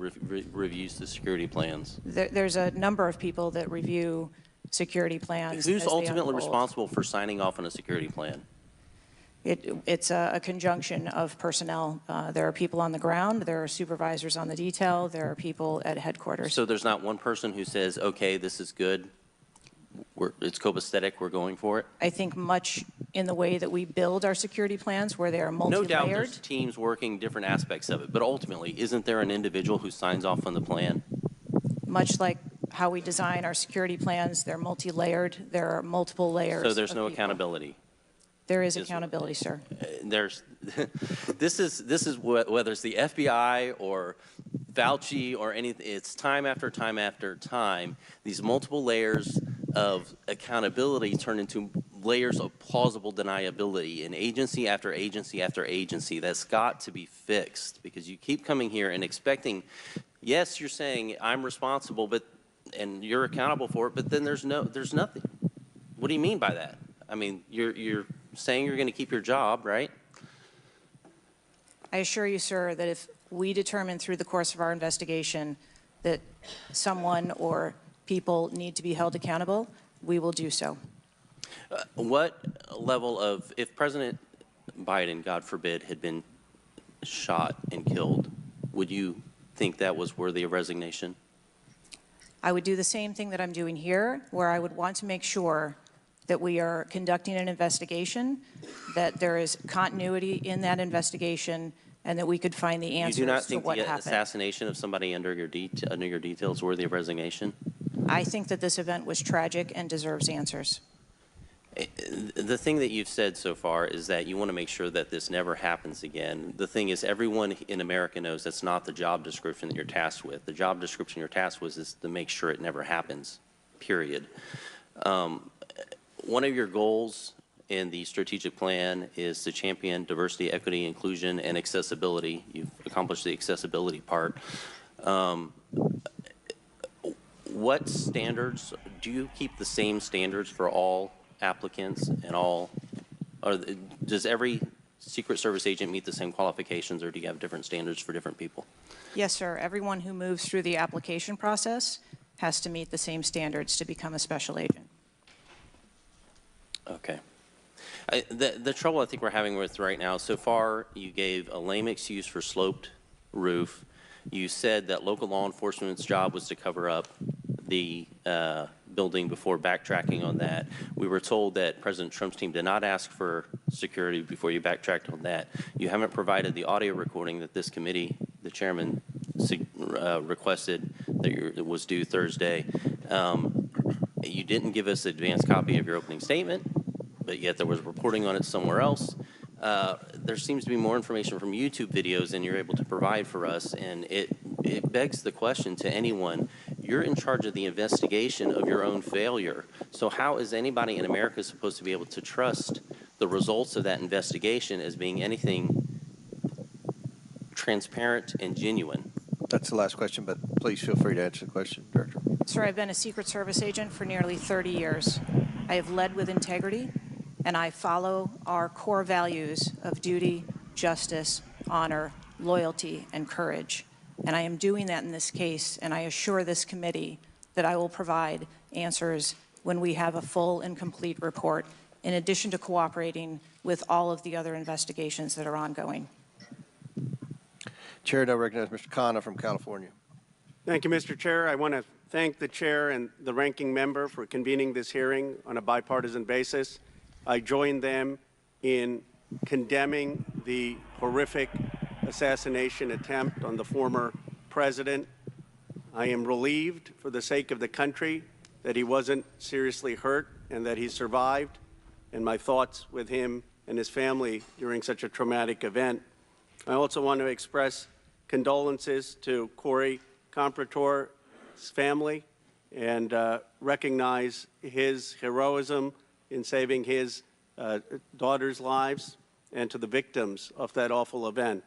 Speaker 14: reviews the security plans?
Speaker 12: There's a number of people that review security plans.
Speaker 14: Who's ultimately responsible for signing off on a security plan?
Speaker 12: It's a conjunction of personnel. There are people on the ground, there are supervisors on the detail, there are people at headquarters.
Speaker 14: So there's not one person who says, okay, this is good, it's copacetic, we're going for it?
Speaker 12: I think much in the way that we build our security plans, where they are multi-layered.
Speaker 14: No doubt there's teams working different aspects of it, but ultimately, isn't there an individual who signs off on the plan?
Speaker 12: Much like how we design our security plans, they're multi-layered, there are multiple layers.
Speaker 14: So there's no accountability?
Speaker 12: There is accountability, sir.
Speaker 14: This is whether it's the FBI or Fauci or anything, it's time after time after time, these multiple layers of accountability turn into layers of plausible deniability in agency after agency after agency. That's got to be fixed, because you keep coming here and expecting, yes, you're saying I'm responsible, and you're accountable for it, but then there's nothing. What do you mean by that? I mean, you're saying you're going to keep your job, right?
Speaker 12: I assure you, sir, that if we determine through the course of our investigation that someone or people need to be held accountable, we will do so.
Speaker 14: What level of, if President Biden, God forbid, had been shot and killed, would you think that was worthy of resignation?
Speaker 12: I would do the same thing that I'm doing here, where I would want to make sure that we are conducting an investigation, that there is continuity in that investigation, and that we could find the answers to what happened.
Speaker 14: You do not think the assassination of somebody under your detail is worthy of resignation?
Speaker 12: I think that this event was tragic and deserves answers.
Speaker 14: The thing that you've said so far is that you want to make sure that this never happens again. The thing is, everyone in America knows that's not the job description that you're tasked with. The job description you're tasked with is to make sure it never happens, period. One of your goals in the strategic plan is to champion diversity, equity, inclusion, and accessibility. You've accomplished the accessibility part. What standards, do you keep the same standards for all applicants and all, or does every Secret Service agent meet the same qualifications, or do you have different standards for different people?
Speaker 12: Yes, sir. Everyone who moves through the application process has to meet the same standards to become a special agent.
Speaker 14: Okay. The trouble I think we're having with right now, so far, you gave a lame excuse for sloped roof. You said that local law enforcement's job was to cover up the building before backtracking on that. We were told that President Trump's team did not ask for security before you backtracked on that. You haven't provided the audio recording that this committee, the chairman, requested that was due Thursday. You didn't give us an advanced copy of your opening statement, but yet there was reporting on it somewhere else. There seems to be more information from YouTube videos than you're able to provide for us, and it begs the question to anyone, you're in charge of the investigation of your own failure. So how is anybody in America supposed to be able to trust the results of that investigation as being anything transparent and genuine?
Speaker 13: That's the last question, but please feel free to answer the question, Director.
Speaker 12: Sir, I've been a Secret Service agent for nearly 30 years. I have led with integrity, and I follow our core values of duty, justice, honor, loyalty, and courage. And I am doing that in this case, and I assure this committee that I will provide answers when we have a full and complete report, in addition to cooperating with all of the other investigations that are ongoing.
Speaker 13: Chair now recognizes Mr. Khanna from California.
Speaker 1: Thank you, Mr. Chair. I want to thank the chair and the ranking member for convening this hearing on a bipartisan basis. I join them in condemning the horrific assassination attempt on the former president. I am relieved for the sake of the country that he wasn't seriously hurt and that he survived, and my thoughts with him and his family during such a traumatic event. I also want to express condolences to Corey Comprator's family and recognize his heroism in saving his daughter's lives, and to the victims of that awful event.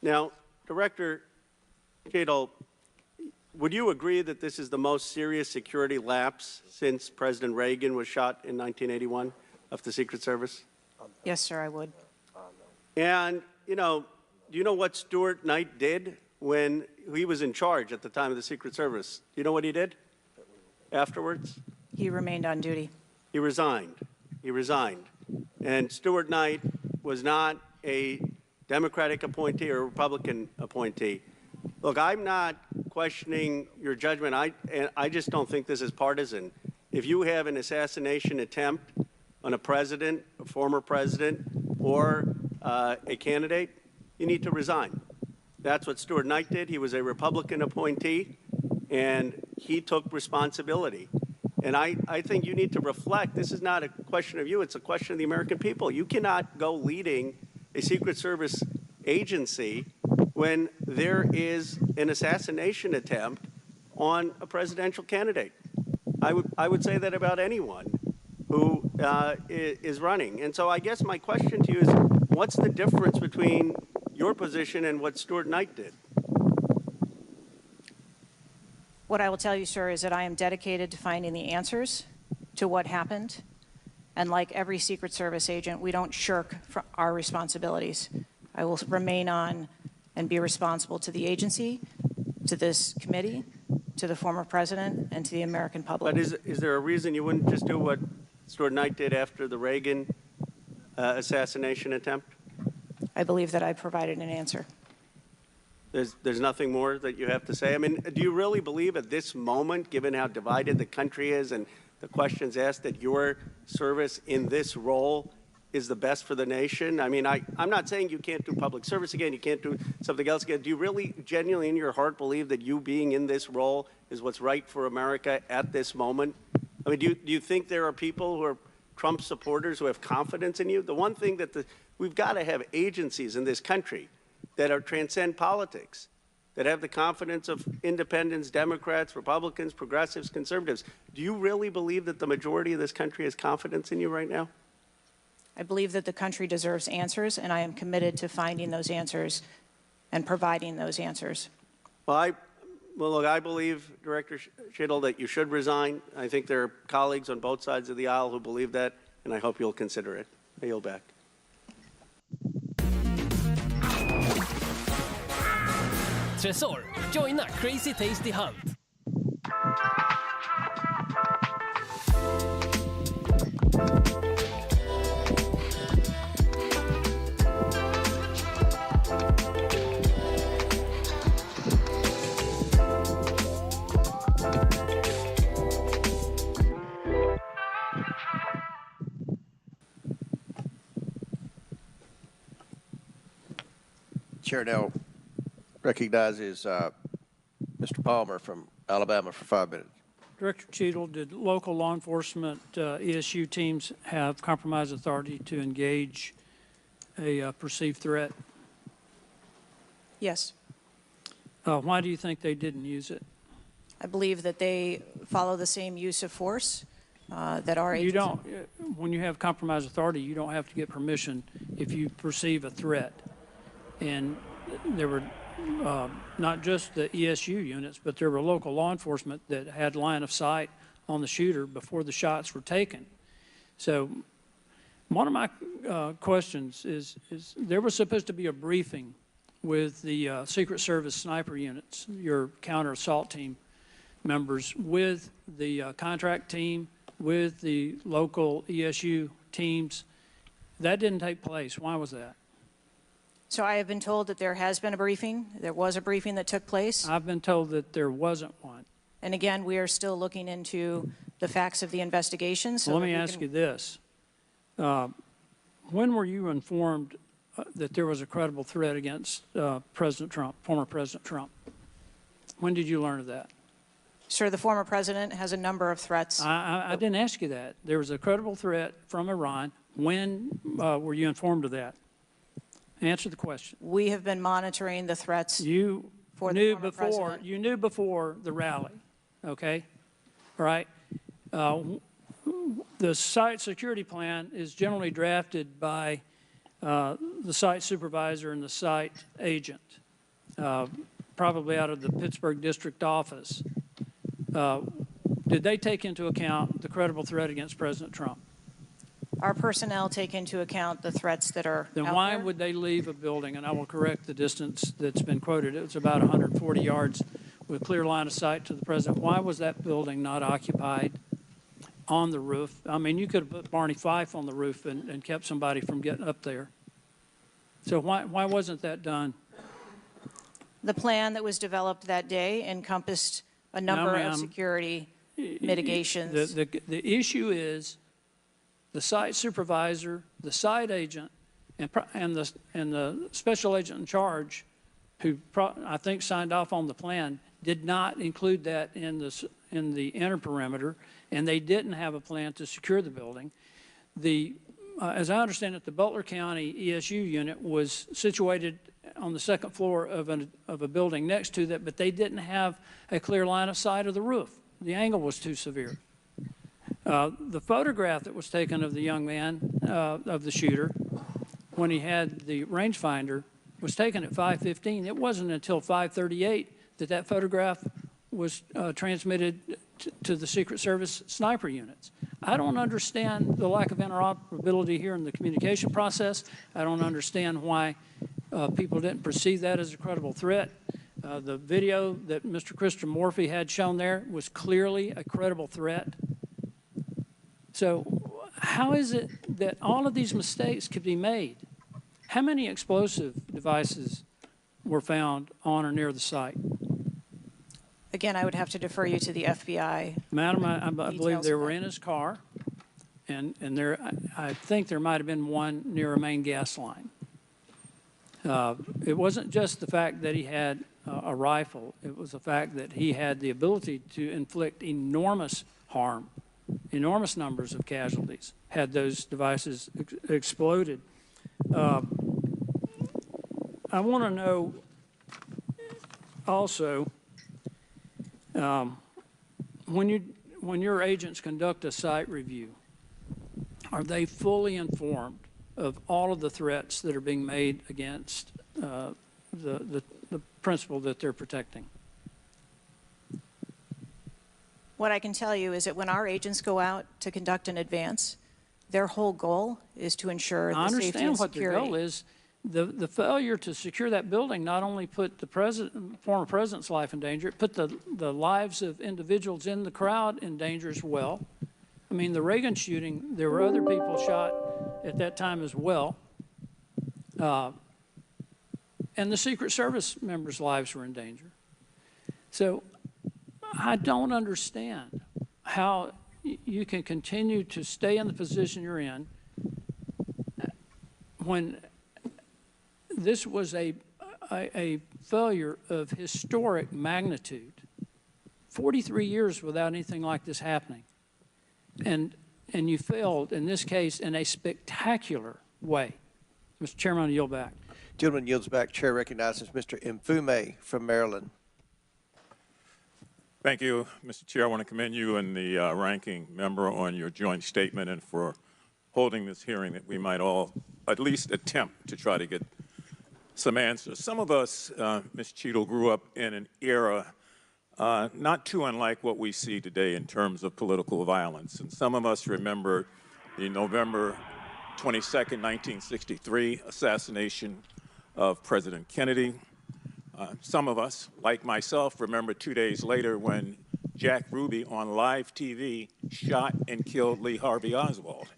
Speaker 1: Now, Director Shadle, would you agree that this is the most serious security lapse since President Reagan was shot in 1981 of the Secret Service?
Speaker 12: Yes, sir, I would.
Speaker 1: And, do you know what Stuart Knight did when he was in charge at the time of the Secret Service? Do you know what he did afterwards?
Speaker 12: He remained on duty.
Speaker 1: He resigned. He resigned. And Stuart Knight was not a Democratic appointee or a Republican appointee. Look, I'm not questioning your judgment. I just don't think this is partisan. If you have an assassination attempt on a president, a former president, or a candidate, you need to resign. That's what Stuart Knight did. He was a Republican appointee, and he took responsibility. And I think you need to reflect. This is not a question of you. It's a question of the American people. You cannot go leading a Secret Service agency when there is an assassination attempt on a presidential candidate. I would say that about anyone who is running. And so I guess my question to you is, what's the difference between your position and what Stuart Knight did?
Speaker 12: What I will tell you, sir, is that I am dedicated to finding the answers to what happened. And like every Secret Service agent, we don't shirk from our responsibilities. I will remain on and be responsible to the agency, to this committee, to the former president, and to the American public.
Speaker 1: But is there a reason you wouldn't just do what Stuart Knight did after the Reagan assassination attempt?
Speaker 12: I believe that I provided an answer.
Speaker 1: There's nothing more that you have to say? I mean, do you really believe at this moment, given how divided the country is and the questions asked, that your service in this role is the best for the nation? I mean, I'm not saying you can't do public service again, you can't do something else again. Do you really genuinely in your heart believe that you being in this role is what's right for America at this moment? I mean, do you think there are people who are Trump supporters who have confidence in you? The one thing that we've got to have agencies in this country that are transcend politics, that have the confidence of independents, Democrats, Republicans, progressives, conservatives. Do you really believe that the majority of this country has confidence in you right now?
Speaker 12: I believe that the country deserves answers, and I am committed to finding those answers and providing those answers.
Speaker 1: Well, look, I believe, Director Shittle, that you should resign. I think there are colleagues on both sides of the aisle who believe that, and I hope you'll consider it. I yield back.
Speaker 17: Tresor, joina Crazy Tasty Hunt.
Speaker 13: Chair now recognizes Mr. Palmer from Alabama for 5 minutes.
Speaker 3: Director Cheadle, did local law enforcement ESU teams have compromise authority to engage a perceived threat?
Speaker 12: Yes.
Speaker 3: Why do you think they didn't use it?
Speaker 12: I believe that they follow the same use of force that our agency.
Speaker 3: You don't, when you have compromise authority, you don't have to get permission if you perceive a threat. And there were not just the ESU units, but there were local law enforcement that had line of sight on the shooter before the shots were taken. So one of my questions is there was supposed to be a briefing with the Secret Service sniper units, your counter assault team members, with the contract team, with the local ESU teams. That didn't take place. Why was that?
Speaker 12: So I have been told that there has been a briefing. There was a briefing that took place.
Speaker 3: I've been told that there wasn't one.
Speaker 12: And again, we are still looking into the facts of the investigation. So
Speaker 3: well, let me ask you this. When were you informed that there was a credible threat against President Trump, former President Trump? When did you learn of that?
Speaker 12: Sir, the former president has a number of threats.
Speaker 3: I didn't ask you that. There was a credible threat from Iran. When were you informed of that? Answer the question.
Speaker 12: We have been monitoring the threats.
Speaker 3: You
Speaker 12: for
Speaker 3: knew
Speaker 12: the former president.
Speaker 3: You knew before the rally, okay? All right. The site security plan is generally drafted by the site supervisor and the site agent, probably out of the Pittsburgh district office. Did they take into account the credible threat against President Trump?
Speaker 12: Our personnel take into account the threats that are
Speaker 3: Then
Speaker 12: out
Speaker 3: why
Speaker 12: there.
Speaker 3: would they leave a building? And I will correct the distance that's been quoted. It was about 140 yards with clear line of sight to the president. Why was that building not occupied on the roof? I mean, you could have put Barney Fife on the roof and kept somebody from getting up there. So why wasn't that done?
Speaker 12: The plan that was developed that day encompassed a number of security mitigations.
Speaker 3: The issue is the site supervisor, the site agent, and the special agent in charge, who I think signed off on the plan, did not include that in the inner perimeter, and they didn't have a plan to secure the building. As I understand it, the Butler County ESU unit was situated on the second floor of a building next to that, but they didn't have a clear line of sight of the roof. The angle was too severe. The photograph that was taken of the young man, of the shooter, when he had the rangefinder, was taken at 5:15. It wasn't until 5:38 that photograph was transmitted to the Secret Service sniper units. I don't understand the lack of interoperability here in the communication process. I don't understand why people didn't perceive that as a credible threat. The video that Mr. Christian Morphy had shown there was clearly a credible threat. So how is it that all of these mistakes could be made? How many explosive devices were found on or near the site?
Speaker 12: Again, I would have to defer you to the FBI.
Speaker 3: Madam, I believe they were in his car, and I think there might have been one near a main gas line. It wasn't just the fact that he had a rifle. It was the fact that he had the ability to inflict enormous harm, enormous numbers of casualties, had those devices exploded. I want to know also, when your agents conduct a site review, are they fully informed of all of the threats that are being made against the principle that they're protecting?
Speaker 12: What I can tell you is that when our agents go out to conduct an advance, their whole goal is to ensure the safety and security.
Speaker 3: I understand what their goal is. The failure to secure that building not only put the former president's life in danger, it put the lives of individuals in the crowd in danger as well. I mean, the Reagan shooting, there were other people shot at that time as well. And the Secret Service members' lives were in danger. So I don't understand how you can continue to stay in the position you're in when this was a a failure of historic magnitude. 43 years without anything like this happening. And you failed, in this case, in a spectacular way. Mr. Chairman, I yield back.
Speaker 13: Gentleman yields back. Chair recognizes Mr. Mfume from Maryland.
Speaker 4: Thank you, Mr. Chair. I want to commend you and the ranking member on your joint statement and for holding this hearing that we might all at least attempt to try to get some answers. Some of us, Ms. Cheadle, grew up in an era not too unlike what we see today in terms of political violence. And some of us remember the November 22nd, 1963 assassination of President Kennedy. Some of us, like myself, remember 2 days later when Jack Ruby on live TV shot and killed Lee Harvey Oswald.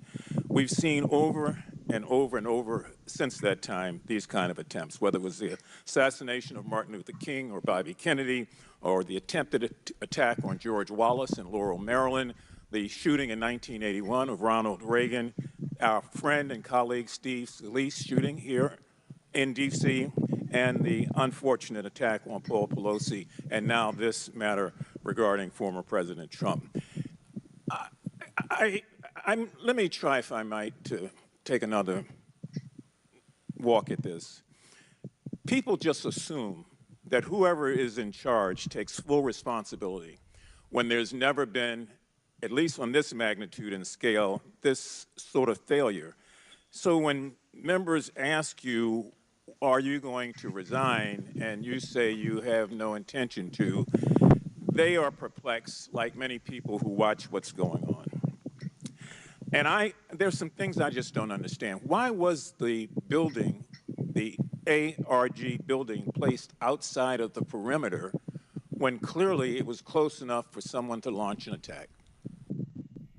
Speaker 4: We've seen over and over and over since that time these kind of attempts, whether it was the assassination of Martin Luther King or Bobby Kennedy, or the attempted attack on George Wallace in Laurel, Maryland, the shooting in 1981 of Ronald Reagan, our friend and colleague Steve Scalise shooting here in D.C., and the unfortunate attack on Paul Pelosi, and now this matter regarding former President Trump. Let me try, if I might, to take another walk at this. People just assume that whoever is in charge takes full responsibility when there's never been, at least on this magnitude and scale, this sort of failure. So when members ask you, are you going to resign, and you say you have no intention to, they are perplexed, like many people who watch what's going on. And there's some things I just don't understand. Why was the building, the ARG building, placed outside of the perimeter when clearly it was close enough for someone to launch an attack?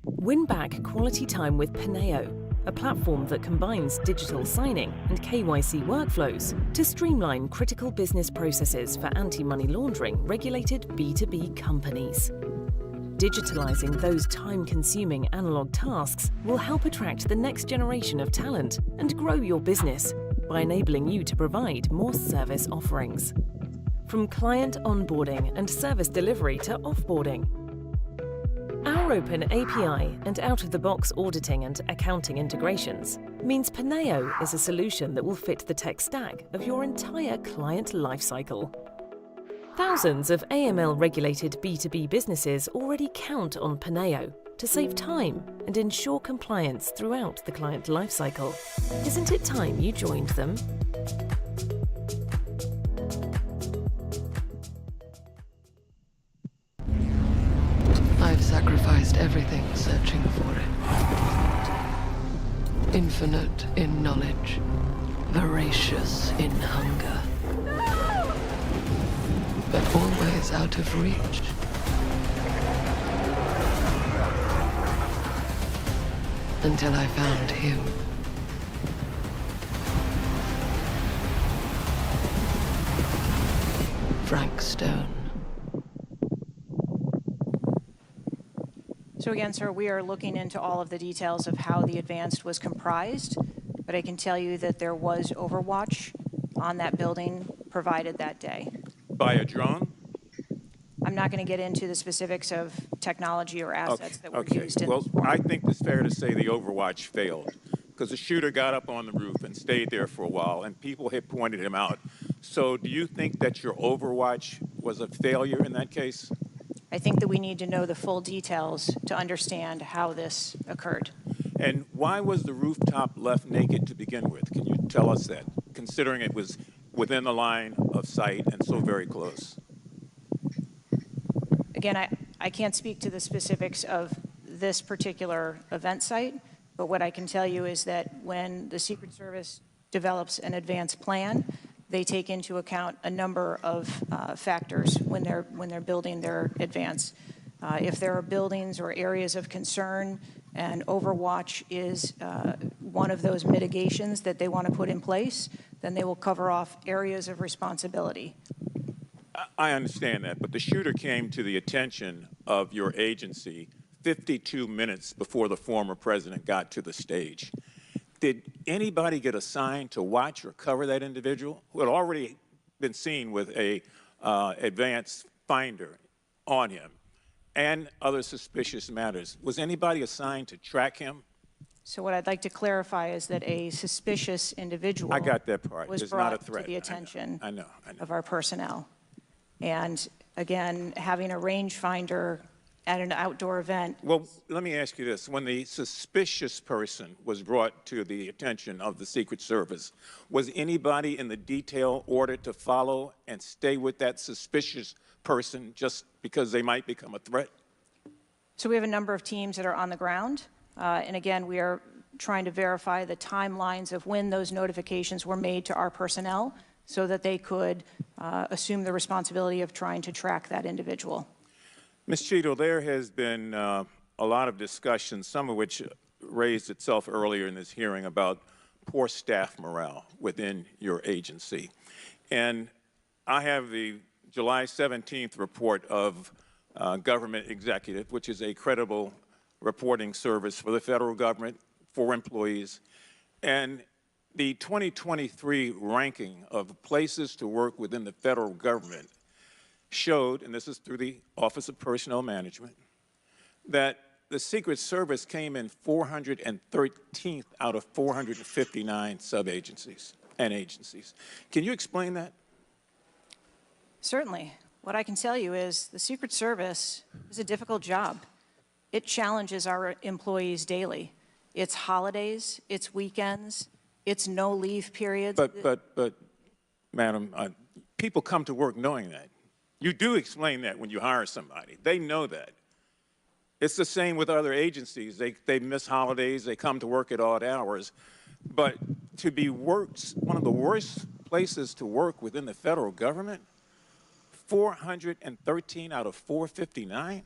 Speaker 18: Win back quality time with Peneo, a platform that combines digital signing and KYC workflows to streamline critical business processes for anti-money laundering regulated B2B companies. Digitalizing those time-consuming analog tasks will help attract the next generation of talent and grow your business by enabling you to provide more service offerings. From client onboarding and service delivery to offboarding. Our open API and out-of-the-box auditing and accounting integrations means Peneo is a solution that will fit the tech stack of your entire client lifecycle. Thousands of AML-regulated B2B businesses already count on Peneo to save time and ensure compliance throughout the client lifecycle. Isn't it time you joined them?
Speaker 19: I've sacrificed everything searching for it. Infinite in knowledge, voracious in hunger. But always out of reach. Until I found him. Frank Stone.
Speaker 12: So again, sir, we are looking into all of the details of how the advanced was comprised, but I can tell you that there was overwatch on that building provided that day.
Speaker 4: By a drone?
Speaker 12: I'm not going to get into the specifics of technology or assets that were used.
Speaker 4: Well, I think it's fair to say the overwatch failed because the shooter got up on the roof and stayed there for a while, and people had pointed him out. So do you think that your overwatch was a failure in that case?
Speaker 12: I think that we need to know the full details to understand how this occurred.
Speaker 4: And why was the rooftop left naked to begin with? Can you tell us that, considering it was within the line of sight and so very close?
Speaker 12: Again, I can't speak to the specifics of this particular event site, but what I can tell you is that when the Secret Service develops an advanced plan, they take into account a number of factors when they're building their advance. If there are buildings or areas of concern, and overwatch is one of those mitigations that they want to put in place, then they will cover off areas of responsibility.
Speaker 4: I understand that, but the shooter came to the attention of your agency 52 minutes before the former president got to the stage. Did anybody get assigned to watch or cover that individual who had already been seen with a advanced finder on him and other suspicious matters. Was anybody assigned to track him?
Speaker 12: So what I'd like to clarify is that a suspicious individual
Speaker 4: I got that part.
Speaker 12: was
Speaker 4: It's
Speaker 12: brought
Speaker 4: not a threat.
Speaker 12: to the attention
Speaker 4: I know.
Speaker 12: of our personnel. And again, having a rangefinder at an outdoor event.
Speaker 4: Well, let me ask you this. When the suspicious person was brought to the attention of the Secret Service, was anybody in the detail ordered to follow and stay with that suspicious person just because they might become a threat?
Speaker 12: So we have a number of teams that are on the ground. And again, we are trying to verify the timelines of when those notifications were made to our personnel so that they could assume the responsibility of trying to track that individual.
Speaker 4: Ms. Cheadle, there has been a lot of discussion, some of which raised itself earlier in this hearing, about poor staff morale within your agency. And I have the July 17th report of Government Executive, which is a credible reporting service for the federal government, for employees. And the 2023 ranking of places to work within the federal government showed, and this is through the Office of Personnel Management, that the Secret Service came in 413th out of 459 sub-agencies and agencies. Can you explain that?
Speaker 12: Certainly. What I can tell you is the Secret Service is a difficult job. It challenges our employees daily. It's holidays, it's weekends, it's no leave periods.
Speaker 4: But, Madam, people come to work knowing that. You do explain that when you hire somebody. They know that. It's the same with other agencies. They miss holidays, they come to work at odd hours. But to be one of the worst places to work within the federal government, 413 out of 459?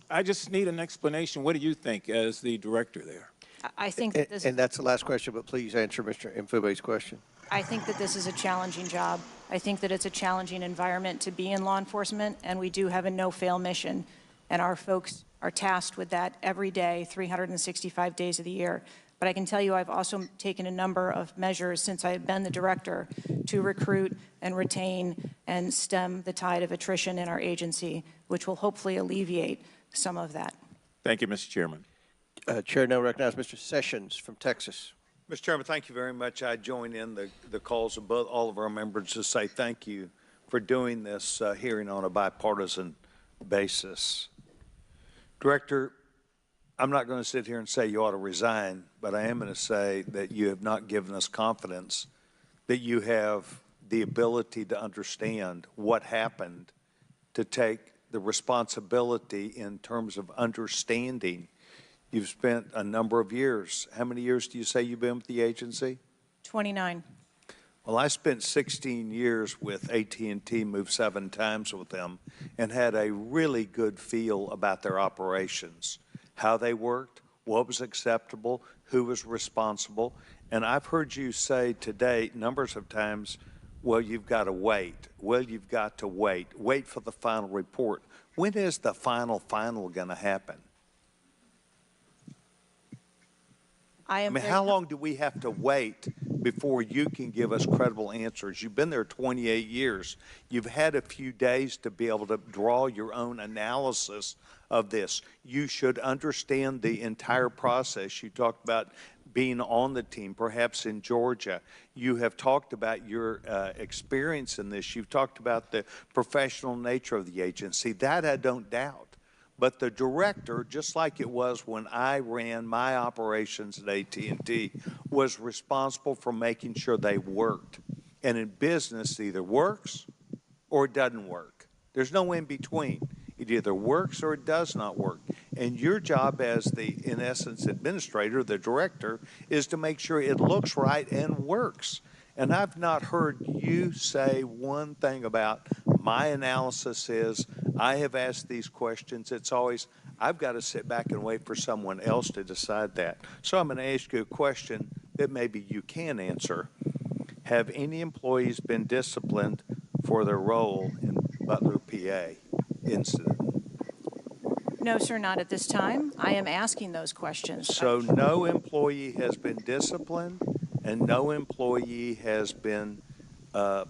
Speaker 4: I just need an explanation. What do you think as the director there?
Speaker 12: I think that this
Speaker 13: and that's the last question, but please answer Mr. Mfube's question.
Speaker 12: I think that this is a challenging job. I think that it's a challenging environment to be in law enforcement, and we do have a no-fail mission, and our folks are tasked with that every day, 365 days of the year. But I can tell you I've also taken a number of measures since I've been the director to recruit and retain and stem the tide of attrition in our agency, which will hopefully alleviate some of that.
Speaker 4: Thank you, Mr. Chairman.
Speaker 13: Chair now recognizes Mr. Sessions from Texas.
Speaker 9: Mr. Chairman, thank you very much. I join in the calls of all of our members to say thank you for doing this hearing on a bipartisan basis. Director, I'm not going to sit here and say you ought to resign, but I am going to say that you have not given us confidence that you have the ability to understand what happened, to take the responsibility in terms of understanding. You've spent a number of years. How many years do you say you've been with the agency?
Speaker 12: 29.
Speaker 9: Well, I spent 16 years with AT&T, moved 7 times with them, and had a really good feel about their operations, how they worked, what was acceptable, who was responsible. And I've heard you say today numbers of times, well, you've got to wait. Well, you've got to wait. Wait for the final report. When is the final going to happen? I mean, how long do we have to wait before you can give us credible answers? You've been there 28 years. You've had a few days to be able to draw your own analysis of this. You should understand the entire process. You talked about being on the team, perhaps in Georgia. You have talked about your experience in this. You've talked about the professional nature of the agency. That I don't doubt. But the director, just like it was when I ran my operations at AT&T, was responsible for making sure they worked. And in business, it either works or it doesn't work. There's no in between. It either works or it does not work. And your job as the, in essence, administrator, the director, is to make sure it looks right and works. And I've not heard you say one thing about my analysis is, I have asked these questions. It's always, I've got to sit back and wait for someone else to decide that. So I'm going to ask you a question that maybe you can answer. Have any employees been disciplined for their role in Butler, PA incident?
Speaker 12: No, sir, not at this time. I am asking those questions.
Speaker 9: So no employee has been disciplined and no employee has been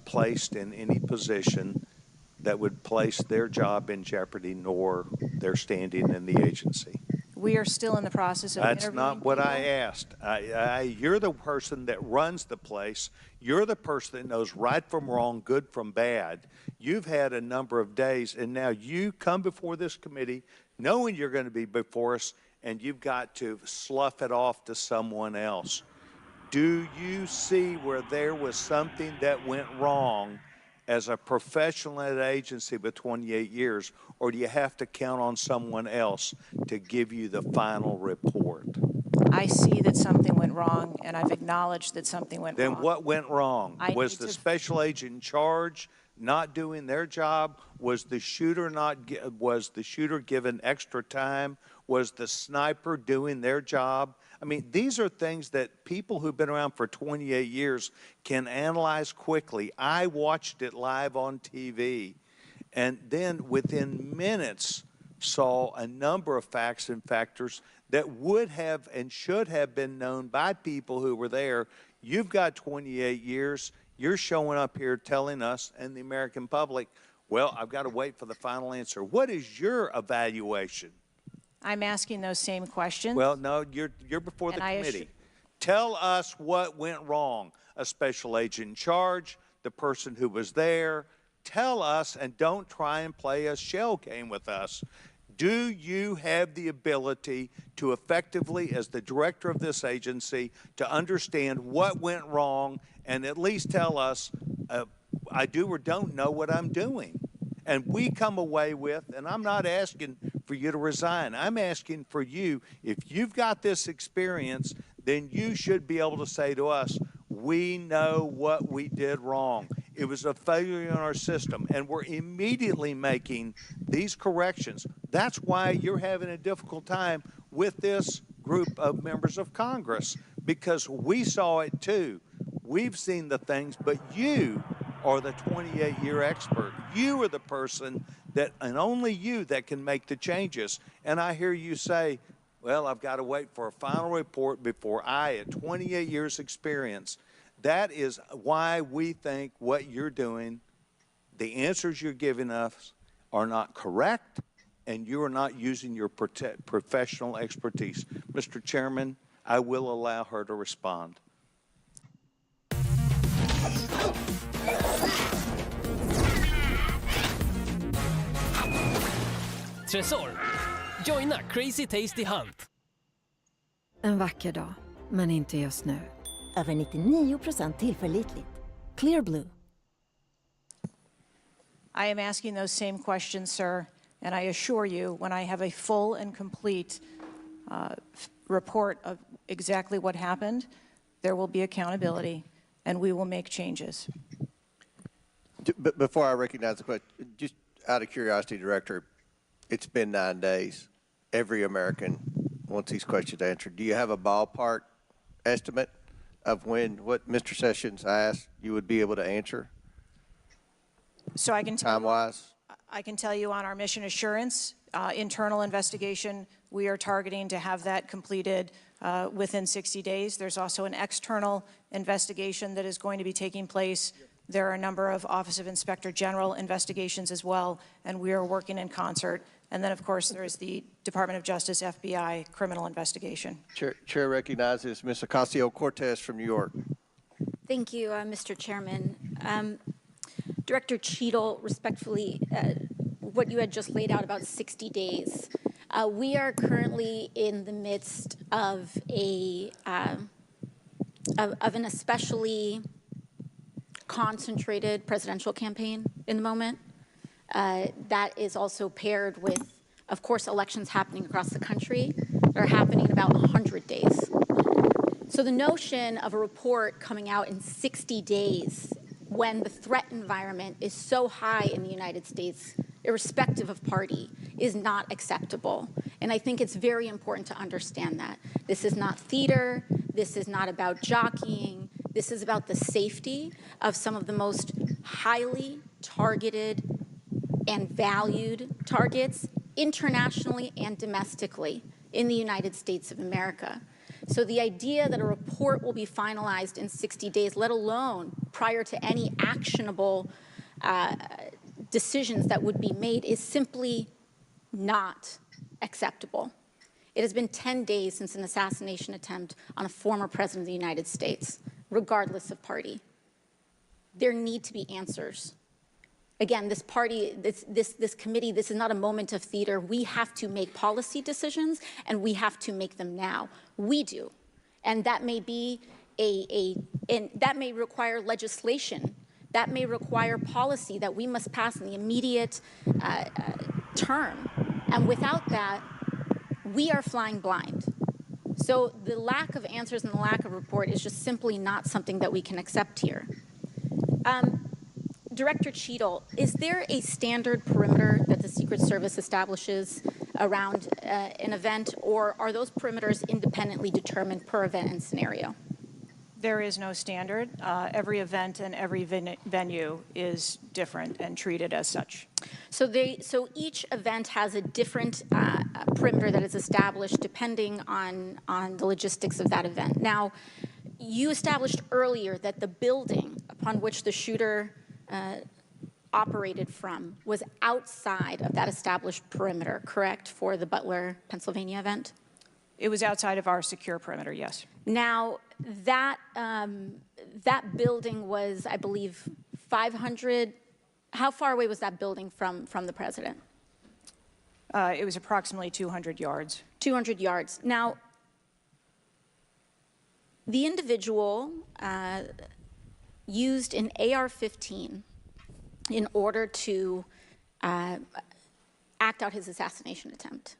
Speaker 9: placed in any position that would place their job in jeopardy nor their standing in the agency.
Speaker 12: We are still in the process of
Speaker 9: That's
Speaker 12: interviewing
Speaker 9: not what I
Speaker 12: people.
Speaker 9: asked. You're the person that runs the place. You're the person that knows right from wrong, good from bad. You've had a number of days, and now you come before this committee knowing you're going to be before us, and you've got to slough it off to someone else. Do you see where there was something that went wrong as a professional at an agency with 28 years, or do you have to count on someone else to give you the final report?
Speaker 12: I see that something went wrong, and I've acknowledged that something went wrong.
Speaker 9: Then what went wrong? Was the special agent in charge not doing their job? Was the shooter given extra time? Was the sniper doing their job? I mean, these are things that people who've been around for 28 years can analyze quickly. I watched it live on TV, and then within minutes saw a number of facts and factors that would have and should have been known by people who were there. You've got 28 years. You're showing up here telling us and the American public, well, I've got to wait for the final answer. What is your evaluation?
Speaker 12: I'm asking those same questions.
Speaker 9: Well, no, you're before the committee. Tell us what went wrong. A special agent in charge, the person who was there. Tell us, and don't try and play a shell game with us. Do you have the ability to effectively, as the director of this agency, to understand what went wrong and at least tell us, I do or don't know what I'm doing? And we come away with, and I'm not asking for you to resign. I'm asking for you, if you've got this experience, then you should be able to say to us, we know what we did wrong. It was a failure in our system, and we're immediately making these corrections. That's why you're having a difficult time with this group of members of Congress, because we saw it too. We've seen the things, but you are the 28-year expert. You are the person that, and only you, that can make the changes. And I hear you say, well, I've got to wait for a final report before I, at 28 years experience. That is why we think what you're doing, the answers you're giving us are not correct, and you are not using your professional expertise. Mr. Chairman, I will allow her to respond.
Speaker 17: Tresor, joina Crazy Tasty Hunt.
Speaker 15: En vacker dag, men inte just nu.
Speaker 5: Över 99% tillförlitligt.
Speaker 15: Clear Blue.
Speaker 12: I am asking those same questions, sir, and I assure you, when I have a full and complete report of exactly what happened, there will be accountability, and we will make changes.
Speaker 13: Before I recognize the question, just out of curiosity, Director, it's been 9 days. Every American wants these questions answered. Do you have a ballpark estimate of what Mr. Sessions asked you would be able to answer?
Speaker 12: So I can
Speaker 13: time-wise?
Speaker 12: I can tell you on our mission assurance, internal investigation, we are targeting to have that completed within 60 days. There's also an external investigation that is going to be taking place. There are a number of Office of Inspector General investigations as well, and we are working in concert. And then, of course, there is the Department of Justice, FBI, criminal investigation.
Speaker 13: Chair recognizes Ms. Ocasio-Cortez from New York.
Speaker 20: Thank you, Mr. Chairman. Director Cheadle, respectfully, what you had just laid out about 60 days. We are currently in the midst of an especially concentrated presidential campaign in the moment. That is also paired with, of course, elections happening across the country. They're happening in about 100 days. So the notion of a report coming out in 60 days when the threat environment is so high in the United States, irrespective of party, is not acceptable. And I think it's very important to understand that. This is not theater. This is not about jockeying. This is about the safety of some of the most highly targeted and valued targets internationally and domestically in the United States of America. So the idea that a report will be finalized in 60 days, let alone prior to any actionable decisions that would be made, is simply not acceptable. It has been 10 days since an assassination attempt on a former president of the United States, regardless of party. There need to be answers. Again, this committee, this is not a moment of theater. We have to make policy decisions, and we have to make them now. We do. And that may be that may require legislation. That may require policy that we must pass in the immediate term. And without that, we are flying blind. So the lack of answers and the lack of report is just simply not something that we can accept here. Director Cheadle, is there a standard perimeter that the Secret Service establishes around an event, or are those perimeters independently determined per event and scenario?
Speaker 12: There is no standard. Every event and every venue is different and treated as such.
Speaker 20: So each event has a different perimeter that is established depending on the logistics of that event. Now, you established earlier that the building upon which the shooter operated from was outside of that established perimeter, correct, for the Butler, Pennsylvania event?
Speaker 12: It was outside of our secure perimeter, yes.
Speaker 20: Now, that building was, I believe, 500. How far away was that building from the president?
Speaker 12: It was approximately 200 yards.
Speaker 20: 200 yards. Now, the individual used an AR-15 in order to act out his assassination attempt.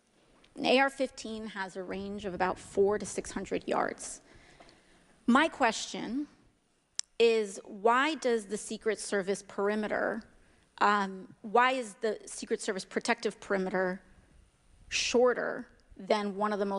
Speaker 20: An AR-15 has a range of about 400 to 600 yards. My question is, why does the Secret Service perimeter, why is the Secret Service protective perimeter shorter than one of the most